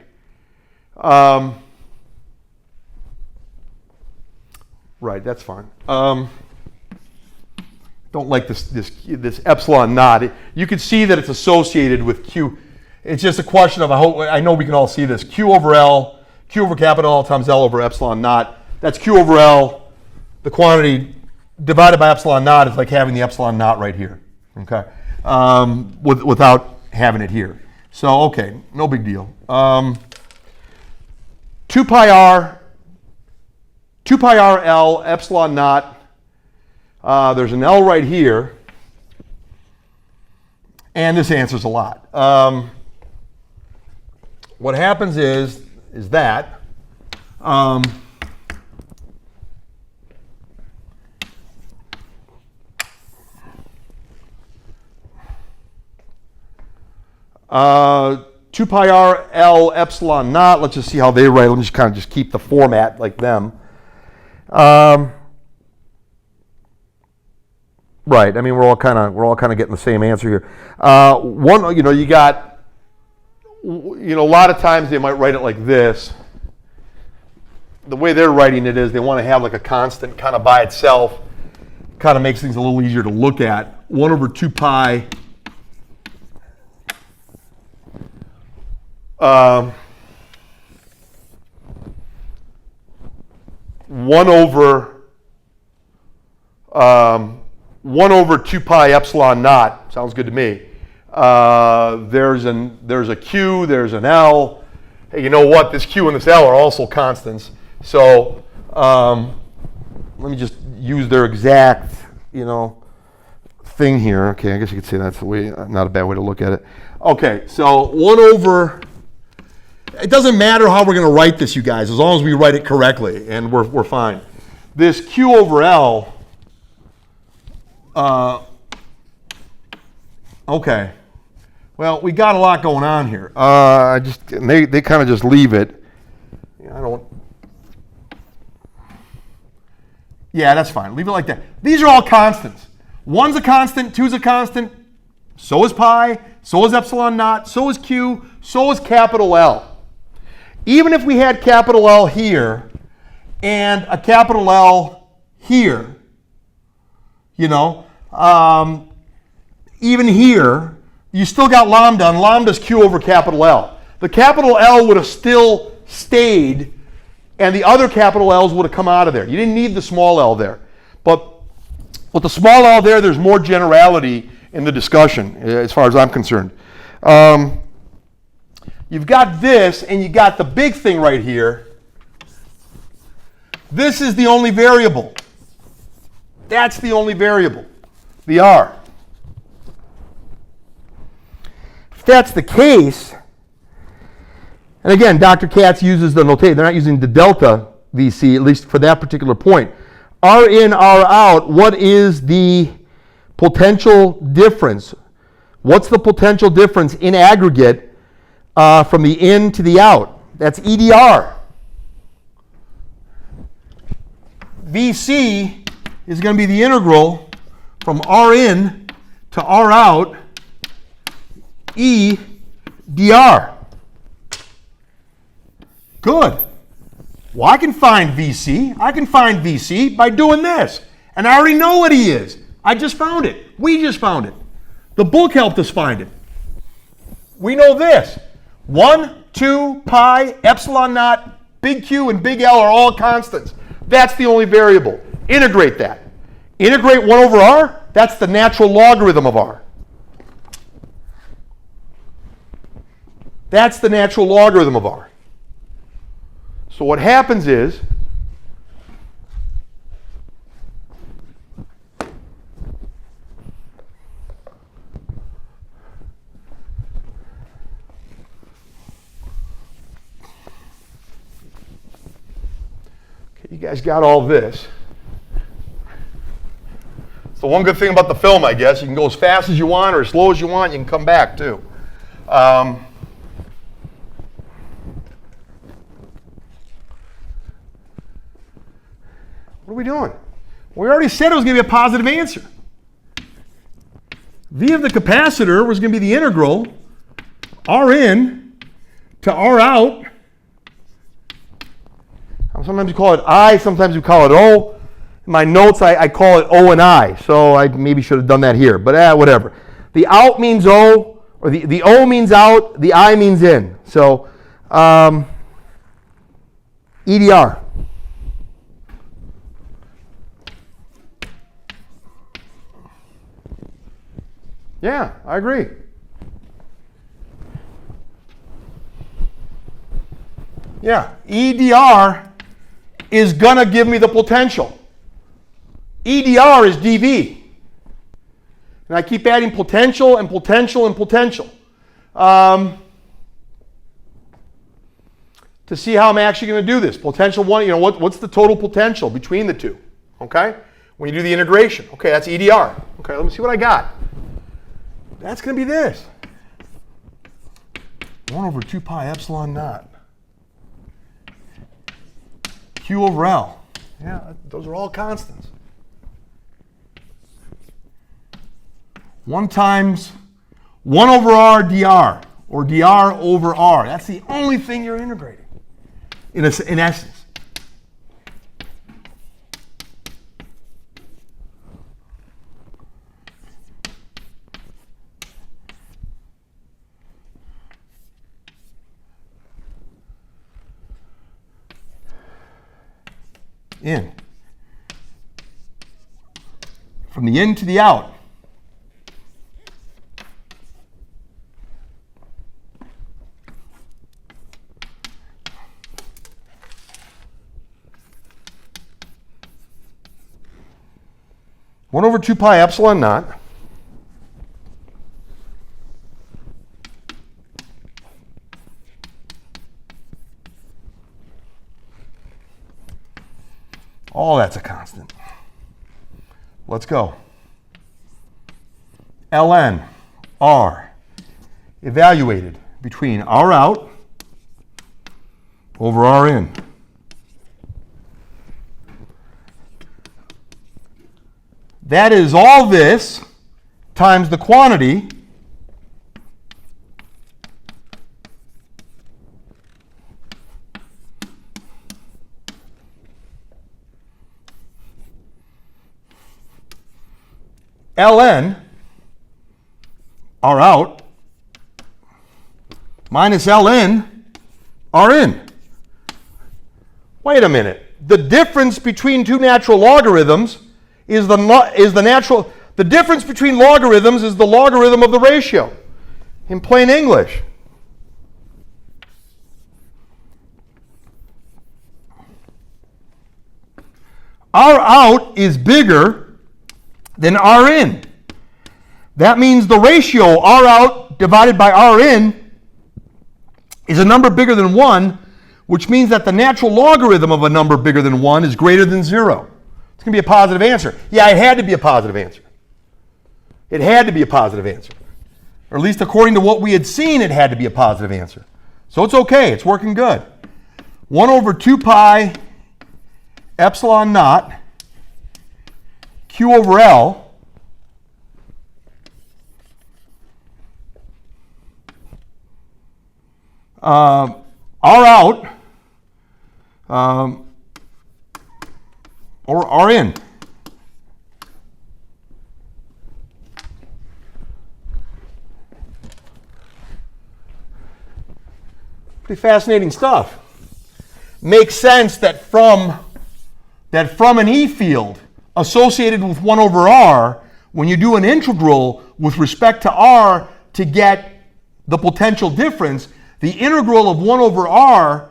Right, that's fine. Don't like this epsilon naught. You can see that it's associated with Q. It's just a question of, I know we can all see this. Q over L, Q over capital L times L over epsilon naught. That's Q over L. The quantity divided by epsilon naught is like having the epsilon naught right here. Okay. Without having it here. So, okay, no big deal. 2 pi r L epsilon naught. There's an L right here. And this answers a lot. What happens is that two pi r L epsilon naught. Let's just see how they write. Let me just kind of just keep the format like them. Right. I mean, we're all kind of getting the same answer here. You got. A lot of times they might write it like this. The way they're writing it is they want to have like a constant kind of by itself. Kind of makes things a little easier to look at. 1 over 2 pi Um, 1 over 2 pi epsilon naught. Sounds good to me. There's a Q, there's an L. Hey, you know what? This Q and this L are also constants. So let me just use their exact, thing here. Okay, I guess you could say that's the way, not a bad way to look at it. Okay, so 1 over, it doesn't matter how we're going to write this, you guys, as long as we write it correctly, and we're fine. This Q over L, okay. Well, we got a lot going on here. They kind of just leave it. Yeah, that's fine. Leave it like that. These are all constants. 1's a constant, 2's a constant, so is pi, so is epsilon naught, so is Q, so is capital L. Even if we had capital L here and a capital L here, even here, you still got lambda, and lambda's Q over capital L. The capital L would have still stayed, and the other capital L's would have come out of there. You didn't need the small l there. But with the small l there, there's more generality in the discussion, as far as I'm concerned. You've got this, and you got the big thing right here. This is the only variable. That's the only variable, the R. If that's the case, and again, Dr. Katz uses the notation. They're not using the delta VC, at least for that particular point. R in, R out, what is the potential difference? What's the potential difference in aggregate from the in to the out? That's EDR. VC is going to be the integral from R in to R out, E dr. Good. Well, I can find VC. I can find VC by doing this. And I already know what he is. I just found it. We just found it. The book helped us find it. We know this. 1, 2, pi, epsilon naught, big Q, and big L are all constants. That's the only variable. Integrate that. Integrate 1 over R. That's the natural logarithm of R. That's the natural logarithm of R. So what happens is, you guys got all this. It's the one good thing about the film, I guess. You can go as fast as you want or as slow as you want. You can come back, too. What are we doing? We already said it was going to be a positive answer. V of the capacitor was going to be the integral R in to R out. Sometimes you call it I, sometimes you call it O. In my notes, I call it O and I, so I maybe should have done that here, but whatever. The out means O, or the O means out, the I means in. So EDR. Yeah, I agree. Yeah, EDR is going to give me the potential. EDR is dV. And I keep adding potential and potential and potential to see how I'm actually going to do this. Potential one, what's the total potential between the two? Okay? When you do the integration. Okay, that's EDR. Okay, let me see what I got. That's going to be this. 1 over 2 pi epsilon naught. Q over L. Yeah, those are all constants. 1 times 1 over R dr, or dr over R. That's the only thing you're integrating, in essence. in. From the in to the out. One over 2 pi epsilon naught all that's a constant. Let's go. ln r evaluated between r out over r in. That is all this times the quantity ln r out minus ln r in. Wait a minute. The difference between two natural logarithms is the difference between logarithms is the logarithm of the ratio. In plain English. R out is bigger than R in. That means the ratio R out divided by R in is a number bigger than 1, which means that the natural logarithm of a number bigger than 1 is greater than 0. It's going to be a positive answer. Yeah, it had to be a positive answer. It had to be a positive answer. Or at least according to what we had seen, it had to be a positive answer. So it's okay. It's working good. 1 over 2 pi epsilon naught Q over L R out or R in. Pretty fascinating stuff. Makes sense that from an E field associated with 1 over R, when you do an integral with respect to R to get the potential difference, the integral of 1 over R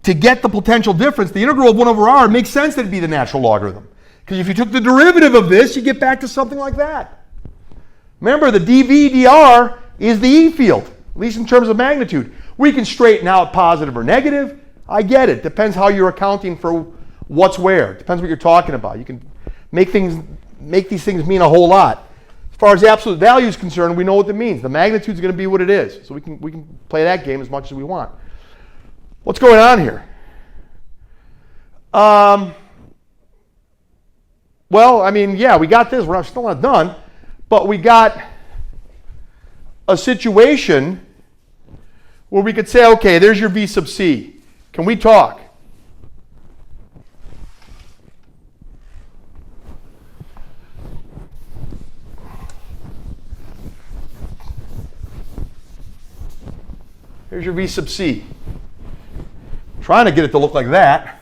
to get the potential difference, the integral of 1 over R makes sense that it'd be the natural logarithm. Because if you took the derivative of this, you get back to something like that. Remember, the dV dr is the E field, at least in terms of magnitude. We can straighten out positive or negative. I get it. Depends how you're accounting for what's where. Depends what you're talking about. You can make these things mean a whole lot. As far as absolute value is concerned, we know what that means. The magnitude is going to be what it is. So we can play that game as much as we want. What's going on here? Well, I mean, yeah, we got this. We're still not done. But we got a situation where we could say, okay, there's your V sub C. Can we talk? Here's your V sub C. Trying to get it to look like that.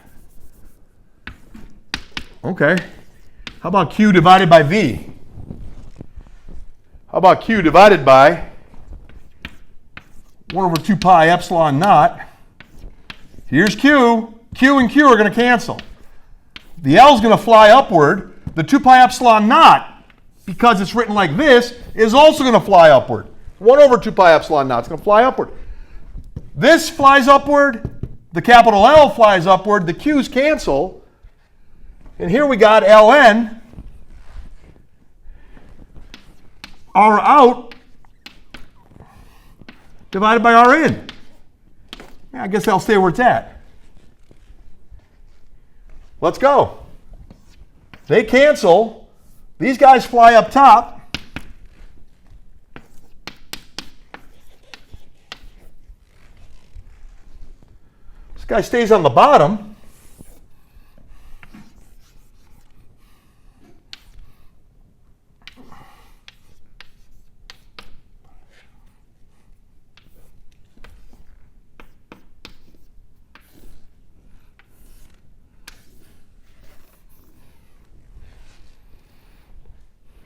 Okay. How about Q divided by V? How about Q divided by 1 over 2 pi epsilon naught. Here's Q. Q and Q are going to cancel. The L is going to fly upward. The 2 pi epsilon naught, because it's written like this, is also going to fly upward. 1 over 2 pi epsilon naught is going to fly upward. This flies upward. The capital L flies upward. The Q's cancel. And here we got ln R out divided by R in. Yeah, I guess I'll stay where it's at. Let's go. They cancel. These guys fly up top. This guy stays on the bottom.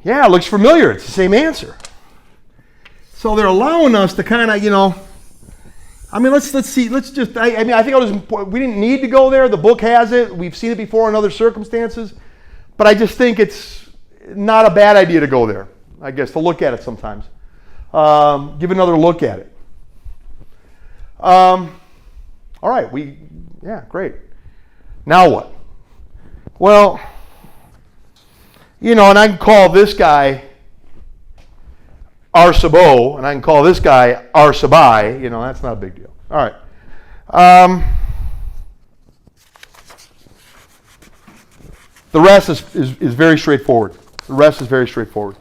Yeah, it looks familiar. It's the same answer. So they're allowing us to kind of, I mean, let's see. Let's just, I think it was important. We didn't need to go there. The book has it. We've seen it before in other circumstances. But I just think it's not a bad idea to go there, I guess, to look at it sometimes. Give another look at it. All right, great. Now what? Well, and I can call this guy R sub O, and I can call this guy R sub I. That's not a big deal. All right. The rest is very straightforward. The rest is very straightforward.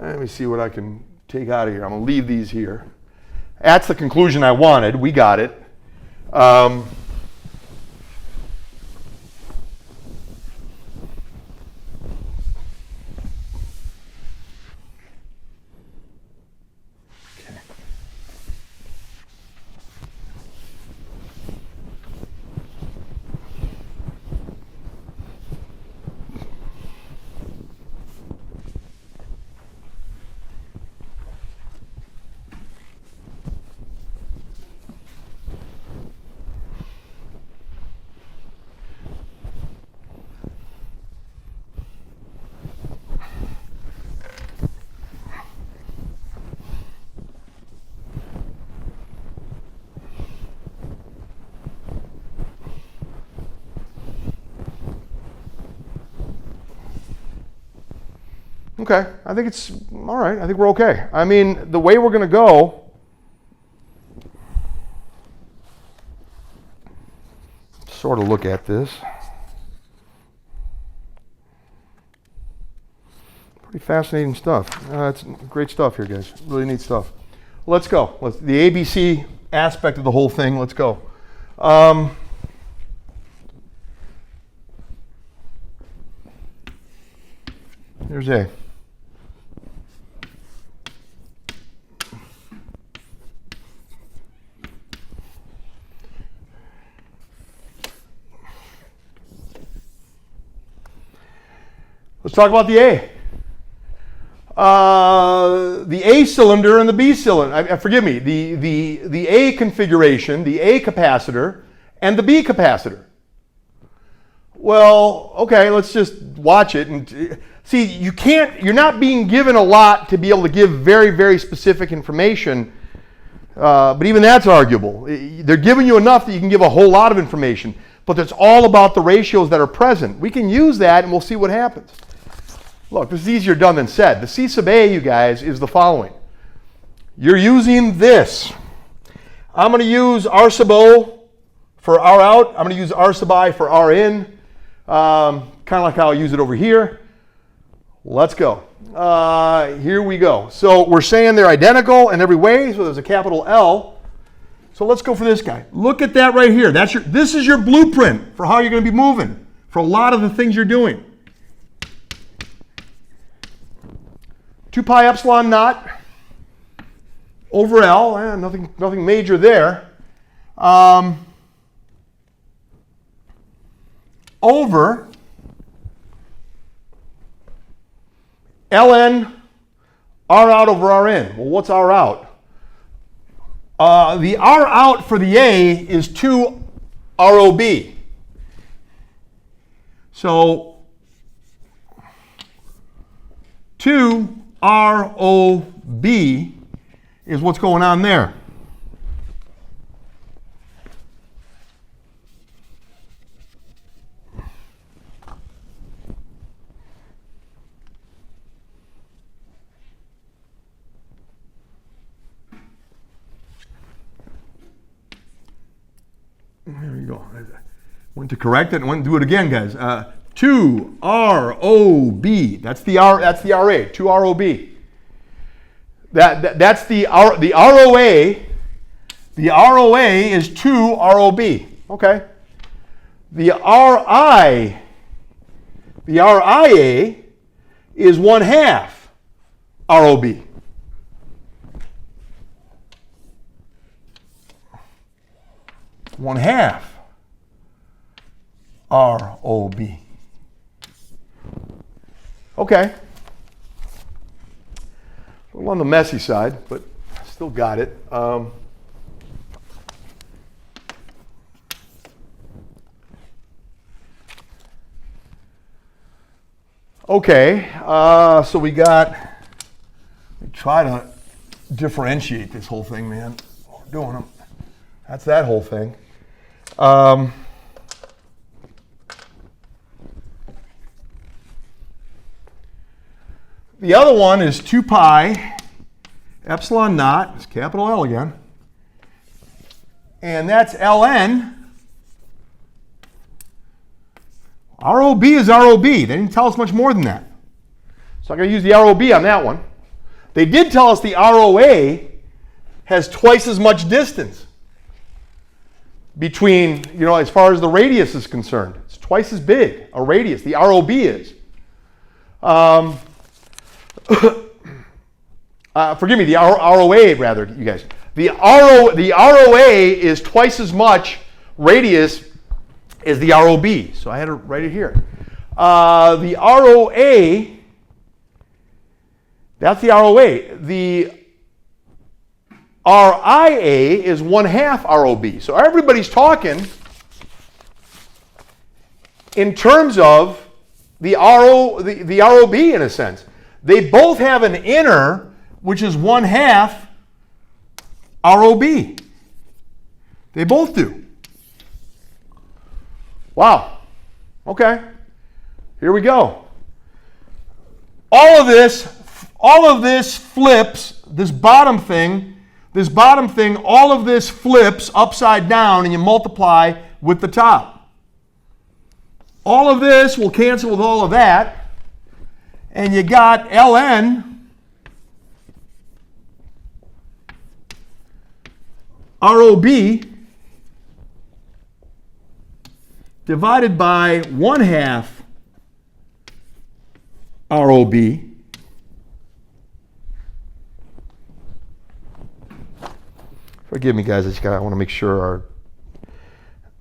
Let me see what I can take out of here. I'm going to leave these here. That's the conclusion I wanted. We got it. Okay, I think it's all right. I think we're okay. I mean, the way we're going to go, sort of look at this. Pretty fascinating stuff. It's great stuff here, guys. Really neat stuff. Let's go. The ABC aspect of the whole thing, let's go. Here's A. Let's talk about the A. The A cylinder and the B cylinder. Forgive me. The A configuration, the A capacitor, and the B capacitor. Well, okay. Let's just watch it and see. You're not being given a lot to be able to give very, very specific information. But even that's arguable. They're giving you enough that you can give a whole lot of information. But it's all about the ratios that are present. We can use that, and we'll see what happens. Look, this is easier done than said. The C sub A, you guys, is the following. You're using this. I'm going to use R sub O for R out. I'm going to use R sub I for R in. Kind of like how I use it over here. Let's go. Here we go. So we're saying they're identical in every way. So there's a capital L. So let's go for this guy. Look at that right here. This is your blueprint for how you're going to be moving for a lot of the things you're doing. 2 pi epsilon naught over L, nothing major there, over ln R out over R in. Well, what's R out? The R out for the A is 2 ROB. So 2 ROB is what's going on there. There you go. I went to correct it and went and do it again, guys. 2 ROB. That's the RA. 2 ROB. That's the ROA. The ROA is 2 ROB. Okay. The RIA is 1/2 ROB. One-half ROB. Okay. A little on the messy side, but still got it. Okay, so we try to differentiate this whole thing, man. We're doing them. That's that whole thing. The other one is 2 pi epsilon naught, it's capital L again, and that's ln. ROB is ROB. They didn't tell us much more than that. So I'm going to use the ROB on that one. They did tell us the ROA has twice as much distance between, as far as the radius is concerned. It's twice as big a radius, the ROB is. Forgive me, the ROA rather, you guys. The ROA is twice as much radius as the ROB. So I had to write it here. The ROA, that's the ROA. The RIA is 1/2 ROB. So everybody's talking in terms of the ROB in a sense. They both have an inner, which is 1/2 ROB. They both do. Wow. Okay. Here we go. All of this flips, this bottom thing, all of this flips upside down and you multiply with the top. All of this will cancel with all of that. And you got ln ROB divided by 1/2 ROB Forgive me, guys. I want to make sure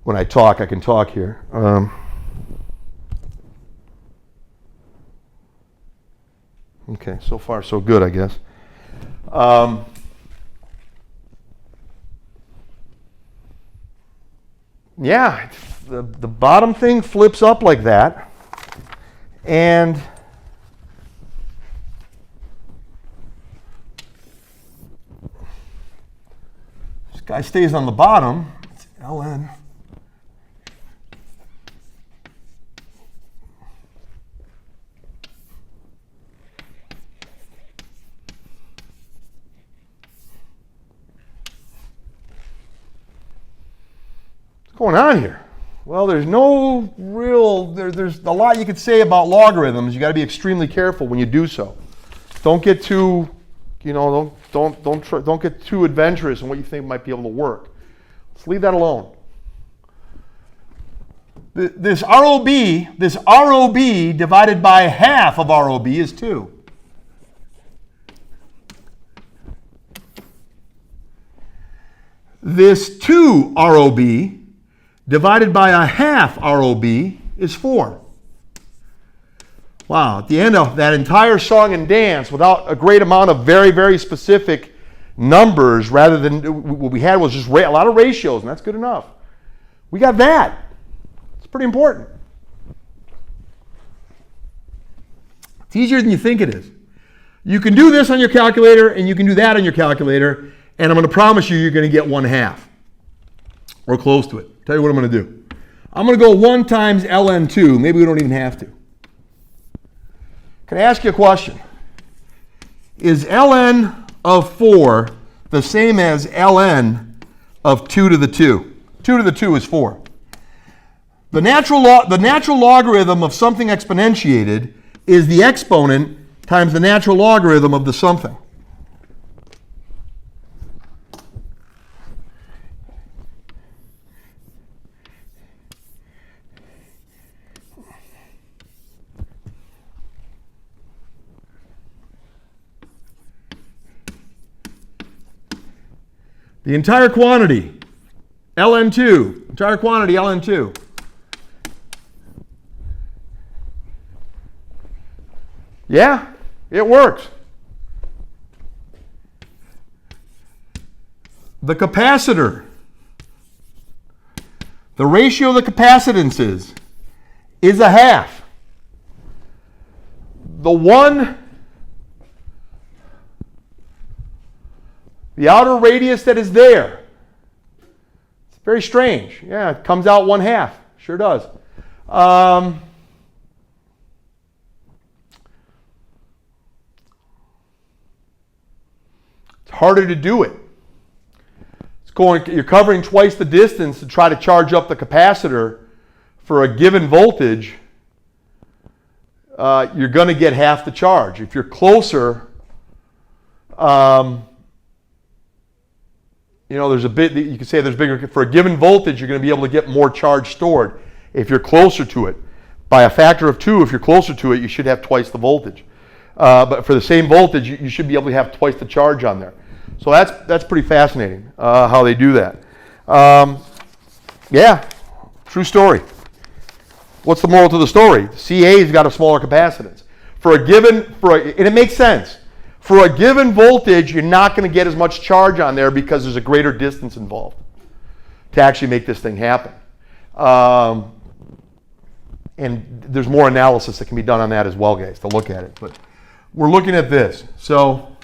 when I talk, I can talk here. Okay, so far so good, I guess. Yeah, the bottom thing flips up like that, and this guy stays on the bottom. It's ln. What's going on here? Well, there's no real, there's a lot you could say about logarithms. You got to be extremely careful when you do so. Don't get too, don't get too adventurous in what you think might be able to work. Let's leave that alone. This ROB divided by 1/2 of ROB is 2. This 2 ROB divided by 1/2 ROB is 4. Wow, at the end of that entire song and dance, without a great amount of very, very specific numbers, rather than what we had was just a lot of ratios, and that's good enough. We got that. It's pretty important. It's easier than you think it is. You can do this on your calculator, and you can do that on your calculator, and I'm going to promise you're going to get 1/2, or close to it. Tell you what I'm going to do. I'm going to go 1 times ln2. Maybe we don't even have to. Can I ask you a question? Is ln of 4 the same as ln of 2 to the 2? 2 to the 2 is 4. The natural logarithm of something exponentiated is the exponent times the natural logarithm of the something. The entire quantity, ln2, entire quantity, ln2. Yeah, it works. The capacitor, the ratio of the capacitances is a half. The outer radius that is there, it's very strange. Yeah, it comes out 1/2. Sure does. It's harder to do it. You're covering twice the distance to try to charge up the capacitor for a given voltage. You're going to get half the charge. If you're closer, there's a bit, you can say there's bigger, for a given voltage, you're going to be able to get more charge stored if you're closer to it. By a factor of 2, if you're closer to it, you should have twice the voltage. But for the same voltage, you should be able to have twice the charge on there. So that's pretty fascinating how they do that. Yeah, true story. What's the moral to the story? CA's got a smaller capacitance. And it makes sense. For a given voltage, you're not going to get as much charge on there because there's a greater distance involved to actually make this thing happen. And there's more analysis that can be done on that as well, guys, to look at it. But we're looking at this. So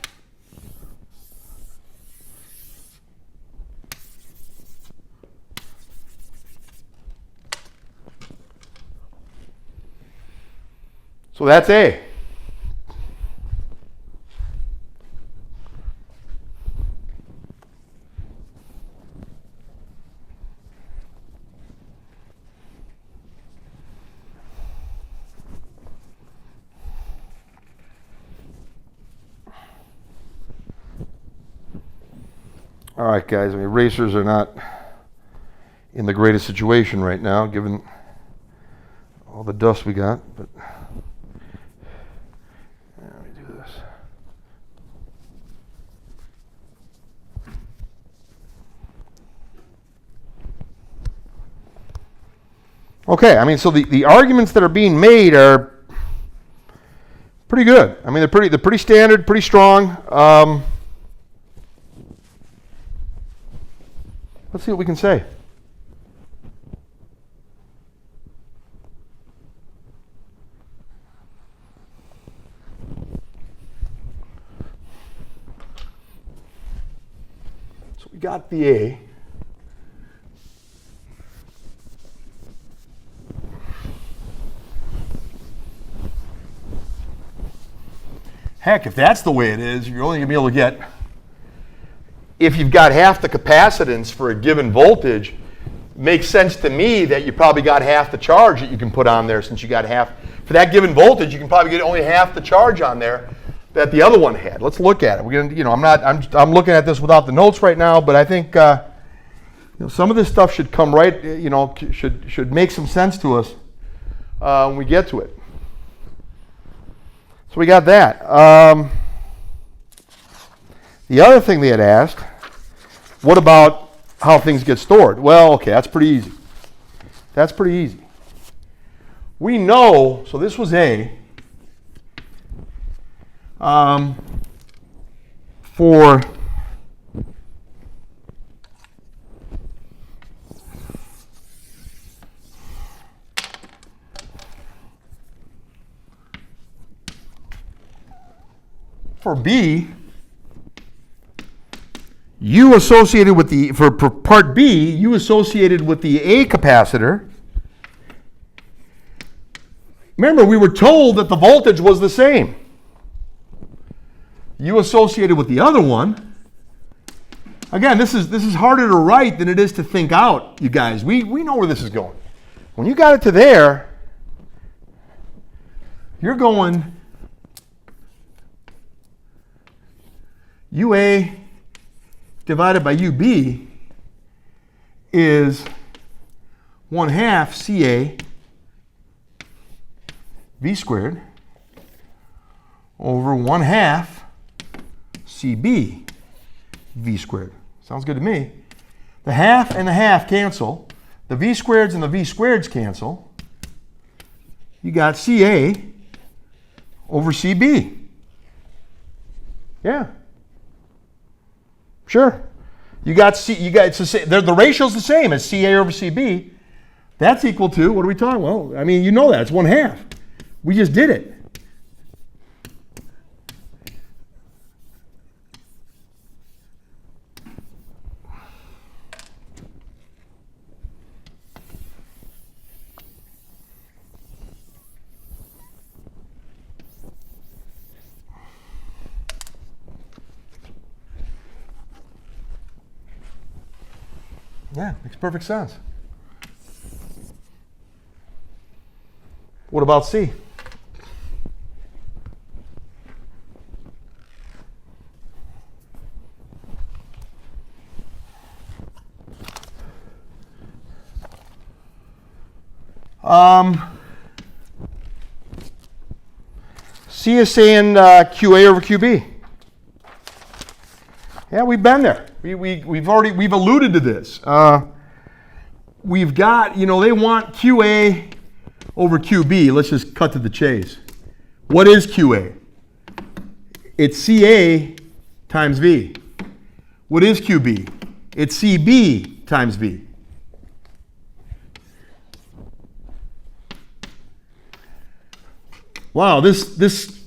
that's A. All right, guys, racers are not in the greatest situation right now, given all the dust we got, but let me do this. Okay, so the arguments that are being made are pretty good. They're pretty standard, pretty strong. Let's see what we can say. So we got the A. Heck, if that's the way it is, you're only going to be able to get, if you've got half the capacitance for a given voltage, makes sense to me that you probably got half the charge that you can put on there, since you got half. For that given voltage, you can probably get only half the charge on there that the other one had. Let's look at it. We're gonna, I'm looking at this without the notes right now, but I think some of this stuff should come right, should make some sense to us when we get to it. So we got that. The other thing they had asked, what about how things get stored? Well, okay, that's pretty easy. That's pretty easy. We know, so this was A. For B, U associated with the, for part B, U associated with the A capacitor. Remember, we were told that the voltage was the same. U associated with the other one. Again, this is harder to write than it is to think out, you guys. We know where this is going. When you got it to there, you're going UA divided by UB is 1/2 CA V squared over 1/2 CB V squared. Sounds good to me. The half and the half cancel. The v squareds and the v squareds cancel. You got CA over CB. Yeah. Sure. The ratio's the same as CA over CB. That's equal to, what are we talking about? Well, I mean, you know that. It's 1/2. We just did it. Yeah, makes perfect sense. What about C? C is saying QA over QB. Yeah, we've been there. We've alluded to this. We've got, they want QA over QB. Let's just cut to the chase. What is QA? It's CA times V. What is QB? It's CB times V. Wow, this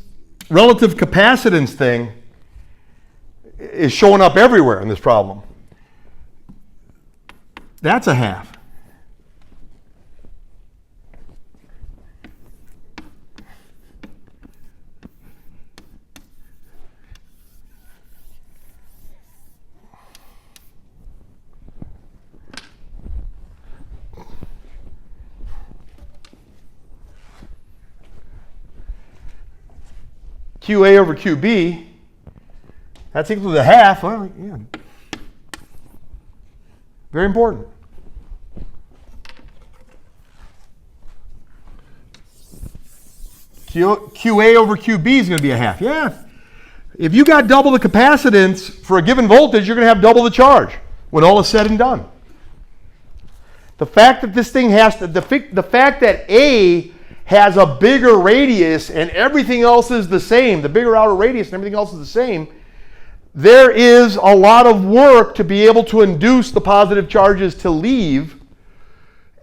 relative capacitance thing is showing up everywhere in this problem. That's a half. QA over QB, that's equal to the half. Well, yeah. Very important. QA over QB is going to be a half. Yeah. If you got double the capacitance for a given voltage, you're going to have double the charge when all is said and done. The fact that this thing has to, the fact that A has a bigger radius and everything else is the same, the bigger outer radius and everything else is the same, there is a lot of work to be able to induce the positive charges to leave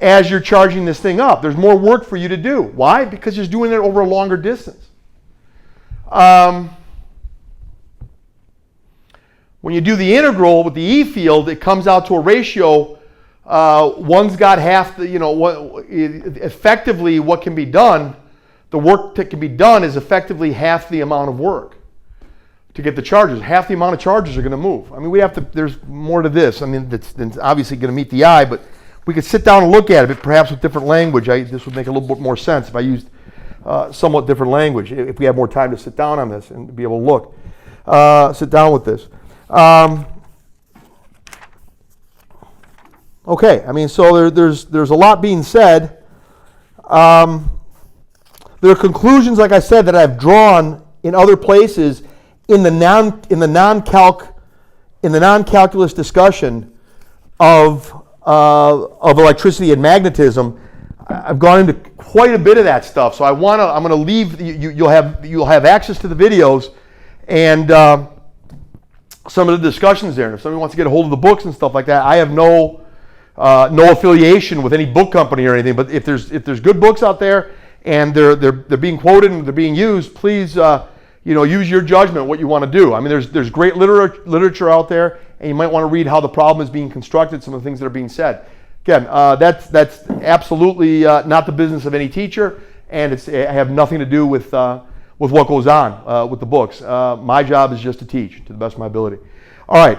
as you're charging this thing up. There's more work for you to do. Why? Because you're doing it over a longer distance. When you do the integral with the E field, it comes out to a ratio. One's got half the, effectively what can be done, the work that can be done is effectively half the amount of work to get the charges. Half the amount of charges are going to move. I mean, there's more to this. I mean, that's obviously going to meet the eye, but we could sit down and look at it, but perhaps with different language. This would make a little bit more sense if I used somewhat different language, if we had more time to sit down on this and be able to look. Sit down with this. Okay, I mean, so there's a lot being said. There are conclusions, like I said, that I've drawn in other places in the non-calculus discussion of electricity and magnetism. I've gone into quite a bit of that stuff, so I'm going to leave. You'll have access to the videos and some of the discussions there. And if somebody wants to get a hold of the books and stuff like that, I have no affiliation with any book company or anything, but if there's good books out there and they're being quoted and they're being used, please use your judgment what you want to do. I mean, there's great literature out there, and you might want to read how the problem is being constructed, some of the things that are being said. Again, that's absolutely not the business of any teacher, and I have nothing to do with what goes on with the books. My job is just to teach to the best of my ability. All right.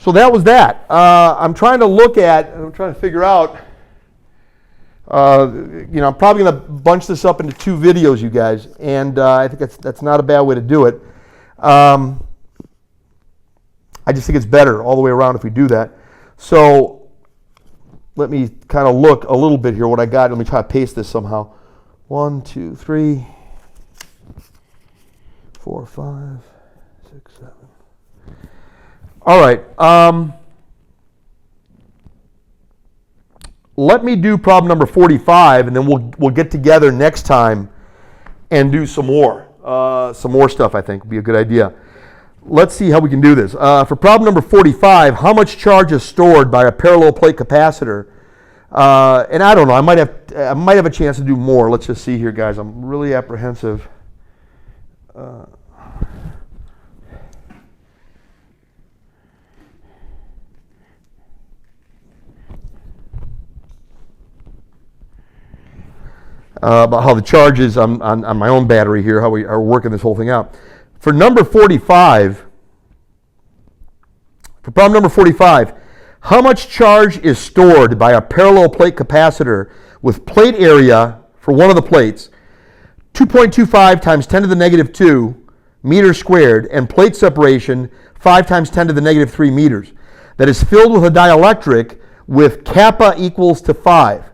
So that was that. I'm trying to figure out, I'm probably going to bunch this up into 2 videos, you guys, and I think that's not a bad way to do it. I just think it's better all the way around if we do that. So let me kind of look a little bit here what I got. Let me try to paste this somehow. 1, 2, 3, 4, 5, 6, 7. All right. Let me do problem number 45, and then we'll get together next time and do some more. Some more stuff, I think, would be a good idea. Let's see how we can do this. For problem number 45, how much charge is stored by a parallel plate capacitor? And I don't know, I might have a chance to do more. Let's just see here, guys. I'm really apprehensive. About how the charge is on my own battery here, how we are working this whole thing out. For number 45, for problem number 45, how much charge is stored by a parallel plate capacitor with plate area for one of the plates, 2.25 times 10 to the negative 2 meters squared, and plate separation 5 times 10 to the negative 3 meters, that is filled with a dielectric with kappa equals to 5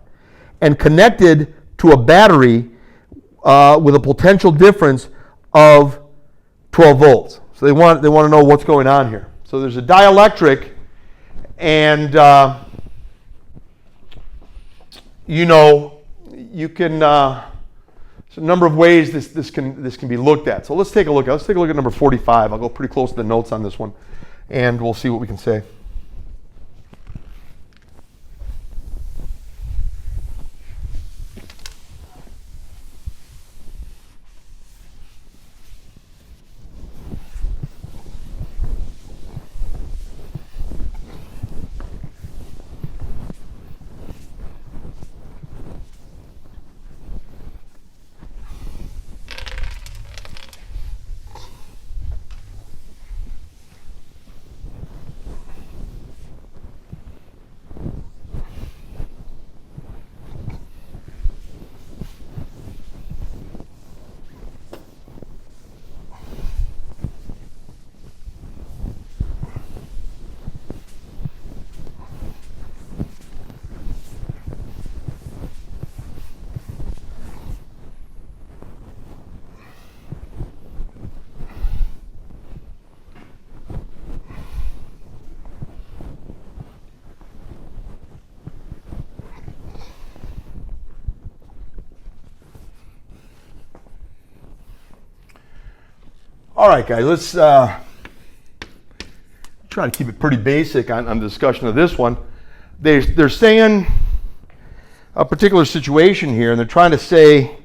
and connected to a battery with a potential difference of 12 volts. So they want to know what's going on here. So there's a dielectric, and you can. There's a number of ways this can be looked at. So let's take a look. Let's take a look at number 45. I'll go pretty close to the notes on this one, and we'll see what we can say. All right, guys, let's try to keep it pretty basic on the discussion of this one. They're saying a particular situation here, and they're trying to say,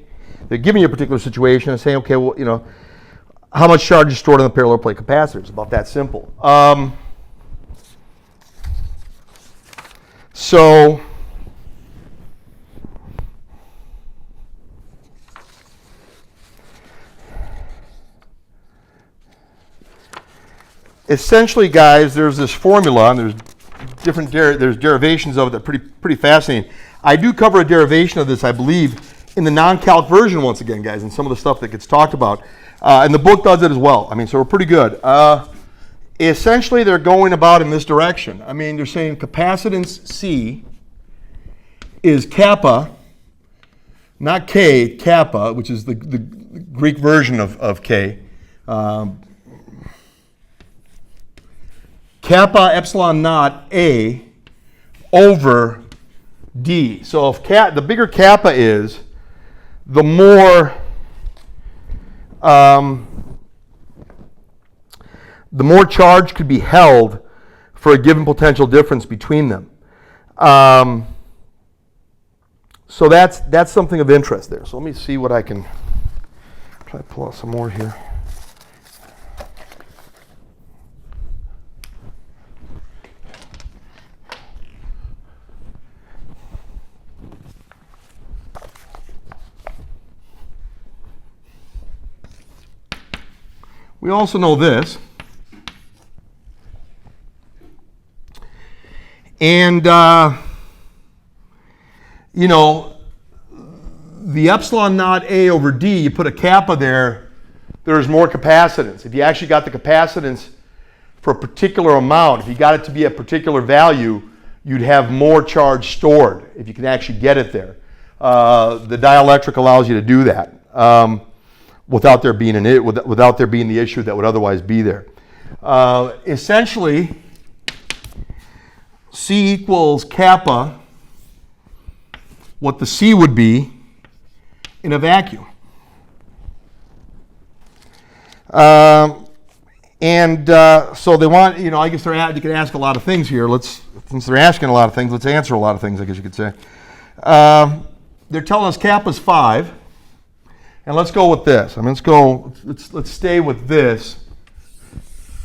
they're giving you a particular situation and saying, okay, well, how much charge is stored on the parallel plate capacitor? It's about that simple. So essentially, guys, there's this formula, and there's different there's derivations of it that are pretty fascinating. I do cover a derivation of this, I believe, in the non-calc version once again, guys, and some of the stuff that gets talked about. And the book does it as well. I mean, so we're pretty good. Essentially, they're going about in this direction. I mean, they're saying capacitance C is kappa, not K, kappa, which is the Greek version of K. Kappa epsilon naught A over D. So if the bigger kappa is, the more charge could be held for a given potential difference between them. So that's something of interest there. So let me see what I can try to pull out some more here. We also know this, and the epsilon naught A over D, you put a kappa there, there's more capacitance. If you actually got the capacitance for a particular amount, if you got it to be a particular value, you'd have more charge stored if you can actually get it there. The dielectric allows you to do that. Without there being the issue that would otherwise be there. Essentially, C equals kappa, what the C would be in a vacuum. So they want, I guess you could ask a lot of things here. Since they're asking a lot of things, let's answer a lot of things, I guess you could say. They're telling us kappa is 5. And let's go with this. Let's stay with this.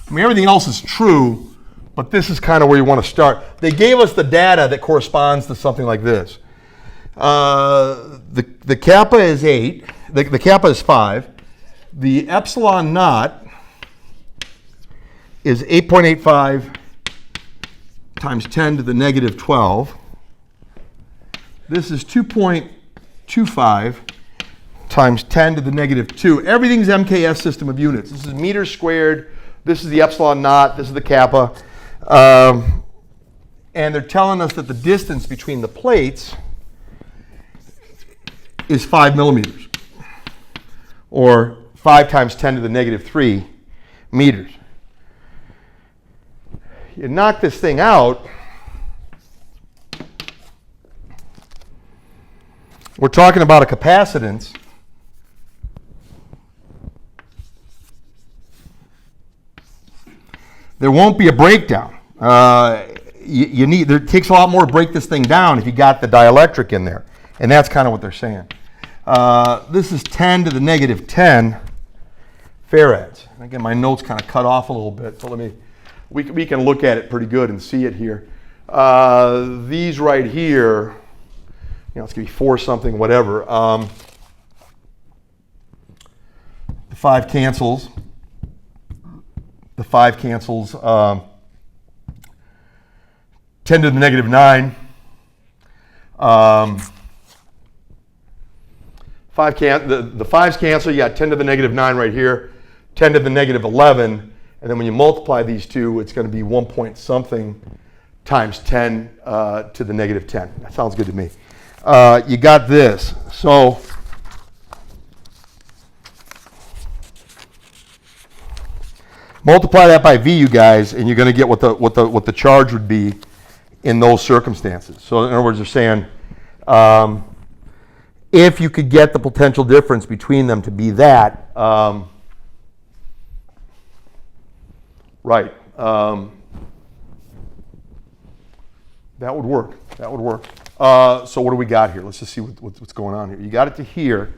Everything else is true, but this is kind of where you want to start. They gave us the data that corresponds to something like this. The kappa is 8. The kappa is 5. The epsilon naught is 8.85 times 10 to the negative 12. This is 2.25 times 10 to the negative 2. Everything's MKS system of units. This is meters squared. This is the epsilon naught. This is the kappa. And they're telling us that the distance between the plates is 5 millimeters, or 5 times 10 to the negative 3 meters. You knock this thing out, we're talking about a capacitance there won't be a breakdown. It takes a lot more to break this thing down if you got the dielectric in there. And that's kind of what they're saying. This is 10 to the negative 10 farads. And again, my notes kind of cut off a little bit, so we can look at it pretty good and see it here. These right here, it's going to be 4 something, whatever. The 5 cancels. The 5 cancels. 10 to the negative 9. 5 the 5's cancel. You got 10 to the negative 9 right here. 10 to the negative 11. And then when you multiply these two, it's going to be 1 point something times 10 to the negative 10. That sounds good to me. You got this. So multiply that by V, you guys, and you're going to get what the charge would be in those circumstances. So in other words, they're saying if you could get the potential difference between them to be that, right, that would work. That would work. So what do we got here? Let's just see what's going on here. You got it to here.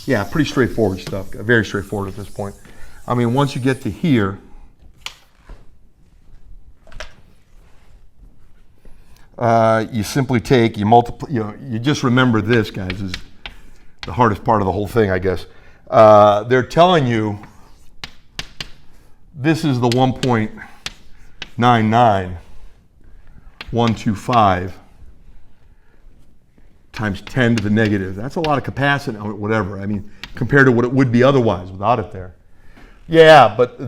Yeah, pretty straightforward stuff. Very straightforward at this point. Once you get to here, you simply take, you multiply, you just remember this, guys, is the hardest part of the whole thing, I guess. They're telling you this is the 1.99125 times 10 to the negative. That's a lot of capacitance, whatever. Compared to what it would be otherwise without it there. Yeah, but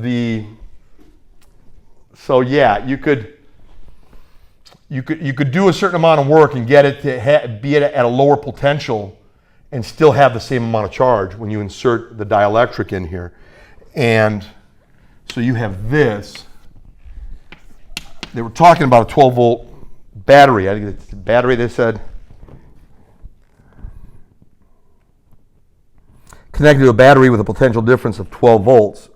so yeah, you could do a certain amount of work and get it to be at a lower potential and still have the same amount of charge when you insert the dielectric in here. And so you have this. They were talking about a 12-volt battery. I think it's the battery, they said, connected to a battery with a potential difference of 12 volts.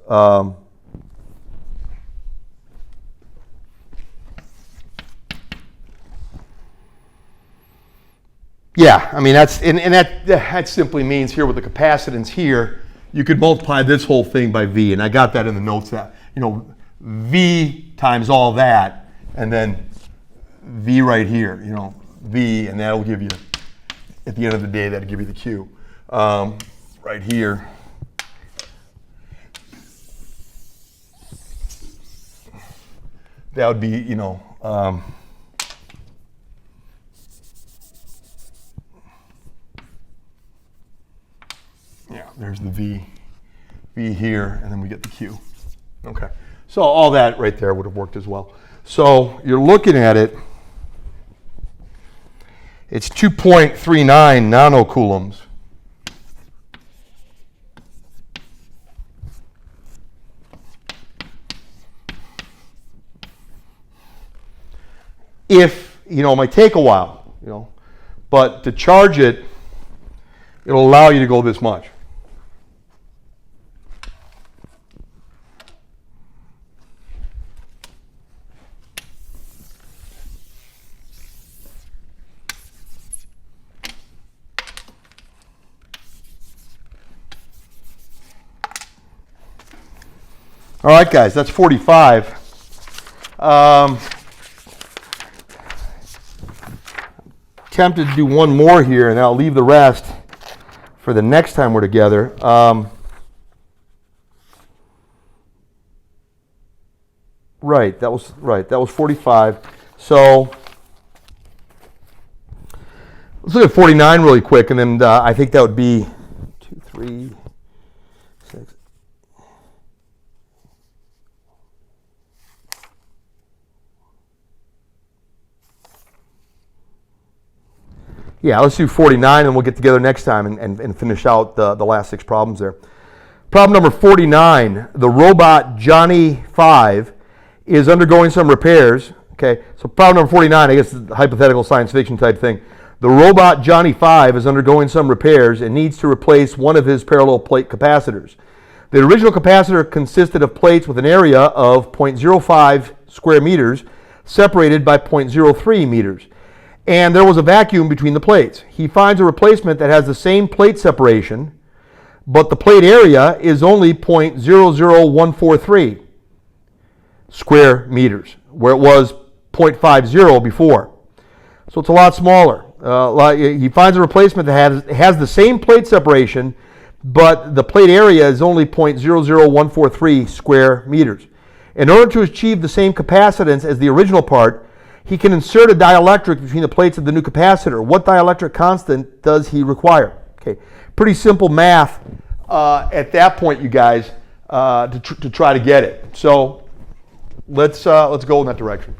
Yeah, that simply means here with the capacitance here, you could multiply this whole thing by V, and I got that in the notes that, V times all that, and then V right here, V, and that'll give you, at the end of the day, that'll give you the Q. Right here. That would be, yeah, there's the V here, and then we get the Q. Okay, so all that right there would have worked as well. So you're looking at it, it's 2.39 nanocoulombs if, it might take a while, but to charge it, it'll allow you to go this much. All right, guys, that's 45. Tempted to do one more here, and I'll leave the rest for the next time we're together. Right, that was 45. So let's look at 49 really quick, and then I think that would be 2, 3, 6. Yeah, let's do 49 and we'll get together next time and finish out the last 6 problems there. Problem number 49, the robot Johnny 5 is undergoing some repairs. Okay, so problem number 49, I guess is a hypothetical science fiction type thing. The robot Johnny 5 is undergoing some repairs and needs to replace one of his parallel plate capacitors. The original capacitor consisted of plates with an area of 0.05 square meters separated by 0.03 meters. And there was a vacuum between the plates. He finds a replacement that has the same plate separation, but the plate area is only 0.00143 square meters, where it was 0.50 before. So it's a lot smaller. He finds a replacement that has the same plate separation, but the plate area is only 0.00143 square meters. In order to achieve the same capacitance as the original part, he can insert a dielectric between the plates of the new capacitor. What dielectric constant does he require? Okay, pretty simple math at that point, you guys, to try to get it. So let's go in that direction.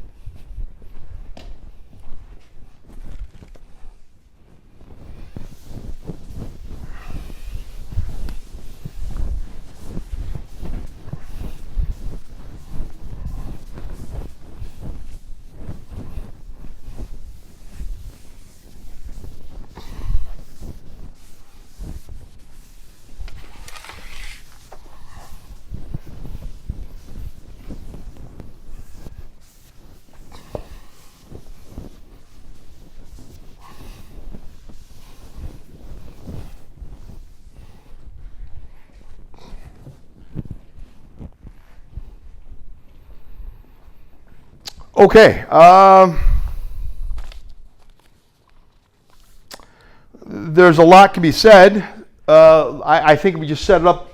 Okay, there's a lot can be said. I think we just set it up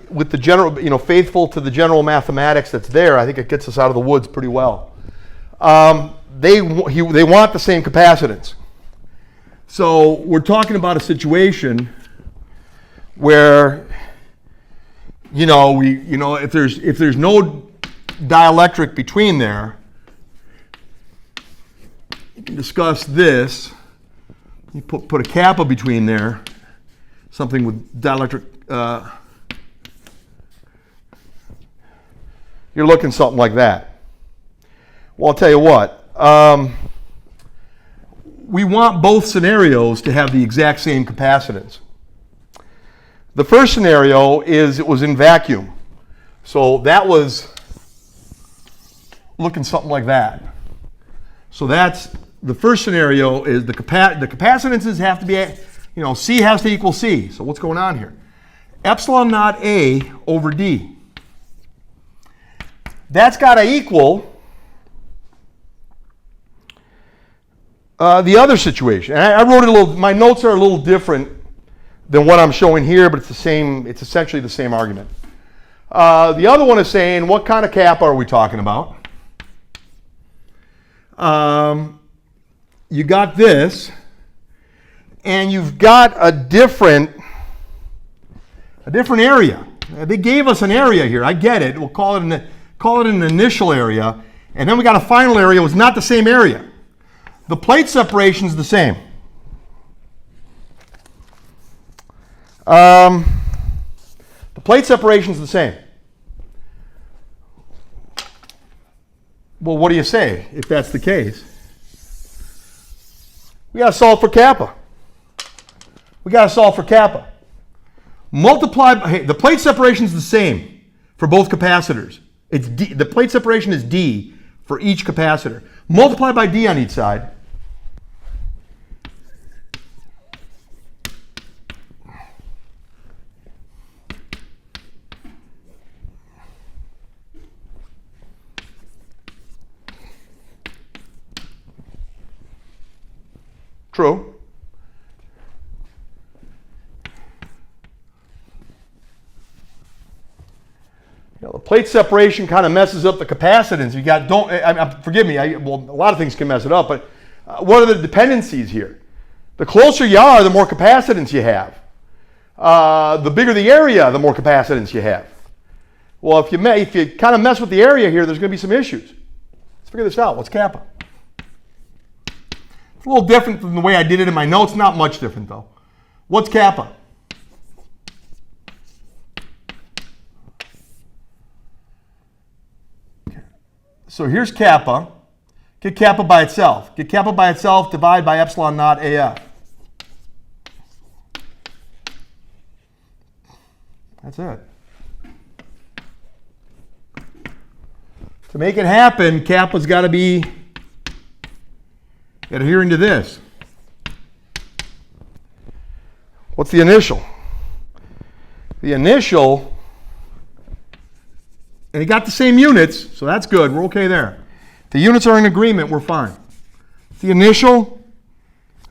with the general, faithful to the general mathematics that's there. I think it gets us out of the woods pretty well. They want the same capacitance. So we're talking about a situation where, if there's no dielectric between there, you can discuss this. You put a kappa between there, something with dielectric. You're looking something like that. Well, I'll tell you what. We want both scenarios to have the exact same capacitance. The first scenario is it was in vacuum. So that was looking something like that. So that's the first scenario is the capacitances have to be, C has to equal C. So what's going on here? Epsilon naught A over D. That's got to equal the other situation. And I wrote it a little, my notes are a little different than what I'm showing here, but it's the same, it's essentially the same argument. The other one is saying, what kind of kappa are we talking about? You got this, and you've got a different area. They gave us an area here. I get it. We'll call it an initial area, and then we got a final area. It was not the same area. The plate separation is the same. The plate separation is the same. Well, what do you say if that's the case? We got to solve for kappa. We got to solve for kappa. Hey, the plate separation is the same for both capacitors. It's D, the plate separation is D for each capacitor. Multiply by D on each side. True. The plate separation kind of messes up the capacitance. You got, forgive me, well, a lot of things can mess it up, but what are the dependencies here? The closer you are, the more capacitance you have. The bigger the area, the more capacitance you have. Well, if you kind of mess with the area here, there's going to be some issues. Let's figure this out. What's kappa? It's a little different than the way I did it in my notes. Not much different, though. What's kappa? So here's kappa. Get kappa by itself. Get kappa by itself, divide by epsilon naught AF. That's it. To make it happen, kappa's got to be adhering to this. What's the initial? The initial, and it got the same units, so that's good. We're okay there. The units are in agreement, we're fine. The initial,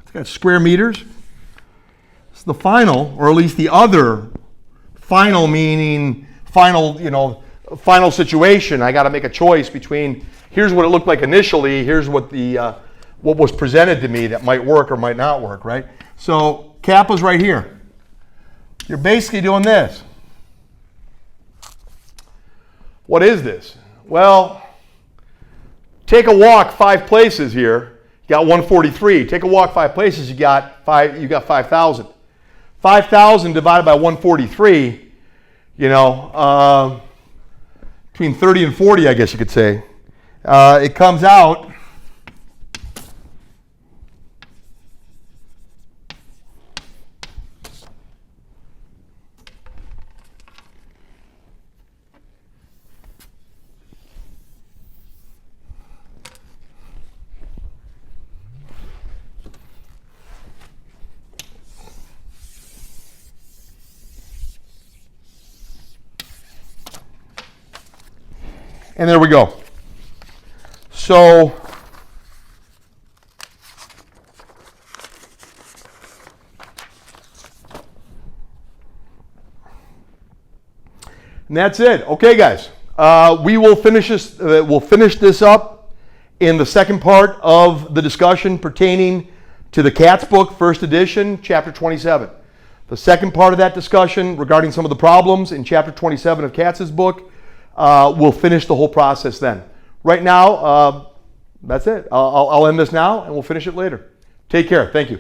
it's got square meters. It's the final, or at least the other final, meaning final, final situation. I got to make a choice between here's what it looked like initially, here's what what was presented to me that might work or might not work, right? So kappa's right here. You're basically doing this. What is this? Well, take a walk 5 places here. You got 143. Take a walk 5 places. You got 5,000. 5,000 divided by 143. Between 30 and 40, I guess you could say. It comes out. And there we go. So and that's it. Okay, guys. We will finish this. We'll finish this up in the second part of the discussion pertaining to the Katz book, first edition, chapter 27. The second part of that discussion regarding some of the problems in chapter 27 of Katz's book. We'll finish the whole process then. Right now, that's it. I'll end this now and we'll finish it later. Take care. Thank you.